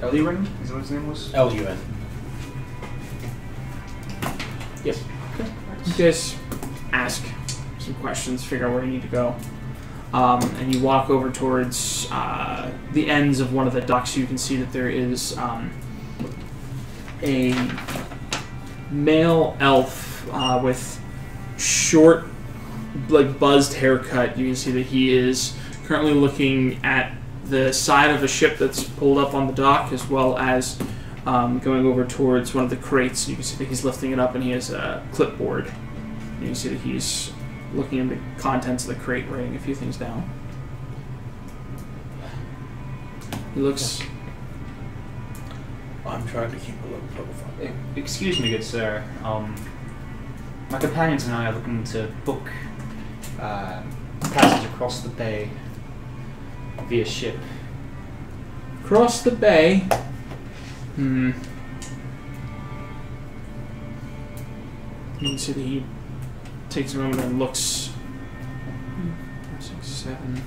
Elurun, is that what his name was? L-U-N. Yes. Okay. You guys ask some questions, figure out where you need to go. And you walk over towards the ends of one of the docks. You can see that there is a male elf with short, like buzzed haircut. You can see that he is currently looking at the side of a ship that's pulled up on the dock, as well as going over towards one of the crates. You can see that he's lifting it up, and he has a clipboard. You can see that he's looking at the contents of the crate, writing a few things down. He looks... I'm trying to keep a low profile. Excuse me, good sir. My companions and I are looking to book passage across the bay via ship. Across the bay? You can see that he takes a moment and looks. 6, 7.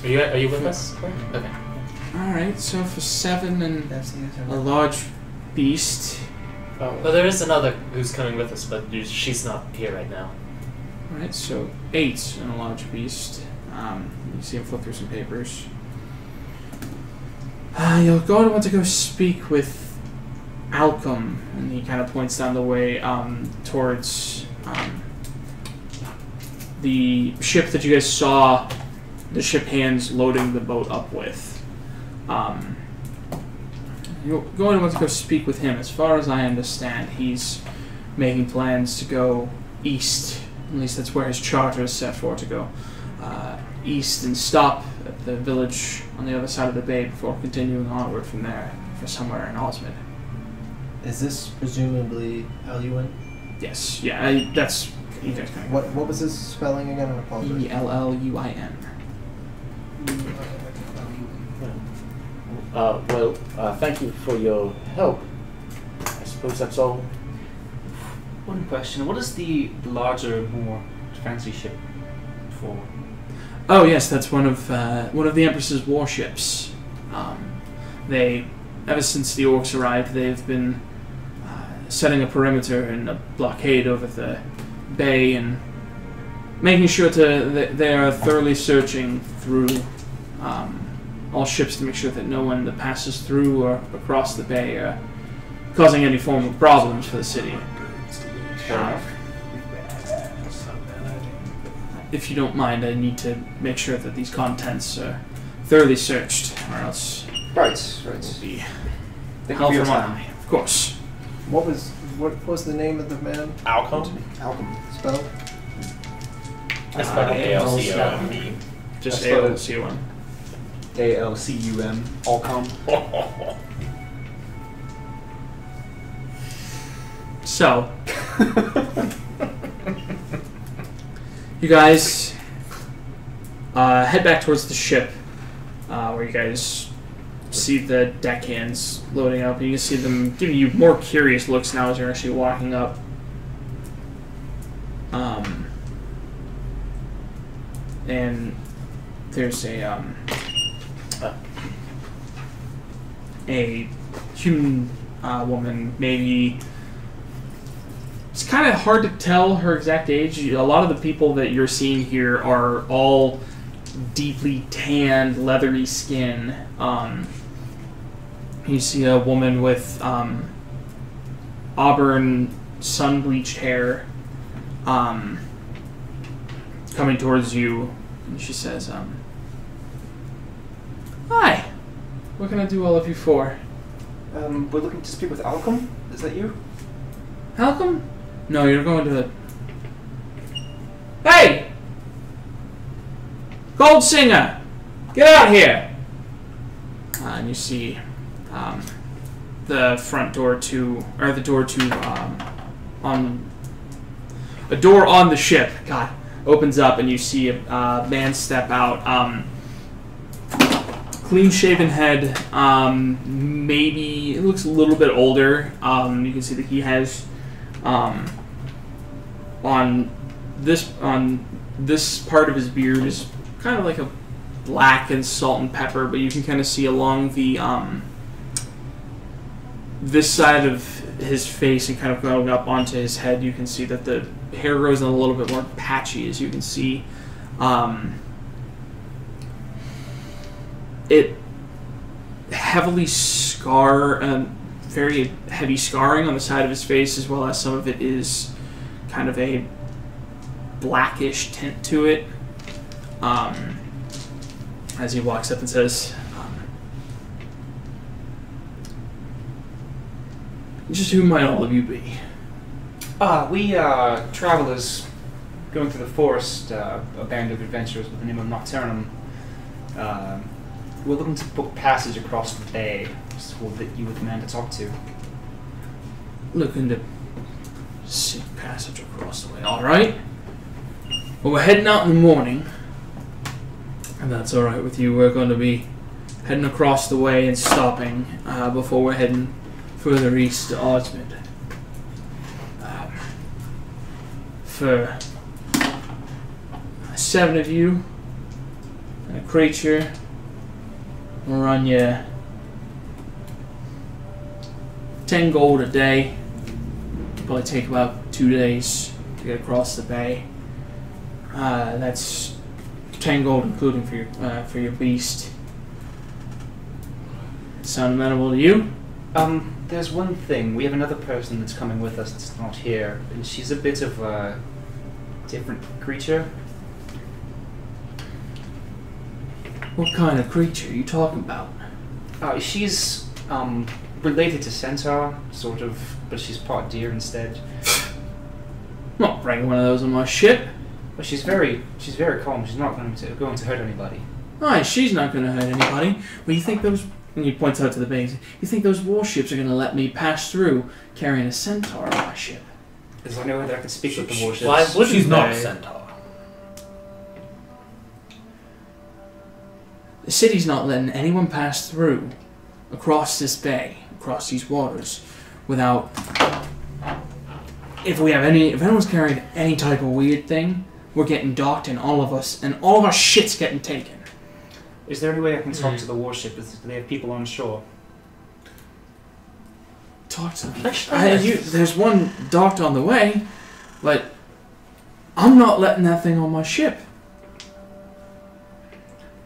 Are you with us? Okay. Alright, so for 7 and a large beast. Well, there is another who's coming with us, but she's not here right now. Alright, so 8 and a large beast. You see him flip through some papers. You're going to want to go speak with Alcom, and he kind of points down the way towards the ship that you guys saw the ship hands loading the boat up with. You're going to want to go speak with him. As far as I understand, he's making plans to go east. At least that's where his charter is set for, to go east and stop at the village on the other side of the bay before continuing onward from there for somewhere in Osmond. Is this presumably L-U-N? Yes, yeah, that's... You guys kind of... What was his spelling again? I apologize. E-L-L-U-I-N. Well, thank you for your help. I suppose that's all. One question: what is the larger, more fancy ship for? Oh yes, that's one of the Empress's warships. They, ever since the orcs arrived, they've been setting a perimeter and a blockade over the bay and making sure they are thoroughly searching through all ships to make sure that no one that passes through or across the bay are causing any form of problems for the city. if you don't mind, I need to make sure that these contents are thoroughly searched, or else Right. it will be Thank you hell for your for my time. eye. Of course. What was the name of the man? Alcom? Alchem. Spell? I spelled it ALCOMB. Just I spelled it. ALCOM. ALCUM. Alchem. So, you guys head back towards the ship, where you guys see the deckhands loading up, and you can see them giving you more curious looks now as you're actually walking up. And there's a human woman, maybe. It's kind of hard to tell her exact age. A lot of the people that you're seeing here are all deeply tanned, leathery skin. You see a woman with auburn, sun-bleached hair coming towards you, and she says, "Hi, what can I do all of you for?" We're looking to speak with Alchem. Is that you? Malcolm? No, you're going to... Hey! Gold Singer! Get out here! And you see the front door to... Or the door to... on... A door on the ship, God, opens up and you see a man step out. Clean-shaven head, maybe... It looks a little bit older. You can see that he has... on this part of his beard is kind of like a black and salt and pepper, but you can kind of see along the this side of his face and kind of going up onto his head, you can see that the hair grows a little bit more patchy, as you can see. It heavily very heavy scarring on the side of his face, as well as some of it is kind of a blackish tint to it. As he walks up and says, "Just who might all of you be?" We travelers going through the forest, a band of adventurers with the name of Nocturnum. We're looking to book passage across the bay. Just told that you were the man to talk to. Looking to seek passage across the way. All right. Well, we're heading out in the morning, and that's all right with you. We're going to be heading across the way and stopping before we're heading further east to Osmond. For 7 of you and a creature, we'll run you 10 gold a day. Probably take about 2 days to get across the bay. That's 10 gold including for your beast. Sound amenable to you? There's one thing. We have another person that's coming with us that's not here, and she's a bit of a different creature. What kind of creature are you talking about? She's related to centaur, sort of, but she's part deer instead. Not bring one of those on my ship. But she's very calm. She's not going to hurt anybody. Aye, she's not going to hurt anybody. But you think those... And he points out to the base. You think those warships are going to let me pass through carrying a centaur on my ship? Is there any way that I can speak with the warships? Why wouldn't She's not a they? centaur. The city's not letting anyone pass through across this bay, across these waters, without... If anyone's carrying any type of weird thing, we're getting docked and all of our shit's getting taken. Is there any way I can talk to the warship? Do they have people on shore? Talk to them. There's one docked on the way, but I'm not letting that thing on my ship.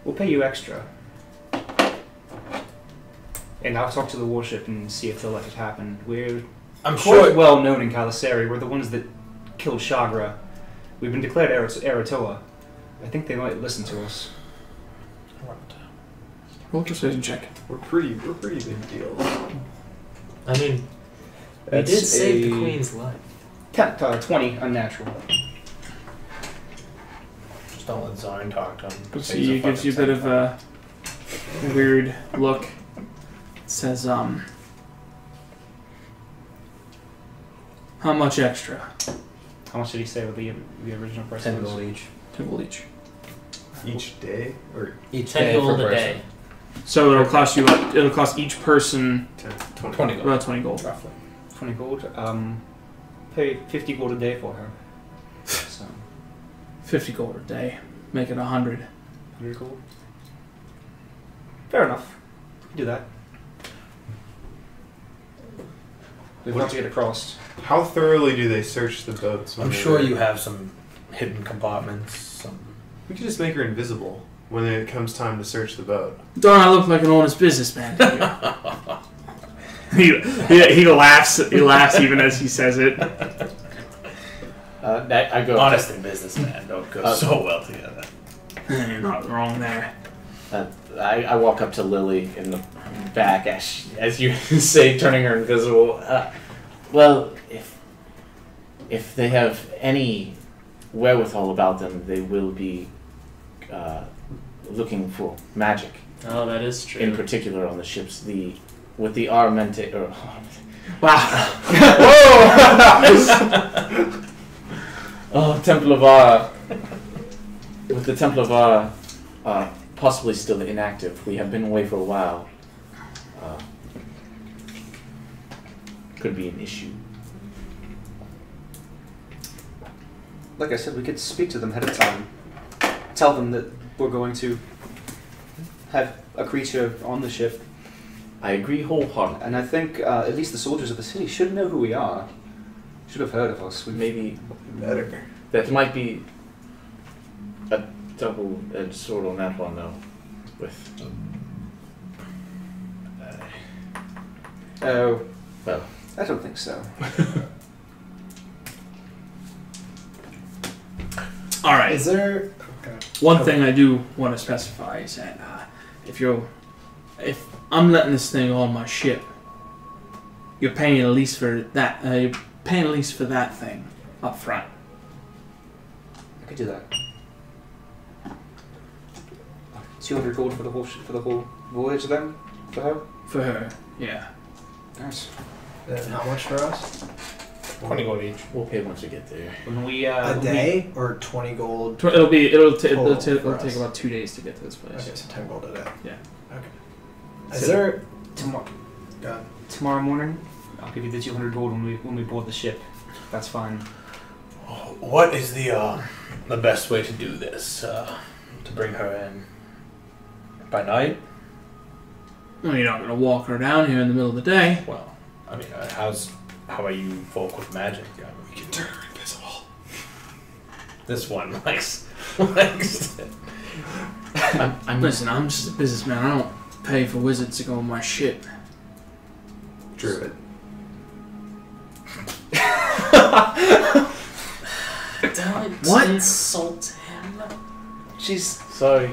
We'll pay you extra. And I'll talk to the warship and see if they'll let it happen. I'm quite sure. well known in Kalasari. We're the ones that killed Shagra. We've been declared Eratoa. I think they might listen to us. Roll persuasion check. We're pretty big deal. I mean, we That's did save the a- queen's life. 20 unnatural. Just don't let Zarn talk to him. Let's see, it gives you a bit of a weird look. It says, how much extra? How much did he say with the original price? 10 was? gold each. 10 gold each. Each day? Or Each 10 day gold per a day. So it'll cost you, it'll cost each person 20 gold. about 20 gold. Roughly. 20 gold. Pay 50 gold a day for her. So 50 gold a day. Make it 100. 100 gold. Fair enough. Do that. We've got to get across. how thoroughly do they search the boats? when I'm they're sure there? you have some hidden compartments. Some. We could just make her invisible when it comes time to search the boat. Don't I look like an honest businessman to you? he laughs. He laughs even as he says it. I go. Honest and businessman don't go so well together. You're not wrong there. I walk up to Lily in the back as you say, turning her invisible. Well, if they have any wherewithal about them, they will be looking for magic. Oh, that is true. In particular, on the ships, with the Armente. Wow. Whoa! Oh, Temple of Ara. With the Temple of Ara possibly still inactive, we have been away for a while. Could be an issue. Like I said, we could speak to them ahead of time. Tell them that we're going to have a creature on the ship. I agree wholeheartedly. And I think at least the soldiers of the city should know who we are. Should have heard of us. Maybe Better. that might be a double-edged sword on that one, though. With Oh, well, I don't think so. All right. Is there? Okay. One thing I do want to specify is that if I'm letting this thing on my ship, you're paying at least for that. You're paying at least for that thing up front. I could do that. 200 gold for the whole voyage then for her. For her, yeah. Nice. And how much for us? 20 gold each. we'll pay once we get there. When we A day or 20 gold? It'll Total take for us. about 2 days to get to this place. Okay, so 10 gold a day. Yeah. Okay. Is there? tomorrow God. tomorrow morning, I'll give you the 200 gold when we board the ship. That's fine. What is the best way to do this? To bring her in by night? Well, you're not gonna walk her down here in the middle of the day. Well, I mean, how are you folk with magic? I mean, We can turn her invisible. this one likes it. Listen, I'm just a businessman. I don't pay for wizards to go on my ship. Druid. Don't What? insult him. She's Sorry.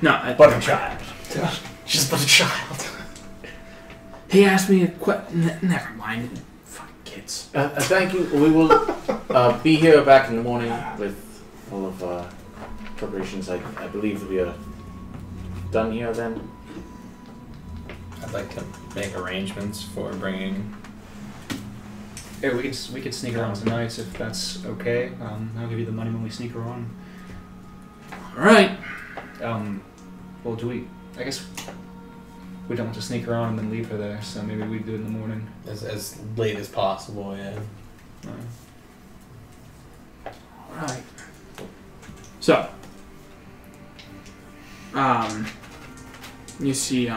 No, But a child. She's but a child. he asked me a question. Never mind. Fucking kids. Thank you. We will be here back in the morning with all of preparations. I believe we are done here then. I'd like to make arrangements for bringing. yeah, we could sneak her on tonight if that's okay. I'll give you the money when we sneak her on. All right. Well, I guess we don't want to sneak her on and then leave her there, so maybe we do it in the morning. As late as possible, yeah. All right. So, you see,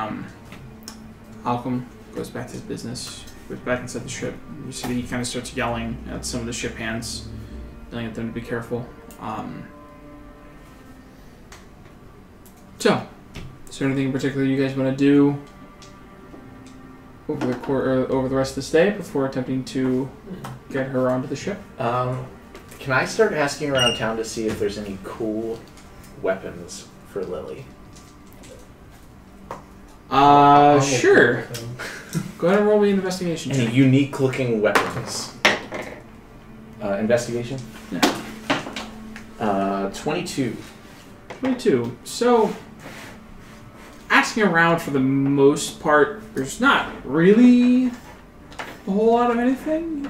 Malcolm goes back to his business, goes back inside the ship. You see that he kind of starts yelling at some of the ship hands, yelling at them to be careful. So, is there anything in particular you guys want to do over the rest of this day before attempting to get her onto the ship? Can I start asking around town to see if there's any cool weapons for Lily? Sure. Go ahead and roll me an investigation Any check. unique looking weapons? Investigation? Yeah. 22. 22. So, asking around for the most part, there's not really a whole lot of anything.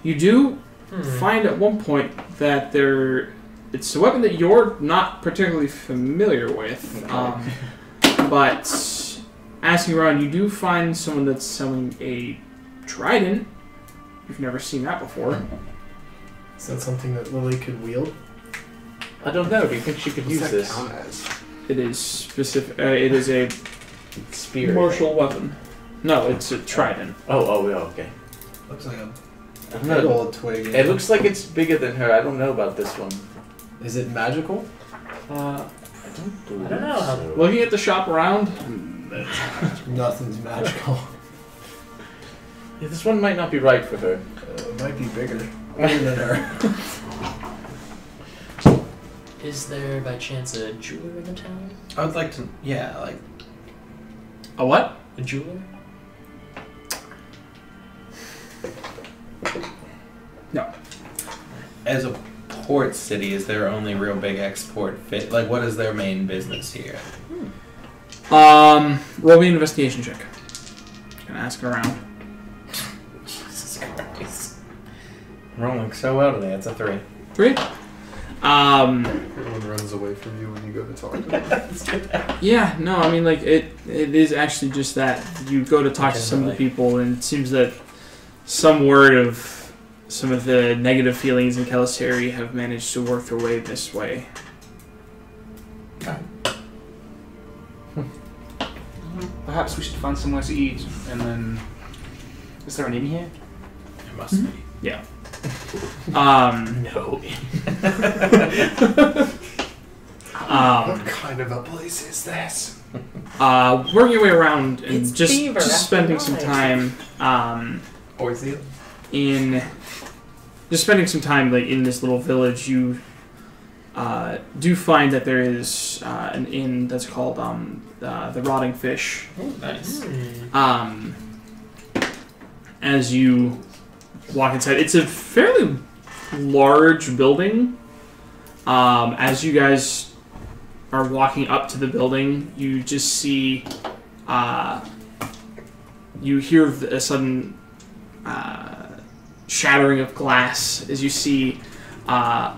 You do find at one point that it's a weapon that you're not particularly familiar with. But asking around, you do find someone that's selling a trident. You've never seen that before. Is that something that Lily could wield? I don't know. Do you think she could use this? Count as? It is specific. It is a Spear. martial weapon. No, it's a trident. Oh, okay. Looks like a I don't know. big old twig. It looks like it's bigger than her. I don't know about this one. Is it magical? I don't know how- so. Looking at the shop around, Nothing's magical. Yeah, this one might not be right for her. It might be bigger than her. Is there by chance a jeweler in the town? I would like to, yeah, like a what? A jeweler? No. as a port city, is their only real big export fit? Like, what is their main business here? Roll me an investigation check. Gonna ask around. Jesus Christ. Rolling so well today. It's a 3. 3. Everyone runs away from you when you go to talk to them. Yeah, no, I mean, like, it is actually just that. You go to talk to some of the people, and it seems that some word of some of the negative feelings in Kelisari have managed to work their way this way. Perhaps we should find somewhere to eat, and then... Is there an inn here? It must be. Yeah. No. What kind of a place is this? Working your way around and It's just Beaver, just spending some after time, Oizil? just spending some time like in this little village, you do find that there is an inn that's called the Rotting Fish. Oh, nice. As you walk inside, it's a fairly large building. As you guys are walking up to the building, you just see, you hear a sudden shattering of glass as you see a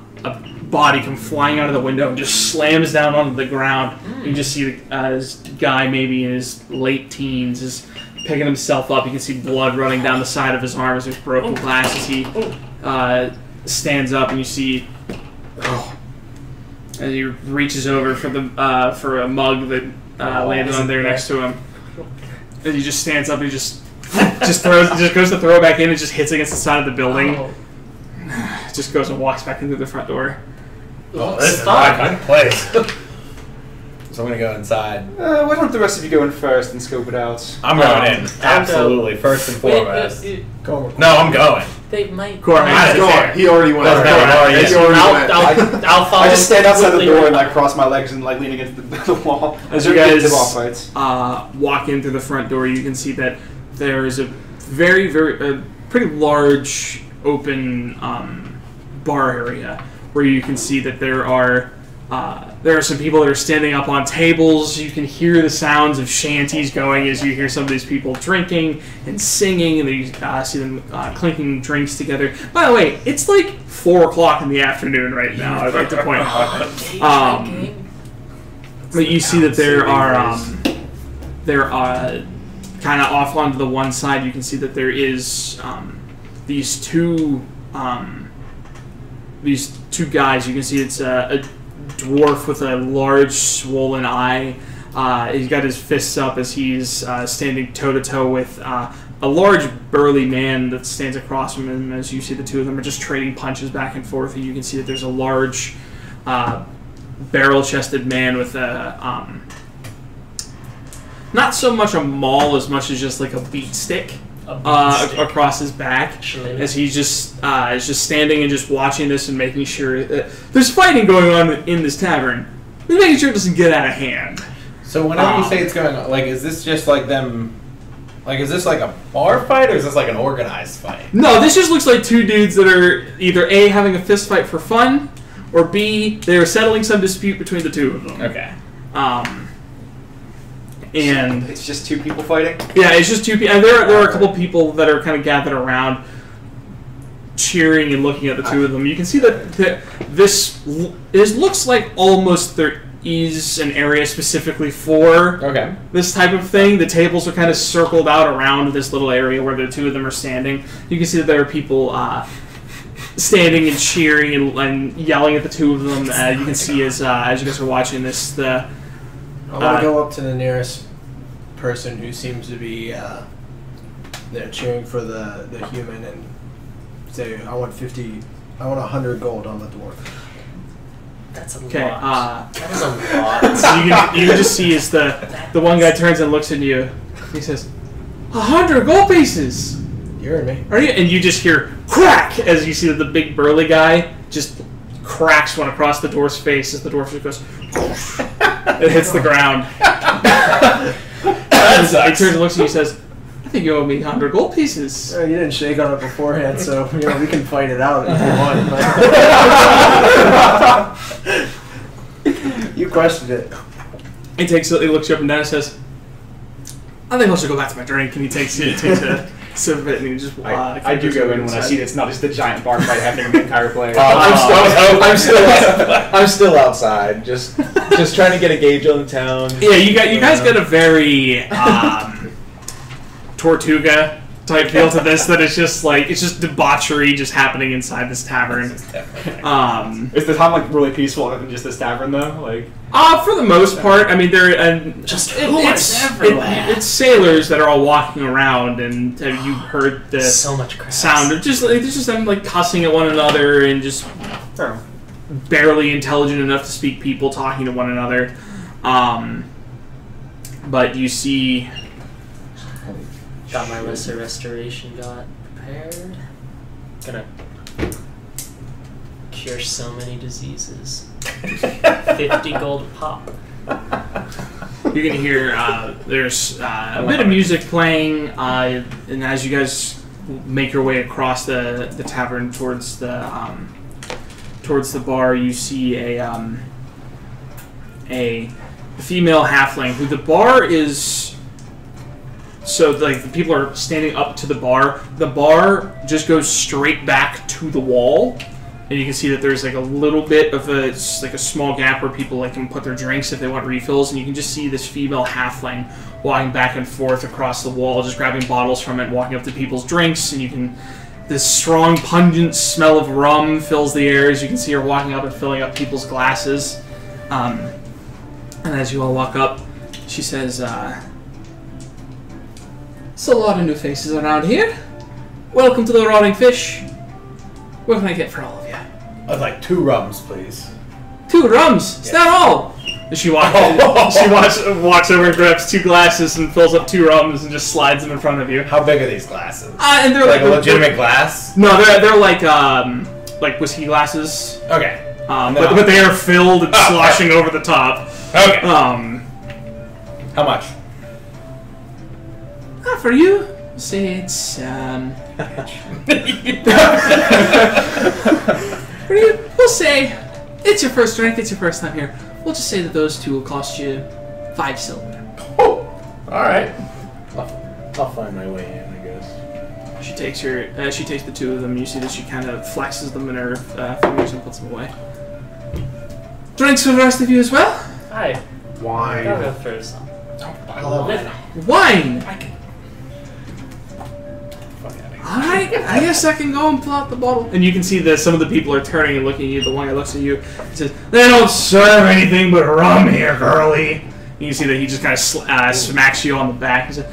body come flying out of the window and just slams down onto the ground. You just see this guy, maybe in his late teens, is picking himself up. You can see blood running down the side of his arms. There's broken glass as he stands up, and you see as he reaches over for a mug that landed on there next to him. As he just stands up, and he just goes to throw it back in and just hits against the side of the building. Just goes and walks back into the front door. Oh, this is my kind of place. So I'm gonna go inside. Why don't the rest of you go in first and scope it out? I'm going in. Absolutely. First and foremost. Go. No, I'm going. They might. Cormac, Out of there. He already went. Let's go. He already went. I'll follow. I just stand outside the quickly door around. and like cross my legs and like lean against the wall. As you They're big guys tip-off fights. walk in through the front door, you can see that there is a very, pretty large open bar area where you can see that there are some people that are standing up on tables. You can hear the sounds of shanties going as you hear some of these people drinking and singing, and you see them clinking drinks together. By the way, it's like 4 o'clock in the afternoon right now, I'd like to point out. But you see that there are kind of off onto the one side, you can see that there is these two guys. You can see it's a dwarf with a large swollen eye. He's got his fists up as he's standing toe-to-toe with a large burly man that stands across from him. As you see, the two of them are just trading punches back and forth, and you can see that there's a large barrel-chested man with a not so much a maul as much as just like a beat stick across his back Actually. as he's just is just standing and just watching this and making sure that there's fighting going on in this tavern. He's making sure it doesn't get out of hand. So whenever you say it's going on, like, is this just like them? Like, is this like a bar fight, or is this like an organized fight? No, this just looks like two dudes that are either A, having a fist fight for fun, or B, they are settling some dispute between the two of them. Okay. And It's just two people fighting? yeah, it's just two people. And there are a couple people that are kind of gathered around, cheering and looking at the two of them. You can see that this looks like almost there is an area specifically for this type of thing. The tables are kind of circled out around this little area where the two of them are standing. You can see that there are people standing and cheering and yelling at the two of them. You can see as you guys are watching this, I want to go up to the nearest person who seems to be they're cheering for the human and say, I want 100 gold on the dwarf. That's a okay, lot. That is a lot. So you can just see as the one guy turns and looks at you. He says, 100 gold pieces! You heard me. Are you? And you just hear crack as you see that the big burly guy just cracks one across the dwarf's face as the dwarf just goes it hits the ground. He turns and looks at you and says, I think you owe me 100 gold pieces. You didn't shake on it beforehand, so we can fight it out if you want. You questioned it. He looks you up and down and says, I think I'll just go back to my drink. And he takes a sip of it and he just I do go in when I see it's not just the giant bar fight happening in the entire place. I'm still outside, just trying to get a gauge on the town. Yeah, you guys got a very Tortuga type feel to this. That it's just debauchery just happening inside this tavern. Is the town like really peaceful other than just this tavern though? Like, for the most part, I mean, it's sailors that are all walking around, and have you heard the so much crap. sound of just them like cussing at one another and just barely intelligent enough to speak people talking to one another. But you see. Got my lesser restoration got prepared. Gonna cure so many diseases. 50 gold pop. You're gonna hear there's a bit of music playing, and as you guys make your way across the tavern towards the bar, you see a female halfling who the bar is. So, like, the people are standing up to the bar. The bar just goes straight back to the wall. And you can see that there's, like, a little bit of a small gap where people, like, can put their drinks if they want refills. And you can just see this female halfling walking back and forth across the wall, just grabbing bottles from it, walking up to people's drinks. And this strong, pungent smell of rum fills the air as you can see her walking up and filling up people's glasses. And as you all walk up, she says, it's a lot of new faces around here. Welcome to the Rotting Fish. What can I get for all of you? I'd like 2 rums, please. 2 rums? Is that all? And she walks over and grabs 2 glasses and fills up 2 rums and just slides them in front of you. How big are these glasses? And they're like a legitimate glass? No, they're like whiskey glasses. Okay. But they are filled and sloshing over the top. Okay. How much? For you, say it's we'll say it's your first drink, it's your first time here. We'll just say that those 2 will cost you 5 silver. Oh, all right. I'll find my way in, I guess. She takes the 2 of them. You see that she kind of flexes them in her fingers and puts them away. Drinks for the rest of you as well? Hi. Wine. I'll go first. I love it. Wine. Alright, I guess I can go and pull out the bottle. And you can see that some of the people are turning and looking at you. The one guy looks at you and says, they don't serve anything but rum here, girlie. And you see that he just kind of smacks you on the back and says,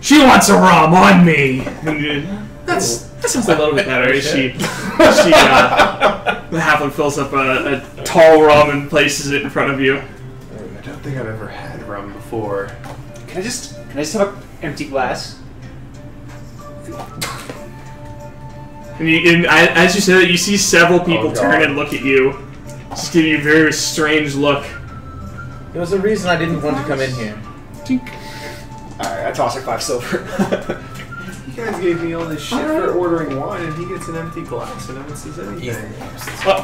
she wants a rum on me. And that sounds a little bit better. The halfling fills up a tall rum and places it in front of you. I don't think I've ever had rum before. Can I just have an empty glass? And as you say that, you see several people turn and look at you. Just give you a very strange look. There was a reason I didn't want to come in here. Alright, I toss her 5 silver. You guys gave me all this shit for ordering wine, and he gets an empty glass, and no one says anything.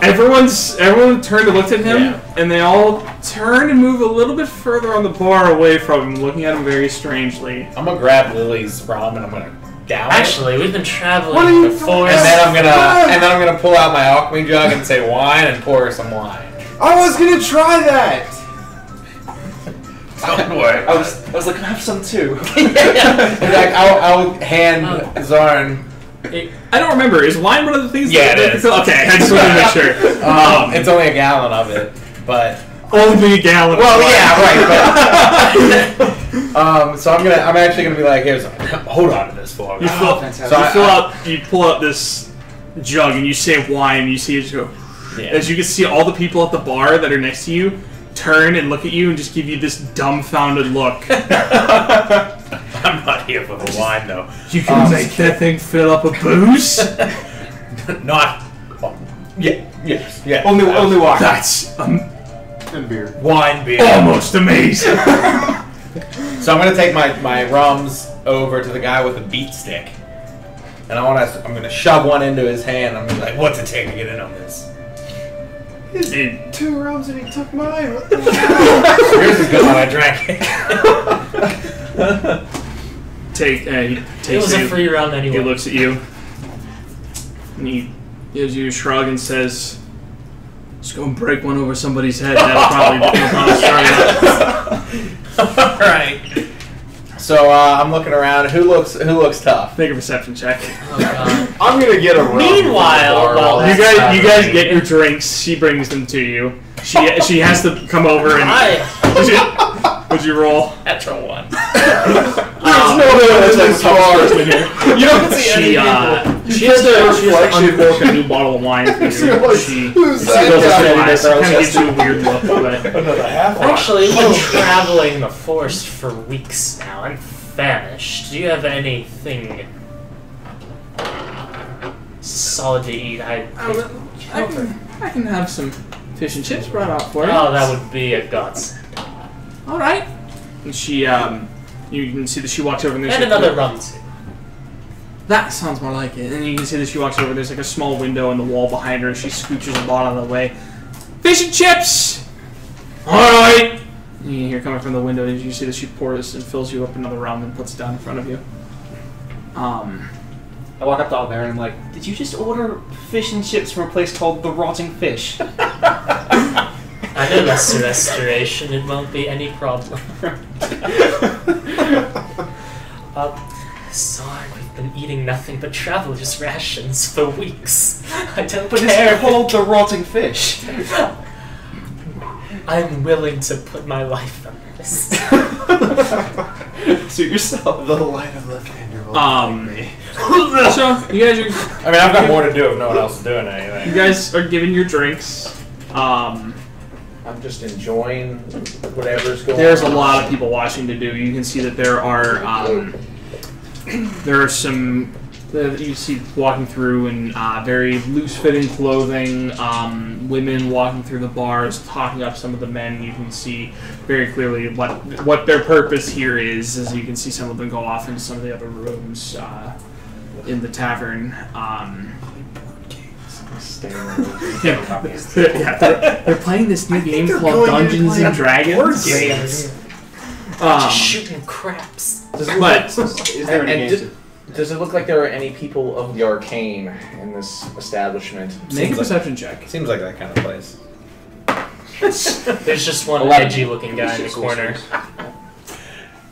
Everyone turned and looked at him, and they all turn and move a little bit further on the bar away from him, looking at him very strangely. I'm gonna grab Lily's rum and I'm gonna down it. Actually, we've been traveling before. And then I'm gonna pull out my alchemy jug and say wine and pour her some wine. I was gonna try that! Don't worry. I was like, can I have some too? Like, I'll hand Zarn. I don't remember. Is wine one of the things? Yeah, it is. Okay, I just wanted to make sure. It's only a gallon of it, but only a gallon. Well, yeah, right. But, so I'm actually gonna be like, here's, hold on to this for me. You pull out this jug and you say wine. And you see it just go. Yeah. As you can see, all the people at the bar that are next to you turn and look at you and just give you this dumbfounded look. I'm not here for the wine, though. You can make that thing fill up with booze? Not. Yes. Only wine. That's And beer. Wine, beer. Almost amazing. So I'm gonna take my rums over to the guy with the beat stick, and I'm gonna shove one into his hand. I'm gonna be like, "What's it take to get in on this?" He's 2 rums and he took mine. What the Yours is good when I drank it. He It takes was a free round anyway. He looks at you, and he gives you a shrug and says, "Just go and break one over somebody's head. That'll probably start it." All right. So I'm looking around. Who looks tough? Make a perception check. Oh, God. I'm gonna get a rum. Meanwhile, while You guys get your drinks. She brings them to you. She has to come over and. What'd you roll? Natural 1. There's no way that's far. You don't see any people. She has to uncork a new bottle of wine for you. She Who's goes that guy? kind of gives you a weird look, but Actually, we've been traveling the forest for weeks now. I'm famished. Do you have anything solid to eat? I can have some fish and chips brought out for you. Oh, that would be a godsend. All right. And she, you can see that she walks over and there's And another rum too. That sounds more like it. And you can see that she walks over. There's like a small window in the wall behind her, and she scooches a bottle out of the way. Fish and chips. All right. And you hear coming from the window, and you see that she pours and fills you up another rum and puts it down in front of you. I walk up to Oliver and I'm like, "Did you just order fish and chips from a place called The Rotting Fish?" I know lesser restoration. It won't be any problem. Sorry, we've been eating nothing but traveler's rations for weeks. I don't But care. it's called The Rotting Fish. I'm willing to put my life on this. Suit yourself. The light of left-hander will me. So you guys are. I mean, I've got more to do if no one else is doing anything. You guys are giving your drinks. I'm just enjoying whatever's going on. There's a lot of people watching to do. You can see that there are some that you see walking through in very loose-fitting clothing. Women walking through the bars, talking up some of the men. You can see very clearly what their purpose here is, as you can see some of them go off into some of the other rooms in the tavern. They're playing this new game called Dungeons and Dragons. Just shooting craps. Does it look like there are any people of the arcane in this establishment? Make a perception check. Seems like that kind of place. There's just one edgy-looking guy in the corner.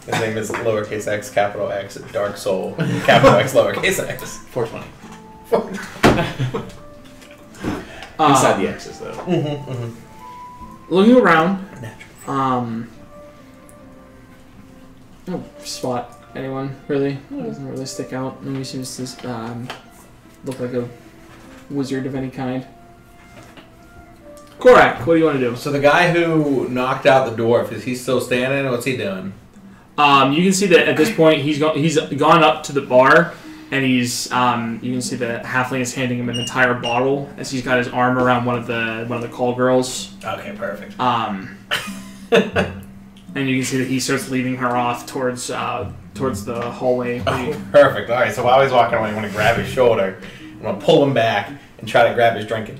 His name is lowercase x, capital X, Dark Soul, capital X, lowercase x. 420. Inside the X's, though. Looking around, don't spot anyone really. Doesn't really stick out. Nobody seems to look like a wizard of any kind. Korak, what do you want to do? So the guy who knocked out the dwarf, is he still standing? What's he doing? You can see that at this point he's gone up to the bar, and he's you can see the halfling is handing him an entire bottle as he's got his arm around one of the call girls. Okay, perfect. And you can see that he starts leading her off towards the hallway. Oh, perfect. All right. So while he's walking away, I'm going to grab his shoulder. I'm going to pull him back and try to grab his drink it.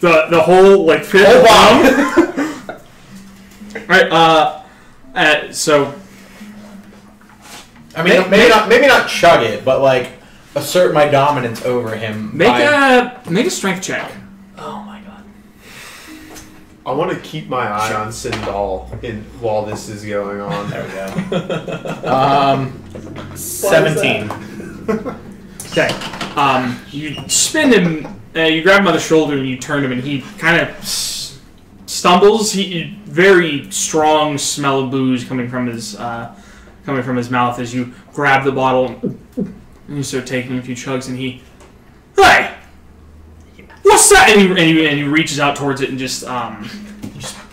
The whole like fifth whole bomb. All right. So. I mean, maybe not chug it, but like assert my dominance over him. Make a strength check. Oh my god. I want to keep my eye on Sindal while this is going on. There we go. 17. Okay. You spin him. You grab him by the shoulder and you turn him, and he kind of stumbles. Very strong smell of booze coming from his mouth as you grab the bottle and you start taking a few chugs. And he, hey, what's that? And he reaches out towards it and just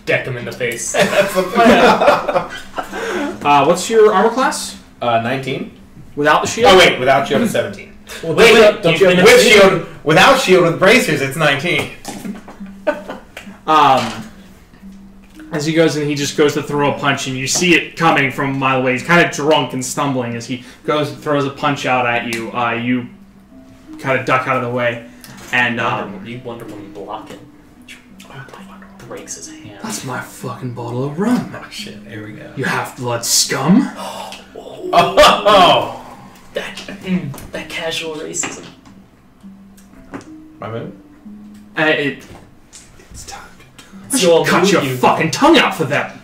deck him in the face. That's the plan. What's your armor class? 19. Without the shield? Oh wait, without shield it's 17. Wait, don't you with shield, without shield with bracers it's 19. As he goes and he just goes to throw a punch, and you see it coming from a mile away. He's kind of drunk and stumbling as he goes and throws a punch out at you. You kind of duck out of the way, and you wonder when you block it. Breaks his hand. That's my fucking bottle of rum. Oh shit! Here we go. You half-blood scum. Oh. That casual racism. My move. It's time to So Cut your fucking tongue out for that.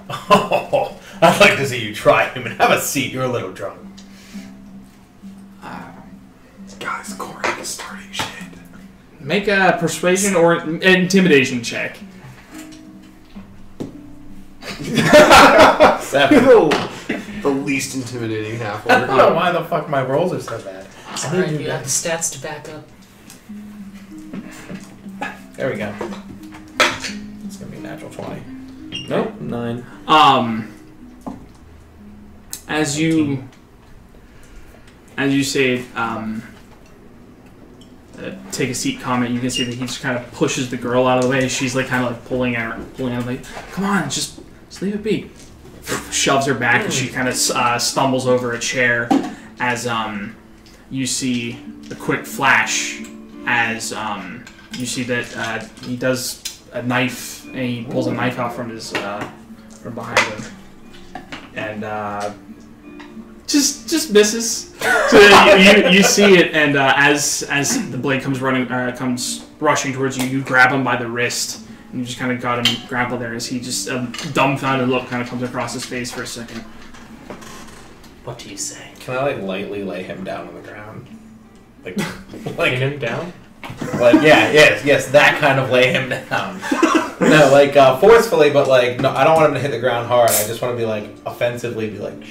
Oh, I'd like to see you try him and have a seat. You're a little drunk. Guys, Corey is starting shit. Make a persuasion or intimidation check. 7. The least intimidating half I don't know orc. why the fuck my rolls are so bad. Alright, you got the stats to back up. There we go. It's gonna be a natural 20. Nope, 9. As you say, take a seat comment, you can see that he just kind of pushes the girl out of the way. She's like kind of like pulling out, like, come on, just leave it be. Shoves her back, and she kind of stumbles over a chair as you see the quick flash as you see that he does a knife, and he pulls a knife out from his from behind him, and just misses. So you see it, and as the blade comes rushing towards you, you grab him by the wrist. And you just kind of got him grappled there as he just a dumbfounded look kind of comes across his face for a second. What do you say? Can I like lightly lay him down on the ground? Like Lay him down? Like yes, that kind of lay him down. No, like forcefully, but like no, I don't want him to hit the ground hard. I just want to be like offensively, be like.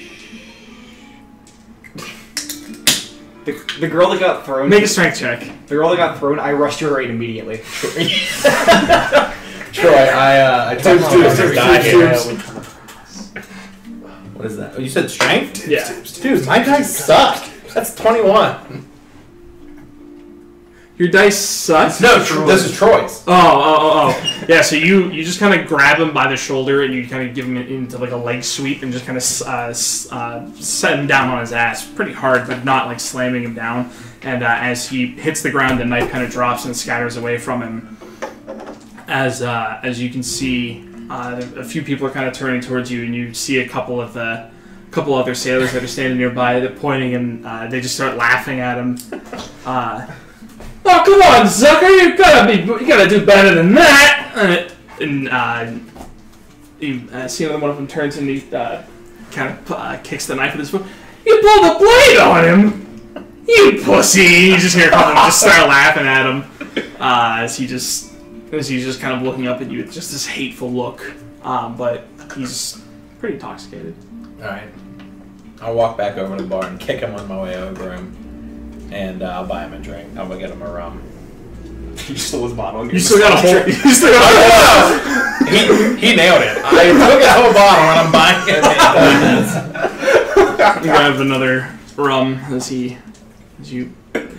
The girl that got thrown. Make a strength check. The girl that got thrown. I rushed her right immediately. Troy, I What is that? Oh, you said strength? Yeah. Dude, my dice suck. That's 21. Your dice sucks? No, this is Troy's. Oh. Yeah, so you just kind of grab him by the shoulder and you kind of give him into like a leg sweep and just kind of set him down on his ass. Pretty hard, but not like slamming him down. And as he hits the ground, the knife kind of drops and scatters away from him. As you can see, a few people are kind of turning towards you, and you see a couple other sailors that are standing nearby. They're pointing, and they just start laughing at him. Oh, come on, sucker! You gotta do better than that. You see one of them turns and he kind of kicks the knife with his foot. You pulled the blade on him. You pussy! You just hear a couple of them just start laughing at him as he's just kind of looking up at you with just this hateful look. But he's pretty intoxicated. Alright. I'll walk back over to the bar and kick him on my way over him. And I'll buy him a drink. I'm gonna get him a rum. You stole his bottle. You still got a whole... You still got He nailed it. I took his whole bottle and I'm buying it. grab another rum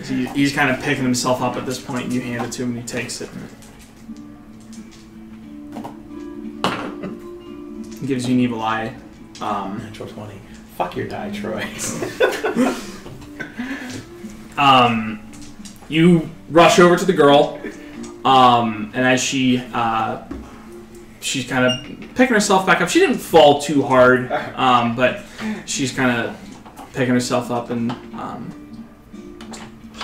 he's kind of picking himself up at this point. You hand it to him and he takes it. He gives you an evil eye. Natural 20. Fuck your die, Troy. You rush over to the girl, and as she's kind of picking herself back up. She didn't fall too hard, but she's kind of picking herself up and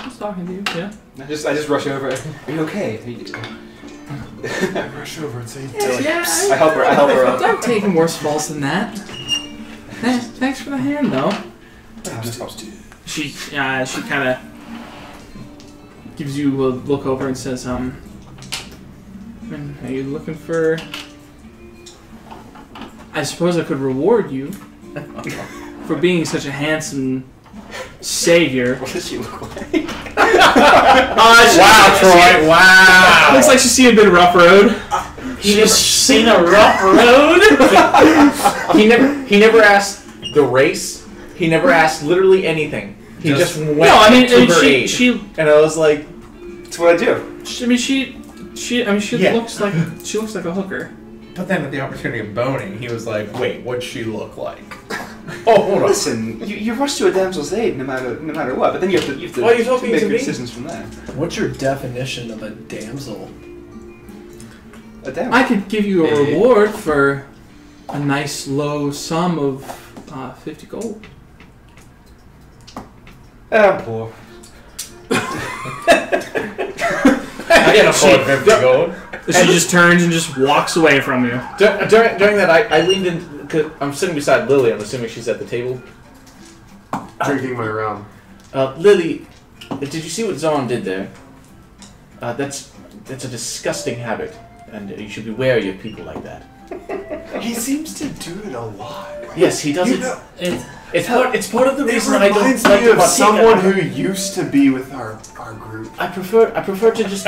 she's talking to you. Yeah. I just rush over. Are you okay? I rush over and say, I help her up. I've taken worse falls than that. Thanks for the hand, though. She kind of gives you a look over and says, are you looking for... I suppose I could reward you for being such a handsome savior. What does she look like? Wow, Troy! Wow! Looks like she's seen a bit of rough road. She's seen a rough road? He never asked the race. He never asked literally anything. He just went to her aid. And I was like, that's what I do. She looks like a hooker. But then with the opportunity of boning, he was like, wait, what'd she look like? Oh, hold on. Listen, you rush to a damsel's aid no matter what, but then you have to Why are you talking make to your me? decisions from there. What's your definition of a damsel? A damsel? I could give you a reward for a nice low sum of 50 gold. I'm poor. I can't afford 50 gold. She just turns and just walks away from you. During that, I leaned in, because I'm sitting beside Lily. I'm assuming she's at the table. Drinking my rum. Lily, did you see what Zon did there? That's a disgusting habit, and you should be wary of people like that. he seems to do it a lot. Yes, he does You it. know, It's part of the It reason I don't reminds like me to of partake. someone who used to be with our group. I prefer to just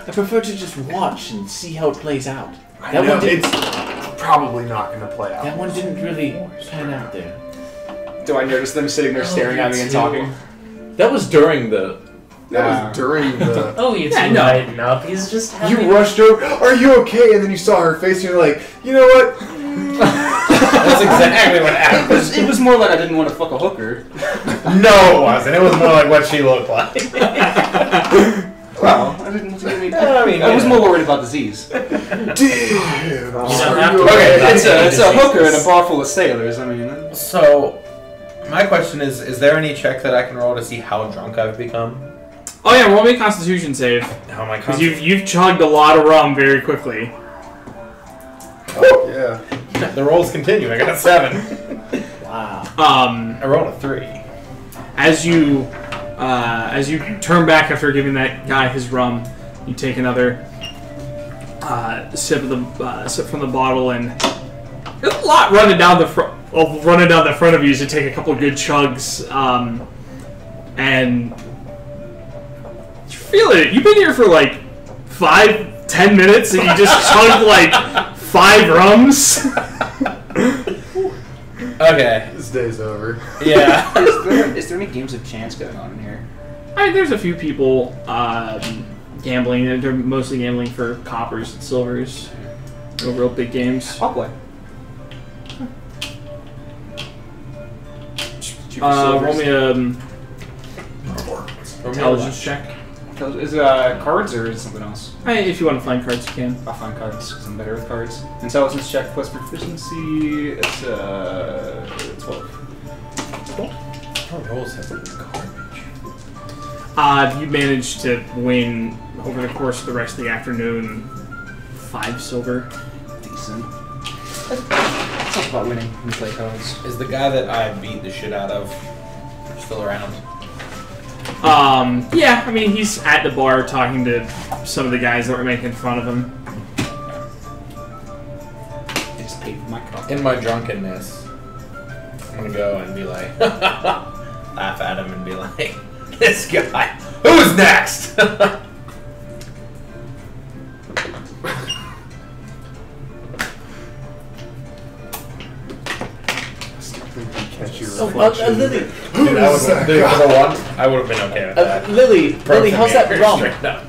I prefer to just watch and see how it plays out. I know, it's probably not going to play out. That one didn't really pan out there. Do I notice them sitting there staring at me and talking? That was during the. That was during the... Oh, you two lighten up. He's just having... You rushed over, are you okay? And then you saw her face and you're like, you know what? That's exactly what happened. It was more like I didn't want to fuck a hooker. No, it wasn't. It was more like what she looked like. Well, I didn't think I was more worried about disease. Damn. You don't have to Okay, It's a hooker in a bar full of sailors. I mean... So, my question is there any check that I can roll to see how drunk I've become? Oh yeah, roll me a Constitution save. How am I Because you've chugged a lot of rum very quickly. Oh, yeah. The rolls continue. I got a 7. Wow. I rolled a 3. As you turn back after giving that guy his rum, you take another sip from the bottle, and there's a lot running down the front of you as you take a couple of good chugs, and you feel it. You've been here for like 5-10 minutes, and you just chugged like 5 rums. Okay. This day's over. Yeah. Is there any games of chance going on in here? There's a few people gambling. They're mostly gambling for coppers and silvers. No real big games. I'll play. Roll me a intelligence check. Is it cards or is it something else? If you want to find cards, you can. I'll find cards because I'm better with cards. Intelligence check plus proficiency. It's 12. Our rolls have been garbage. You managed to win over the course of the rest of the afternoon 5 silver. Decent. That's not about winning when you play cards. Is the guy that I beat the shit out of still around? Yeah, I mean, he's at the bar talking to some of the guys that were making fun of him. I just paid for my coffee. In my drunkenness, I'm gonna go and be like, laugh at him and be like, this guy, who's next? Lily, Dude, I would have been okay with that. Lily, how's that rum? No.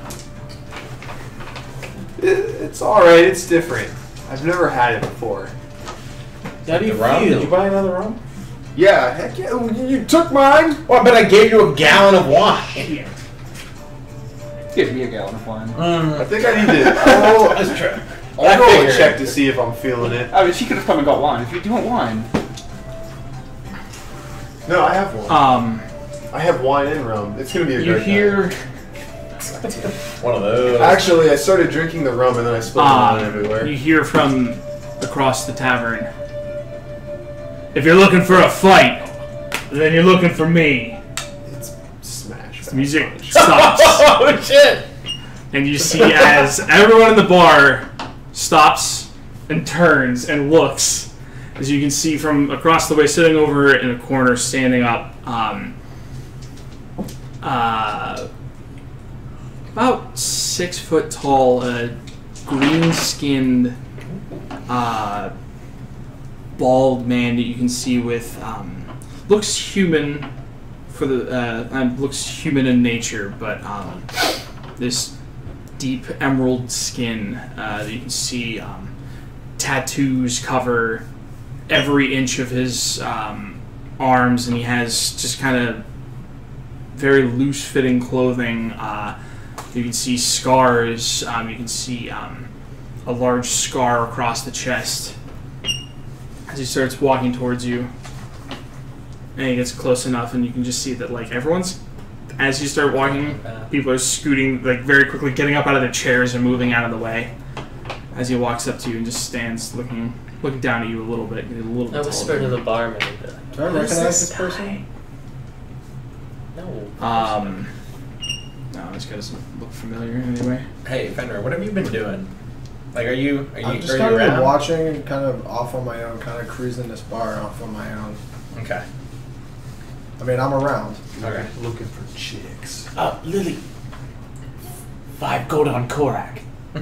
It's alright, it's different. I've never had it before. How do you rum? feel? Did you buy another rum? Yeah, heck yeah, you took mine! Well, but I gave you a gallon of wine. Give me a gallon of wine. I think I need to. Oh, That's true. I'll go and check to see if I'm feeling it. I mean, she could have come and got wine. If you do want wine. No, I have one. I have wine and rum. It's gonna be a You great hear? One of those. Actually, I started drinking the rum and then I spilled the wine everywhere. You hear from across the tavern. If you're looking for a fight, then you're looking for me. It's smash. The music stops. Oh shit! And you see as everyone in the bar stops and turns and looks, as you can see from across the way, sitting over in a corner, standing up, about 6 foot tall, green-skinned, bald man that you can see with looks human for the looks human in nature, but this deep emerald skin that you can see tattoos cover every inch of his arms, and he has just kind of very loose-fitting clothing. You can see scars. You can see a large scar across the chest as he starts walking towards you. And he gets close enough, and you can just see that, like, everyone's, as you start walking, people are scooting, like, very quickly, getting up out of their chairs and moving out of the way. As he walks up to you and just stands looking down at you a little bit. A little bit I whisper to the barman. Do I recognize this person? No. No, this guy doesn't look familiar anyway. Hey, Fenrir, what have you been doing? Like, are you I'm just are kind you of around? watching and kind of off on my own, kind of cruising this bar off on my own. Okay. I mean, I'm around. Okay. Looking for chicks. Lily. 5 gold on Korak. You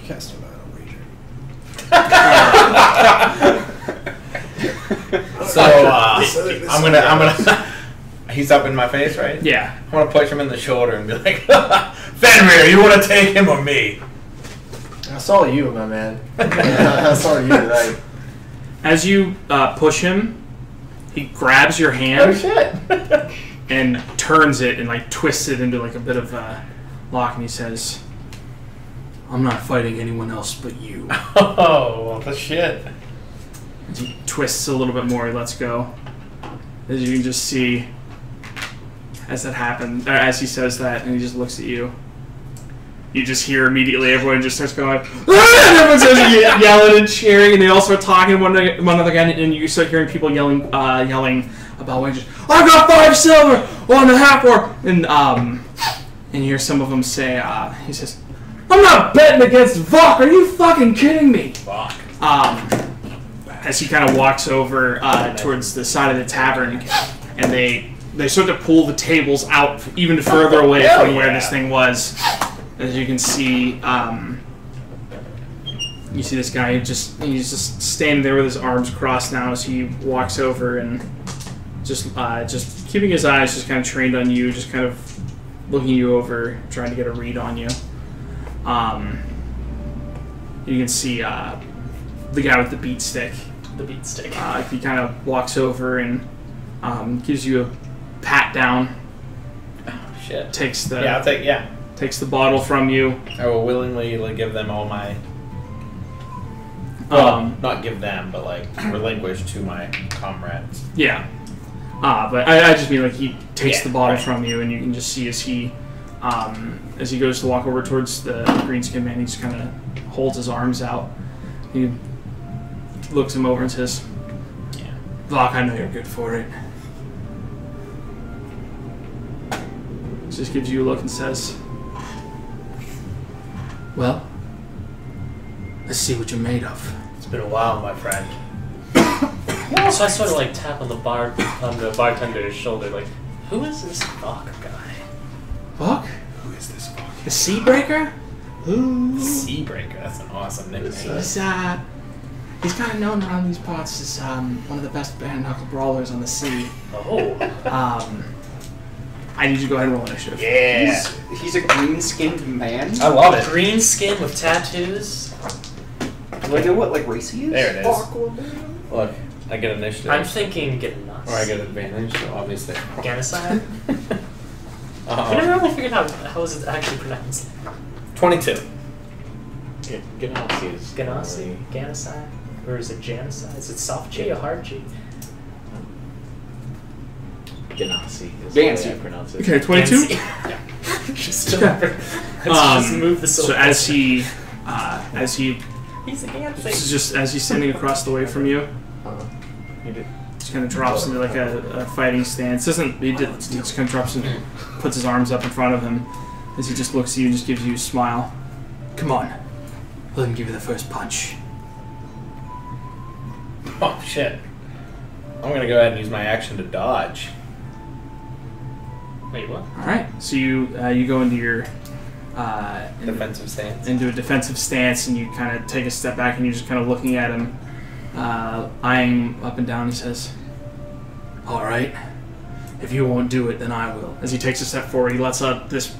cast him out a wager. So I'm gonna. He's up in my face, right? Yeah. I want to push him in the shoulder and be like, Fenrir, you want to take him or me? I saw you, my man. I saw you tonight. As you push him, he grabs your hand. Oh shit! And turns it and like twists it into like a bit of a lock, and he says, "I'm not fighting anyone else but you." Oh, well, the shit! As he twists a little bit more, he lets go. As you can just see, as that happens, as he says that, and he just looks at you. You just hear immediately everyone just starts going, "Ah!" And everyone starts yelling and cheering, and they all start talking to one another again, and you start hearing people yelling about wages. I got 5 silver on the half war, and you hear some of them say, he says, "I'm not betting against Vok. Are you fucking kidding me?" Fuck. As he kind of walks over towards the side of the tavern, and they start to pull the tables out even further away from where this thing was. As you can see, you see this guy he's just standing there with his arms crossed now as he walks over and just keeping his eyes just kind of trained on you, just kind of looking you over, trying to get a read on you. You can see the guy with the beat stick. He kind of walks over and gives you a pat down. Oh shit! Takes the I'll take takes the bottle from you. I will willingly give them all my. Well, not give them, but like relinquish to my comrades. Yeah. But I just mean like he takes the bottle from you, and you can just see as he goes to walk over towards the greenskin man, he just kind of holds his arms out. He looks him over and says, "Vok, I know you're good for it." Just gives you a look and says, "Well, let's see what you're made of." It's been a while, my friend. So I sort of like tap on the bartender's shoulder, like, who is this Vok guy? Vok? Who is this fuck? The Seabreaker? Seabreaker. That's an awesome nickname. He's kind of known around these parts as one of the best bare-knuckle brawlers on the sea. Oh. I need you to go ahead and roll initiative. Yeah. He's a green-skinned man. I love it. Green skin with tattoos. Do I know what race he is? There it is. Look, I get initiative. I'm thinking Ganas. Or I get advantage, so obviously. Ganasai? I never really figured out how is it actually pronounced. 22. Ganassi is Ganassi? Ganasai? Or is it Janasai? Is it soft G or hard G? Ganassi is Ganassi. the way I pronounce it. Okay, 22? Yeah. Just Okay. let's just move the So syllable. as he He's a Gansy. this is just as he's standing across the way from you, You did. just kind of drops into like a fighting stance. He just kind of drops and puts his arms up in front of him as he just looks at you and just gives you a smile. Come on, let him give you the first punch. Oh, shit. I'm gonna go ahead and use my action to dodge. Wait, what? All right, so you go into your Defensive stance. into a defensive stance, and you kind of take a step back, and you're just kind of looking at him, eyeing up and down. He says, "All right, if you won't do it, then I will." As he takes a step forward, he lets out this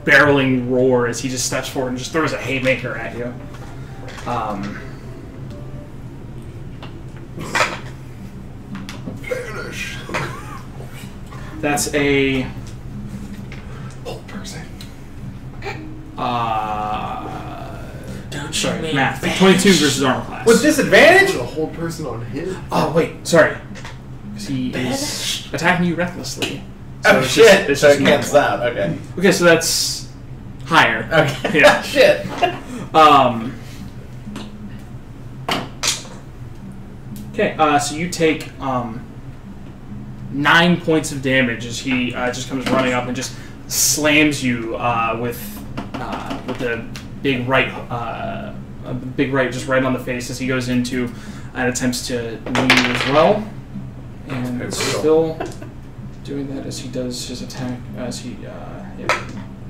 barreling roar as he just steps forward and just throws a haymaker at you. Vanish. That's a Old person. Don't sorry, you math. mean 22 versus armor class. With disadvantage? A whole person on hit. Oh wait, sorry. Because he is attacking you recklessly. Oh, it's shit. just- it's so I just can't normal. stop. Okay. Okay, so that's higher. Okay. Yeah. Shit. Okay, so you take 9 points of damage as he just comes running up and just slams you with a big right just right on the face as he goes into and attempts to knee you as well. And it's still doing that as he does his attack as he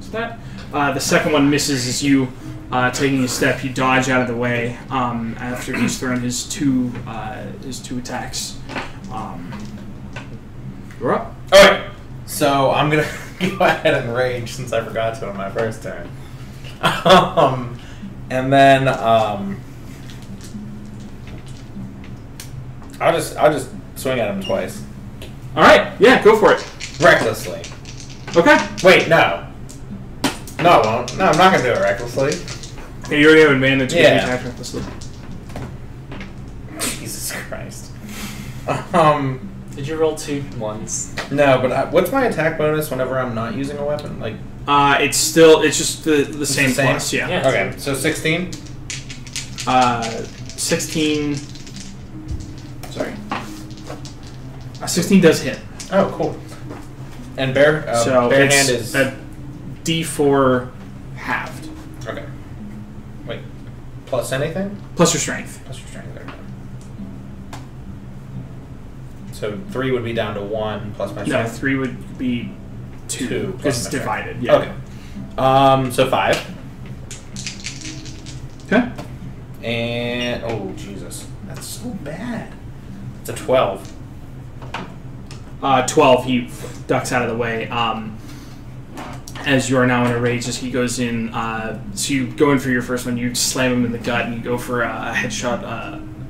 so that the second one misses as you taking a step, you dodge out of the way after he's thrown his two attacks. You're up. Alright. So I'm gonna go ahead and rage since I forgot to on my first turn. And then I'll just swing at him twice. All right. Yeah, go for it. Recklessly. Okay. Wait, no. No, I won't. No, I'm not gonna do it recklessly. Okay, you already have advantage. Yeah. Attack recklessly. Jesus Christ. Did you roll 2 ones? No, but what's my attack bonus whenever I'm not using a weapon? Like, It's just the same same? plus. Yeah. Yeah. okay, so 16. 16. Sorry. 16 does hit. Oh, cool. And bare So bare it's hand is a D4 halved okay. Wait, plus anything? plus your strength. Plus your strength. Okay. So 3 would be down to 1 plus my No, strength. 3 would be 2 2 because plus it's my divided. strength. Yeah. Okay. So 5. Okay. And oh Jesus, that's so bad. It's a 12. 12. He ducks out of the way. As you are now in a rage, as he goes in. So you go in for your first one. You slam him in the gut, and you go for a headshot.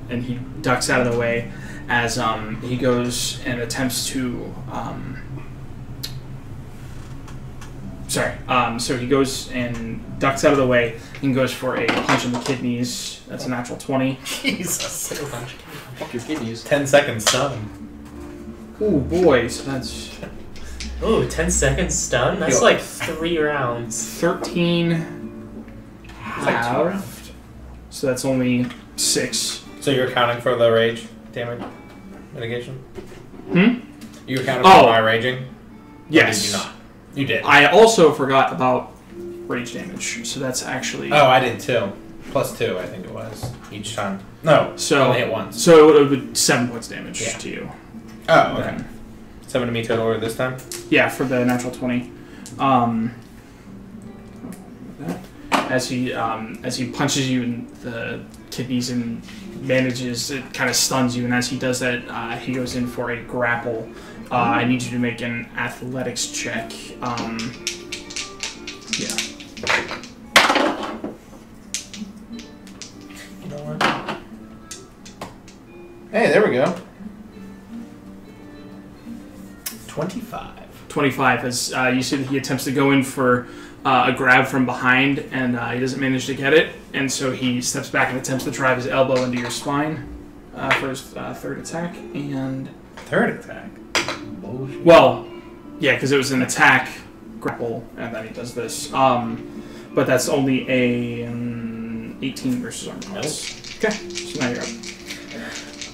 And he ducks out of the way as he goes and attempts to. So he goes and ducks out of the way and goes for a punch in the kidneys. That's a natural 20. Jesus. Fuck your kidneys. 10 seconds stun. Ooh, boy. So that's Ooh, 10 seconds stun? That's Yo. like 3 rounds. 13 It's like 2 halved. rounds. So that's only 6. So you're accounting for the rage damage mitigation? Hmm? You accounted for Oh. my raging? Or Yes. did you not? You did. I also forgot about rage damage. So that's actually... Oh, I did too. Plus 2, I think it was, each time. No, So- only hit once. So it would be 7 points damage Yeah. to you. Oh, okay. Then. 7 to me total this time? Yeah, for the natural 20. As he punches you in the kidneys and manages, it kind of stuns you, and as he does that, he goes in for a grapple. I need you to make an athletics check. Yeah. You know what? Hey, there we go. 25. 25, as you see that he attempts to go in for a grab from behind, and he doesn't manage to get it, and so he steps back and attempts to drive his elbow into your spine for his third attack, and... Third attack? Bullshit. Well, yeah, because it was an attack, grapple, and then he does this. But that's only a 18 versus armor class. Okay, so now you're up.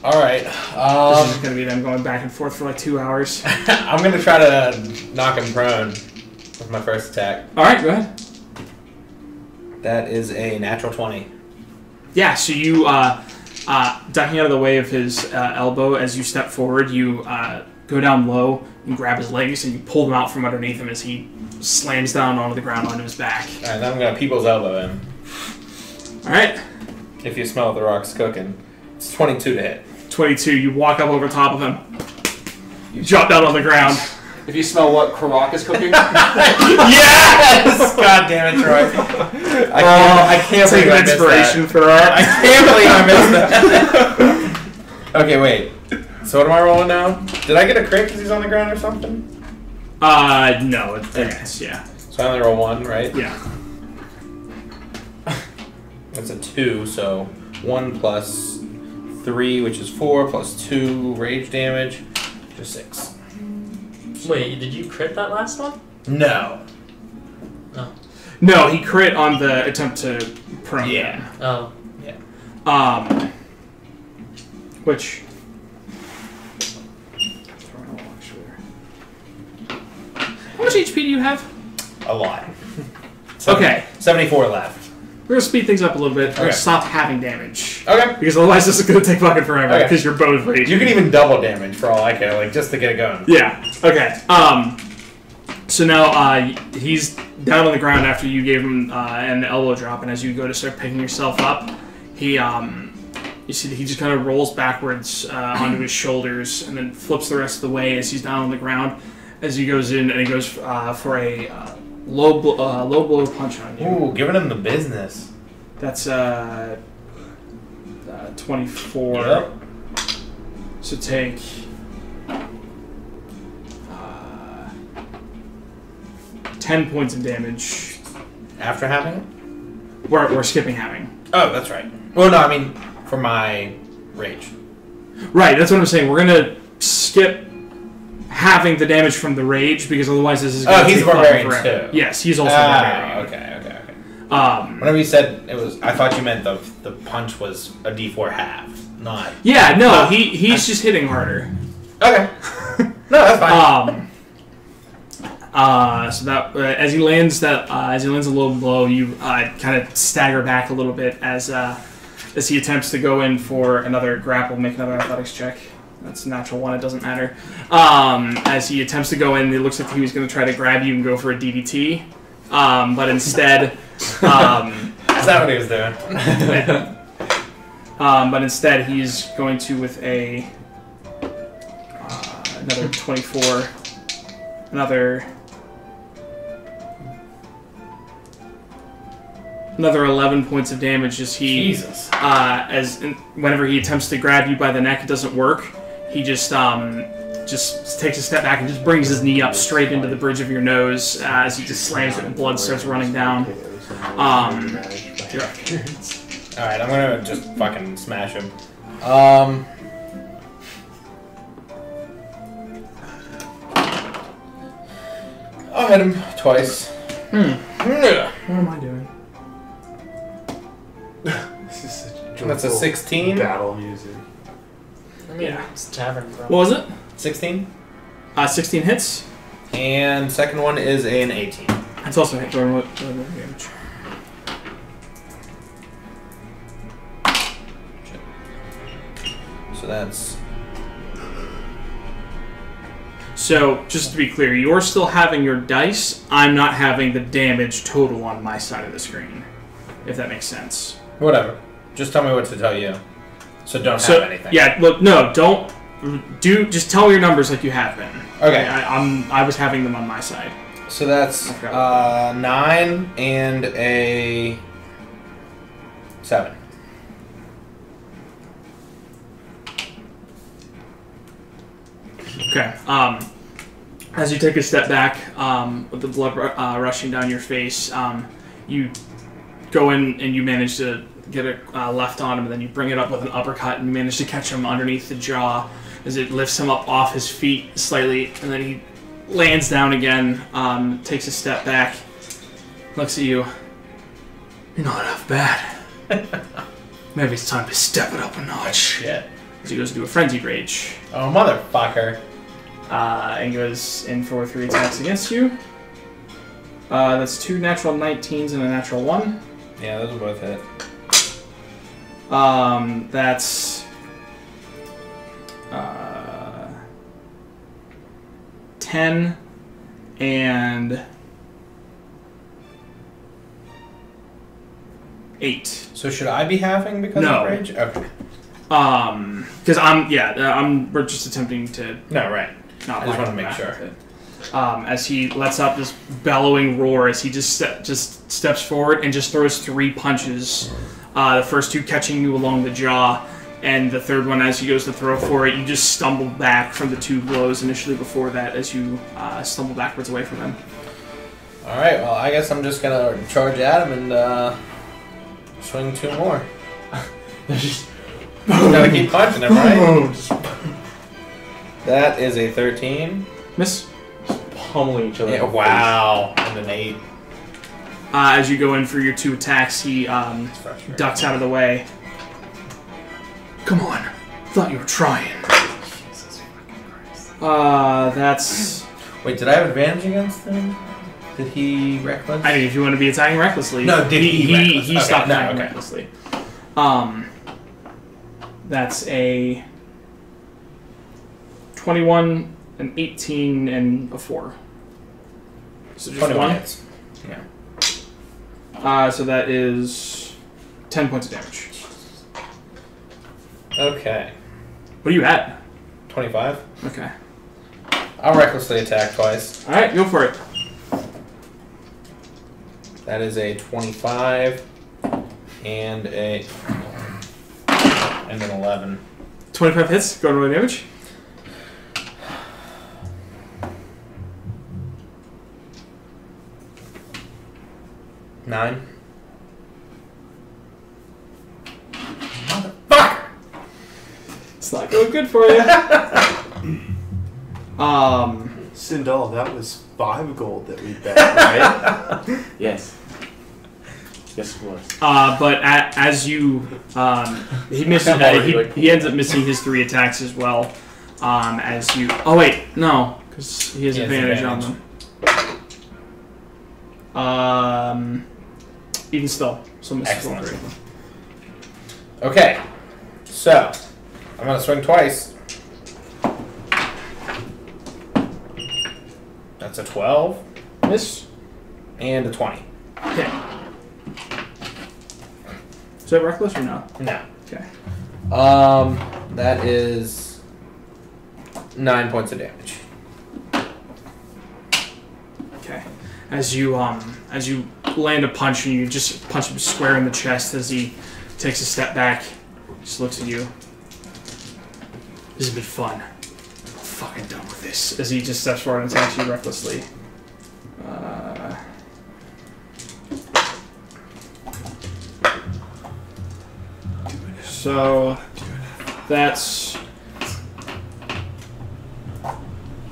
Alright. This is going to be them going back and forth for like 2 hours. I'm going to try to knock him prone with my first attack. Alright, go ahead. That is a natural 20. Yeah, so you, ducking out of the way of his elbow, as you step forward, you go down low and grab his legs, and you pull them out from underneath him as he slams down onto the ground onto his back. Alright, then I'm going to people's elbow in. Alright. If you smell what the rock's cooking. It's 22 to hit. 22, you walk up over top of him. You drop down on the ground. If you smell what Karak is cooking, Yes! God damn it, Troy. I can't Take believe an inspiration for I that. can't believe I missed that. Okay, wait. So what am I rolling now? Did I get a crit because he's on the ground or something? No. It's, yeah. So I only roll 1, right? Yeah. That's a 2, so 1 plus 3, which is 4, plus 2 rage damage, which is 6. Wait, did you crit that last one? No. Oh. No, he crit on the attempt to prone him. Oh. Yeah. Which... How much HP do you have? A lot. Okay. 74 left. We're going to speed things up a little bit. We're going Okay. to stop having damage. Okay. Because otherwise this is going to take fucking forever, Okay. because you're both raging. You can even double damage for all I care, like just to get it going. Yeah. Okay. So now he's down on the ground after you gave him an elbow drop, and as you go to start picking yourself up, he you see that he just kind of rolls backwards onto his shoulders and then flips the rest of the way as he's down on the ground. As he goes in and he goes for a low blow punch on you. Ooh, giving him the business. That's 24. Yep. So take 10 points of damage. After having it? We're skipping having. Oh, that's right. Well, no, I mean for my rage. Right, that's what I'm saying. We're gonna skip having the damage from the rage because otherwise this is gonna he's take a barbarian forever. too. Yes, he's also a barbarian. Okay. Um, Whenever you said it was, I thought you meant the punch was a D4 half, not. yeah, no, he's just hitting harder. Okay. No, that's fine. So that as he lands a low blow, you kind of stagger back a little bit as he attempts to go in for another grapple, make another athletics check. That's a natural 1. It doesn't matter. As he attempts to go in, it looks like he was going to try to grab you and go for a DDT, but instead, Is that what he was doing? but instead he's going to with a another 24, another 11 points of damage as he Jesus. Whenever he attempts to grab you by the neck, it doesn't work. He just takes a step back and just brings his knee up straight into the bridge of your nose as he just slams it and blood starts running down. Alright, I'm gonna just fucking smash him. I'll hit him twice. What am I doing? This is such That's a 16. battle music. I mean, Yeah. it's tavern, bro. What was it? 16. 16 hits. And second one is an 18. That's also hit. Damage. So that's... So, just to be clear, you're still having your dice. I'm not having the damage total on my side of the screen. If that makes sense. Whatever. Just tell me what to tell you. So don't have anything. Yeah, look, no, don't do. Just tell your numbers like you have been. Okay. I was having them on my side. So that's 9 and a 7. Okay. As you take a step back, with the blood rushing down your face, you go in and you manage to get a left on him, and then you bring it up with an uppercut, and you manage to catch him underneath the jaw as it lifts him up off his feet slightly, and then he lands down again, takes a step back, looks at you. You're not half bad. Maybe it's time to step it up a notch. Shit. As he goes into a frenzied rage. Oh, motherfucker. And he goes in for 3 attacks against you. That's 2 natural 19s and a natural 1. Yeah, those will both hit. That's 10 and 8. So should I be having because No. of rage? Okay. Because we're just attempting to No, right. not I just line want to make back sure. with it. As he lets out this bellowing roar, as he just steps forward and just throws 3 punches. The first 2 catching you along the jaw, and the third one, as he goes to throw for it, you just stumble back from the 2 blows initially before that as you stumble backwards away from him. Alright, well, I guess I'm just going to charge at him and swing 2 more. Just Gotta keep punching him, right? That is a 13. Miss? pummeling each other. Yeah, wow. And an 8. As you go in for your 2 attacks, he ducks out of the way. Come on. Thought you were trying. Jesus fucking Christ. That's... Wait, did I have advantage against him? Did he reckless? I mean, if you want to be attacking recklessly. No, did he reckless? He Okay, stopped no, attacking okay. recklessly. That's a 21, an 18, and a 4. So just 21 one. hits. Yeah. So that is 10 points of damage. Okay. What are you at? 25. Okay. I'll recklessly attack twice. All right, go for it. That is a 25 and an 11. 25 hits. Go to roll damage. Nine. Motherfucker! It's not going good for you. Sindal, that was 5 gold that we bet, right? Yes. Yes, it was. But as you, he misses. He ends up missing his 3 attacks as well. As you. Oh wait, no, because he has advantage on them. Even still, so misses all 3. Okay. So, I'm going to swing twice. That's a 12. Miss. And a 20. Okay. Is that reckless or no? No. Okay. That is 9 points of damage. Okay. As you land a punch and you just punch him square in the chest as he takes a step back, just looks at you. This has been fun. I'm fucking done with this. As he just steps forward and attacks you recklessly. So that's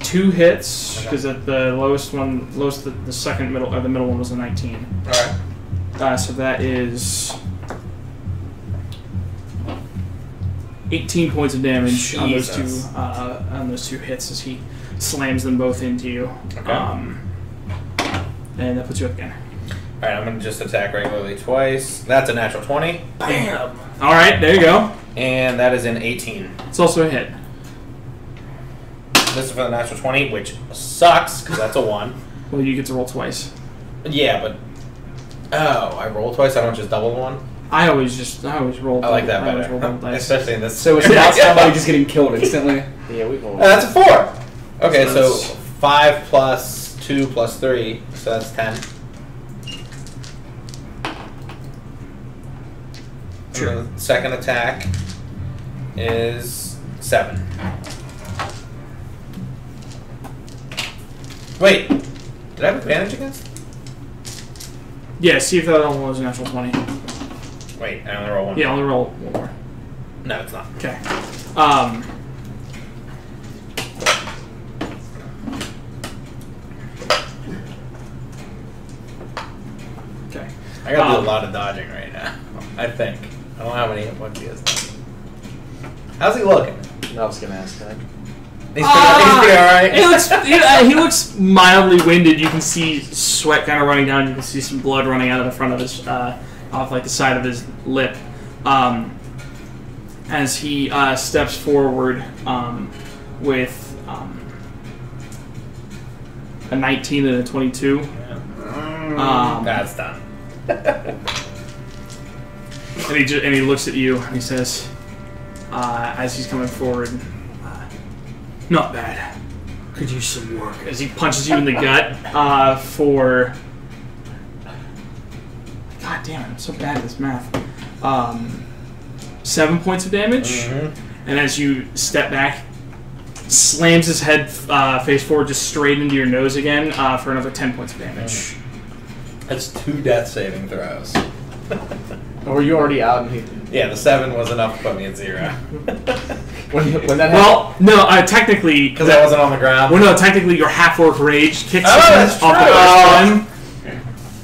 2 hits because at the the second middle or the middle one was a 19. Alright. So that is 18 points of damage on those two hits as he slams them both into you. Okay. And that puts you up again. Alright, I'm going to just attack regularly twice. That's a natural 20. Bam! Alright, there you go. And that is an 18. It's also a hit. This is for the natural 20, which sucks, because that's a 1. Well, you get to roll twice. Yeah, but... Oh, I roll twice? I don't just double 1? I always roll. I like that I always better, roll dice. especially in this. So it's not somebody just getting killed instantly. Yeah, we've all. That's a 4. Okay, So so that's- 5 plus 2 plus 3, so that's 10. Sure. And the second attack is 7. Wait, did I have advantage against? Yeah, see if that other one was a natural 20. Wait, I only roll 1. Yeah, only roll one more. No, it's not. Okay. Okay. I gotta do a lot of dodging right now. I think. I don't know how many hit points he has. How's he looking? I was gonna ask that. He's pretty alright. He looks mildly winded. You can see sweat kind of running down. You can see some blood running out of the front of his, off like the side of his lip. As he steps forward with a 19 and a 22. That's done. And he looks at you and he says, as he's coming forward, "Not bad. Could use some work." As he punches you in the gut for... God damn it, I'm so bad at this math. 7 points of damage. Mm-hmm. And as you step back, slams his head face forward just straight into your nose again for another 10 points of damage. That's 2 death saving throws. Or were you already out? And Yeah, the 7 was enough to put me at 0. when that Well, no, technically... Because I wasn't on the ground. Well, no, technically your half-orc rage kicks Oh, in that's off the true. first one.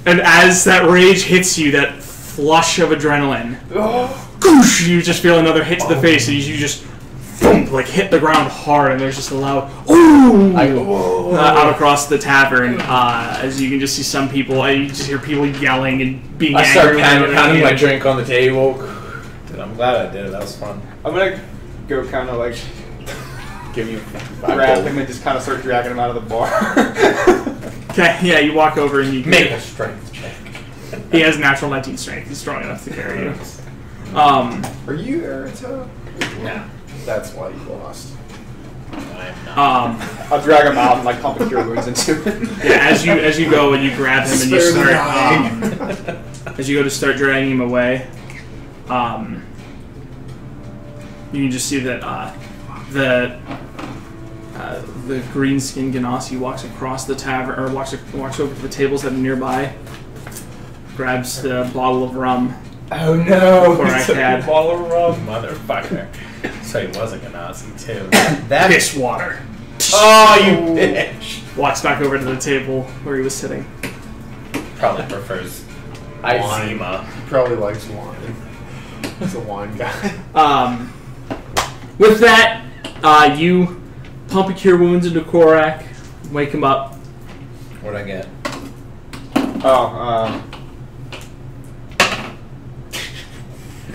And as that rage hits you, that flush of adrenaline, goosh, you just feel another hit to the face, and you just thump, like hit the ground hard, and there's just a loud ooh out across the tavern. As you can just see some people, you just hear people yelling and being I start angry. pounding my drink on the table. Dude, I'm glad I did it. That was fun. I'm gonna go kind of like give you grab him and just kind of start dragging him out of the bar. Okay, yeah, you walk over and you Make a strength check. He has natural 19 strength. He's strong enough to carry you. Are you Arita? No, That's why you lost. I'm not. I'll drag him out and like pump a cure wounds into him. Yeah, as you go and you grab him and you Spare the start as you go to start dragging him away, you can just see that the green-skinned Ganassi walks across the tavern, or walks over to the tables that are nearby, grabs the bottle of rum. Oh no! Korak had. Bottle of rum. Motherfucker. So he was a Ganassi too. That Piss water. Oh, you bitch. Walks back over to the table where he was sitting. Probably prefers Wine. Zima. He probably likes wine. He's a wine guy. With that, you pump a cure wounds into Korak, wake him up. What'd I get? Oh,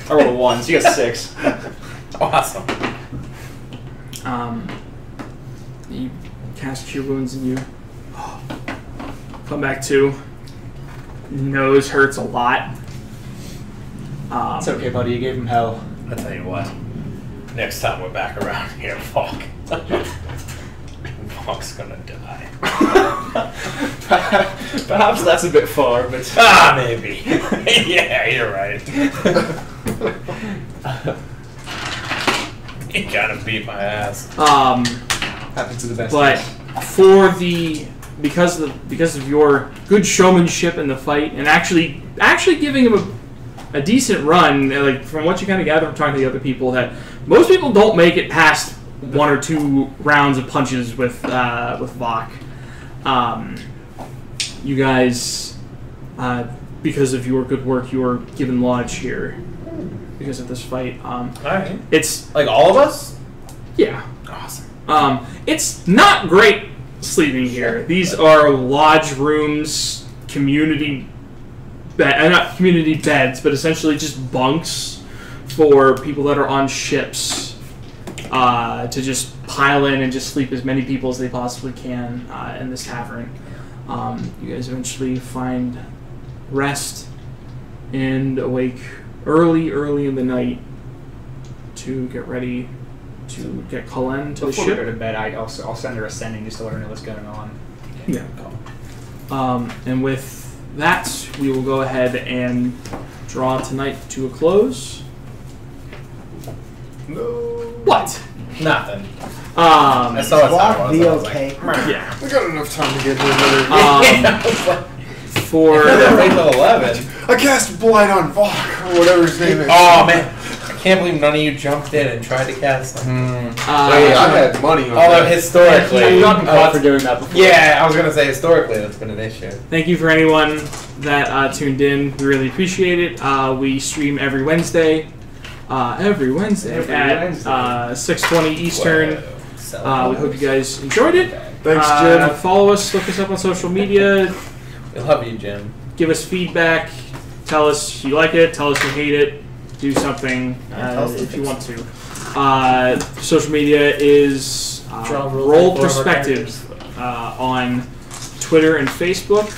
I rolled a 1, so you got 6. Awesome. You cast cure wounds and you come back to. Nose hurts a lot. It's okay, buddy. You gave him hell. I'll tell you what. Next time we're back around here, Falk. Falk's gonna die. Perhaps that's a bit far, but maybe. Yeah, you're right. He kind of beat my ass. Happens to the best. But for because of your good showmanship in the fight and actually giving him a decent run, like from what you kind of gather from talking to the other people, that most people don't make it past 1 or 2 rounds of punches with Vok. You guys, because of your good work, you were given lodge here because of this fight. Alright. It's Like all of us? yeah. Awesome. It's not great sleeping here. These are lodge rooms, community not community beds, but essentially just bunks for people that are on ships to just pile in and just sleep as many people as they possibly can in this tavern. You guys eventually find rest and awake early in the night to get ready to get Cullen to Before the we go ship. to bed, I'll send her a sending just to let her know what's going on. Yeah. And with that, we will go ahead and draw tonight to a close. No. What? Nothing. I saw it. Block the okay. Yeah. I got enough time to get there. For Wait till 11. I cast Blight on Vok, or whatever his name is. Oh man, I can't believe none of you jumped in and tried to cast them. Hey, I had money on Although that. historically, I've gotten caught for doing that before. yeah, I was gonna say historically that's been an issue. Thank you for anyone that tuned in. We really appreciate it. We stream every Wednesday. Every Wednesday at 6:20 Eastern. We hope you guys enjoyed it. Thanks, Jim. Follow us, look us up on social media. We love you, Jim. Give us feedback. Tell us you like it. Tell us you hate it. Do something if you want to. Social media is Roll Perspective on Twitter and Facebook.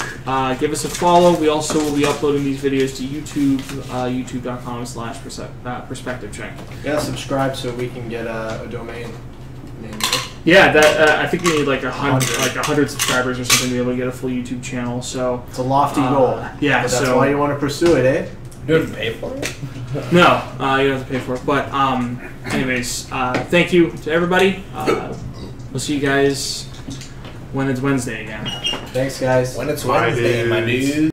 Give us a follow. We also will be uploading these videos to YouTube, youtube.com/perspective check. Yeah, subscribe so we can get a domain name. Yeah, that I think we need like 100 subscribers or something to be able to get a full YouTube channel. So It's a lofty goal. Yeah, But that's so why you want to pursue it, eh? You have to pay for it. no, you don't have to pay for it. But anyways, thank you to everybody. We'll see you guys when it's Wednesday again. Thanks, guys. When it's Bye, Wednesday, my dudes. dude.